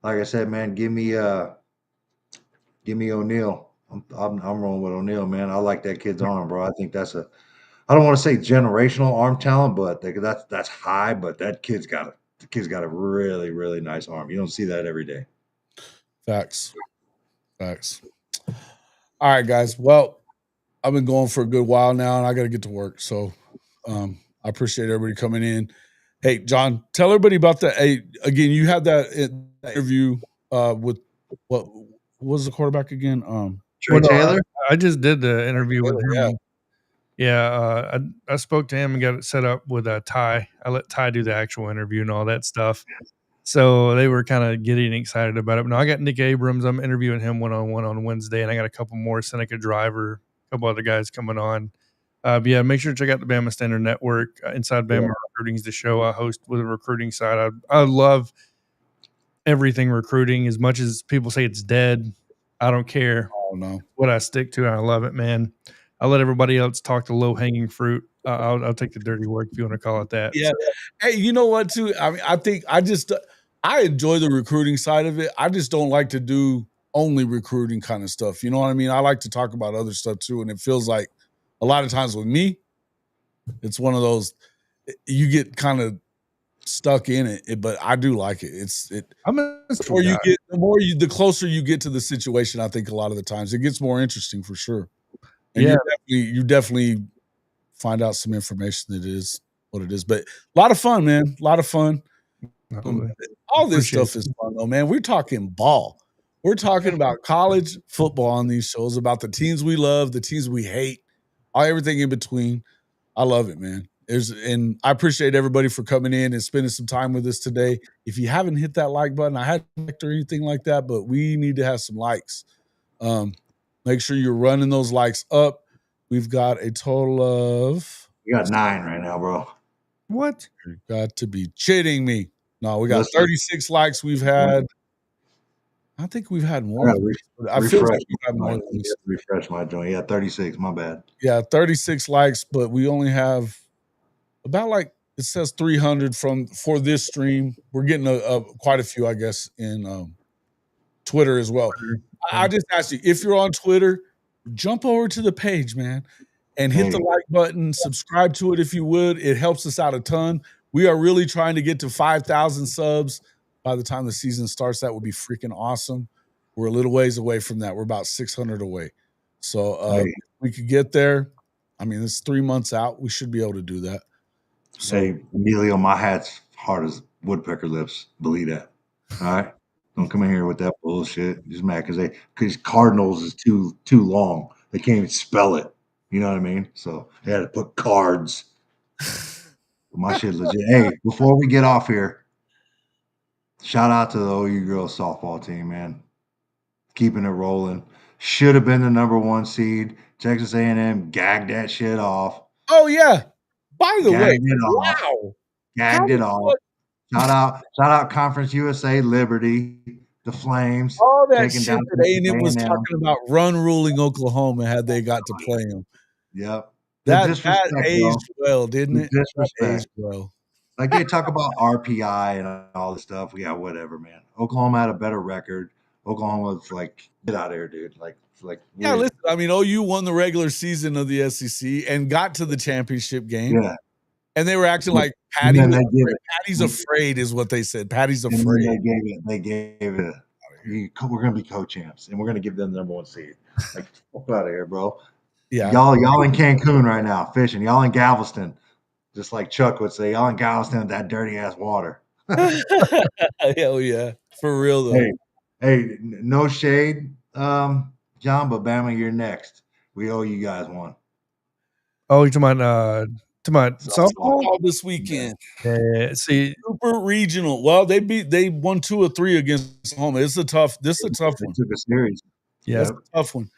Like I said, man, give me O'Neal. I'm rolling with O'Neal, man. I like that kid's arm, bro. I think that's I don't want to say generational arm talent, but that's high. But the kid's got a really, really nice arm. You don't see that every day. Facts. All right, guys. Well, I've been going for a good while now, and I got to get to work. So I appreciate everybody coming in. Hey, John, tell everybody about that. Hey, again, you had that interview with what was the quarterback again? Trey Taylor. I just did the interview with him. Yeah, I spoke to him and got it set up with Ty. I let Ty do the actual interview and all that stuff. So they were kind of getting excited about it. Now I got Nick Abrams. I'm interviewing him one-on-one on Wednesday, and I got a couple more, Seneca Driver, a couple other guys coming on. But yeah, make sure to check out the Bama Standard Network. Inside Bama Recruiting is the show I host with the recruiting side. I love everything recruiting. As much as people say it's dead, I don't care. Oh, no. What I stick to, and I love it, man. I'll let everybody else talk the low-hanging fruit. I'll take the dirty work if you want to call it that. Yeah. So. Hey, you know what, too? I mean, I think I enjoy the recruiting side of it. I just don't like to do only recruiting kind of stuff. You know what I mean? I like to talk about other stuff, too, and it feels like a lot of times with me, it's one of those you get kind of stuck in it, but I do like it. The closer you get to the situation, I think a lot of the times it gets more interesting for sure. And you definitely find out some information that is what it is. But a lot of fun, man. A lot of fun. All this stuff is fun, though, man. We're talking ball. We're talking about college football on these shows, about the teams we love, the teams we hate, everything in between. I love it, man. And I appreciate everybody for coming in and spending some time with us today. If you haven't hit that like button, I hadn't liked or anything like that, but we need to have some likes. Make sure you're running those likes up. We've got a total of... We got 9 right now, bro. What? You've got to be kidding me. No, we got 36 likes. We've had... I think we've had more. I feel like we've had more than this. Refresh my joint. Yeah, 36. My bad. Yeah, 36 likes, but we only have about it says 300 for this stream. We're getting quite a few, I guess, in Twitter as well. I just asked you, if you're on Twitter, jump over to the page, man, and hit the like button. Subscribe to it if you would. It helps us out a ton. We are really trying to get to 5,000 subs by the time the season starts. That would be freaking awesome. We're a little ways away from that. We're about 600 away. So we could get there. I mean, it's 3 months out. We should be able to do that. So, hey, Emilio, my hat's hard as woodpecker lips. Believe that. All right? Don't come in here with that bullshit. Just mad because Cardinals is too long. They can't even spell it. You know what I mean? So they had to put cards. My shit legit. Hey, before we get off here, shout out to the OU girls softball team, man. Keeping it rolling. Should have been the number 1 seed. Texas A&M gagged that shit off. Oh yeah. By the way, wow. Gagged it off. Shout out Conference USA, Liberty, the Flames. All that shit that A&M was talking about run ruling Oklahoma had they got to play them. Yep. That aged well, didn't it? Disrespect. Well. Like they talk about RPI and all this stuff. Yeah, whatever, man. Oklahoma had a better record. Oklahoma was like, get out of here, dude. Yeah, listen, I mean, OU won the regular season of the SEC and got to the championship game. Yeah. And they were acting like Patty's afraid is what they said. Patty's afraid. They gave it. We're going to be co-champs, and we're going to give them the number 1 seed. Like, fuck out of here, bro. Yeah. Y'all in Cancun right now fishing. Y'all in Galveston. Just like Chuck would say, y'all in Galveston with that dirty-ass water. Hell yeah. For real, though. Hey, no shade, John, but Bama, you're next. We owe you guys one. Oh, you're talking about softball this weekend. Yeah, see, super regional. Well, they won 2 or 3 against Oklahoma. This is a tough one. Took a series. Yeah, it's a tough one.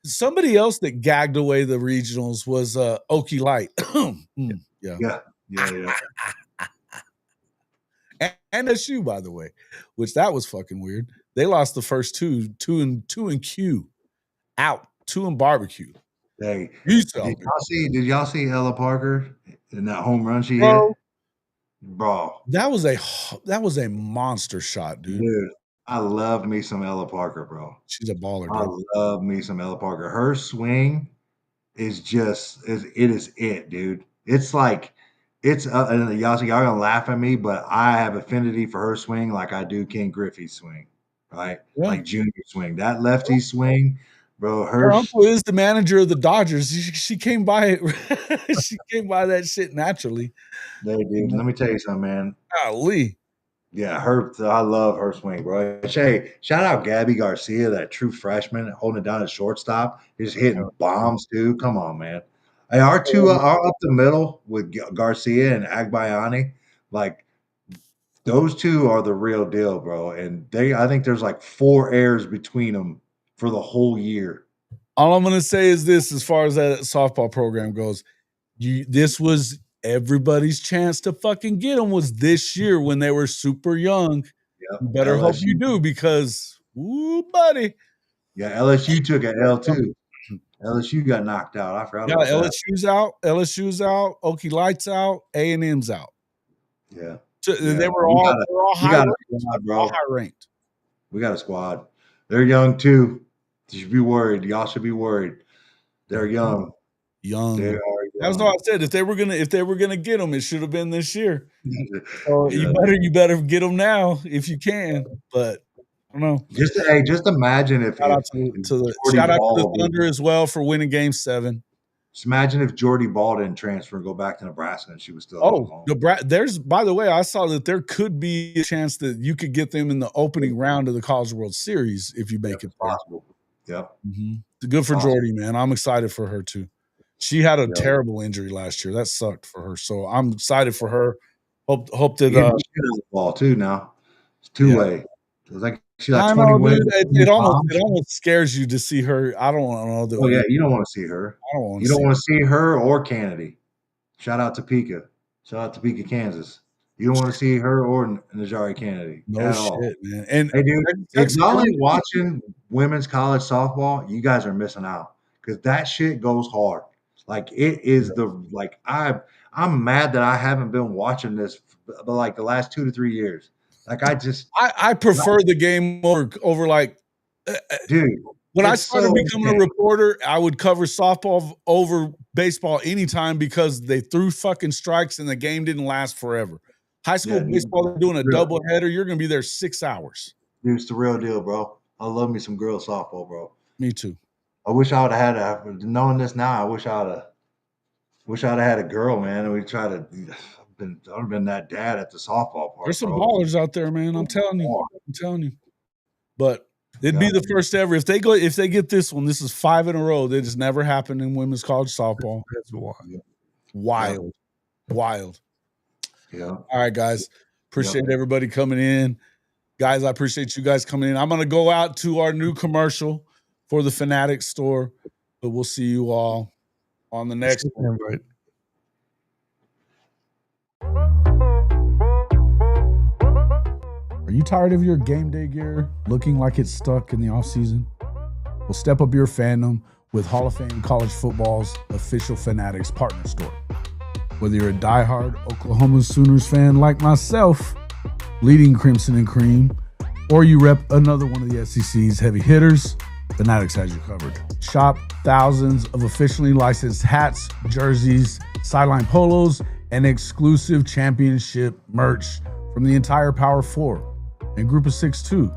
Somebody else that gagged away the regionals was Okie Light. Yeah. Yeah. And SU, by the way, which that was fucking weird. They lost the first two in Q out, 2 in barbecue. Hey, Did y'all see Ella Parker in that home run she Bro. hit? Bro, that was a monster shot, dude. I love me some Ella Parker, bro. She's a baller, dude. I love me some Ella Parker. Her swing is it, dude. It's like and y'all gonna laugh at me, but I have affinity for her swing like I do King Griffey's swing, right? Yeah. Like Junior swing, that lefty swing, bro. Her uncle is the manager of the Dodgers. She came by it. She came by that shit naturally. Hey, dude, let me tell you something, man. Golly. Yeah, I love her swing, bro. Hey, shout out Gabby Garcia, that true freshman holding it down at shortstop. He's hitting bombs too. Come on, man. Hey, our two are up the middle with Garcia and Agbayani. Like, those two are the real deal, bro. And I think there's like 4 errors between them for the whole year. All I'm gonna say is this: as far as that softball program goes, this was everybody's chance to fucking get them. Was this year when they were super young? Yep. You better hope you do, because buddy. Yeah, LSU took an L too. LSU got knocked out. I forgot about that. LSU's out. Okie Light's out. A&M's out. Yeah. So they were all high ranked. We got a squad. They're young too. You should be worried. Y'all should be worried. They're young. They are young. That's what I said. If they were gonna get them, it should have been this year. So you better get them now if you can. But I don't know. Just imagine if shout out to the Thunder as well for winning Game 7. Just imagine if Jordy Ball didn't transfer and go back to Nebraska and she was still home. There's, by the way, I saw that there could be a chance that you could get them in the opening round of the College World Series if you make it possible. Yep. Mm-hmm. Good for Jordy, man. I'm excited for her too. She had a terrible injury last year. That sucked for her. So I'm excited for her. Hope that ball too now. It's 2-way. It's like she's like 20 wins. It almost scares you to see her. I don't want to know. You don't want to see her. You don't want to see her or Kennedy. Shout out to Topeka. Shout out to Topeka, Kansas. You don't want to see her or Najari Kennedy at all. Man. And hey, dude, if y'all ain't watching women's college softball, you guys are missing out, because that shit goes hard. Like, it is I'm mad that I haven't been watching this like the last 2 to 3 years. Like, I prefer the game over like, dude. When I started becoming a reporter, I would cover softball over baseball anytime, because they threw fucking strikes and the game didn't last forever. High school baseball, they're doing a double header. You're going to be there 6 hours. Dude, it's the real deal, bro. I love me some girls softball, bro. Me too. I wish I would have had knowing this now. I wish I'd have had a girl, man. And we try to. I've been that dad at the softball part. There's some ballers out there, man. I'm telling you. But it'd be the first ever. If they get this one, this is 5 in a row. That just never happened in women's college softball. That's wild. Yeah. All right, guys. Appreciate everybody coming in. Guys, I appreciate you guys coming in. I'm gonna go out to our new commercial for the Fanatics store, but we'll see you all on the next one. Right. Are you tired of your game day gear looking like it's stuck in the offseason? Well, step up your fandom with Hall of Fame College Football's official Fanatics partner store. Whether you're a diehard Oklahoma Sooners fan like myself, bleeding crimson and cream, or you rep another one of the SEC's heavy hitters, Fanatics has you covered. Shop thousands of officially licensed hats, jerseys, sideline polos, and exclusive championship merch from the entire Power 4 and Group of 6 too,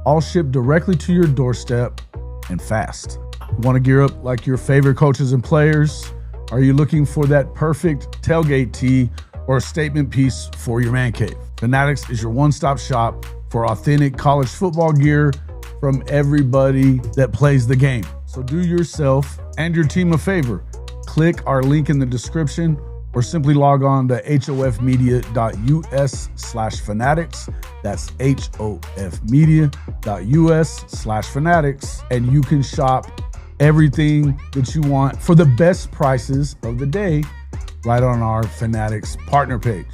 all shipped directly to your doorstep and fast. Want to gear up like your favorite coaches and players? Are you looking for that perfect tailgate tee or a statement piece for your man cave? Fanatics is your one-stop shop for authentic college football gear from everybody that plays the game. So do yourself and your team a favor. Click our link in the description or simply log on to hofmedia.us/fanatics. That's hofmedia.us/fanatics. And you can shop everything that you want for the best prices of the day right on our Fanatics partner page.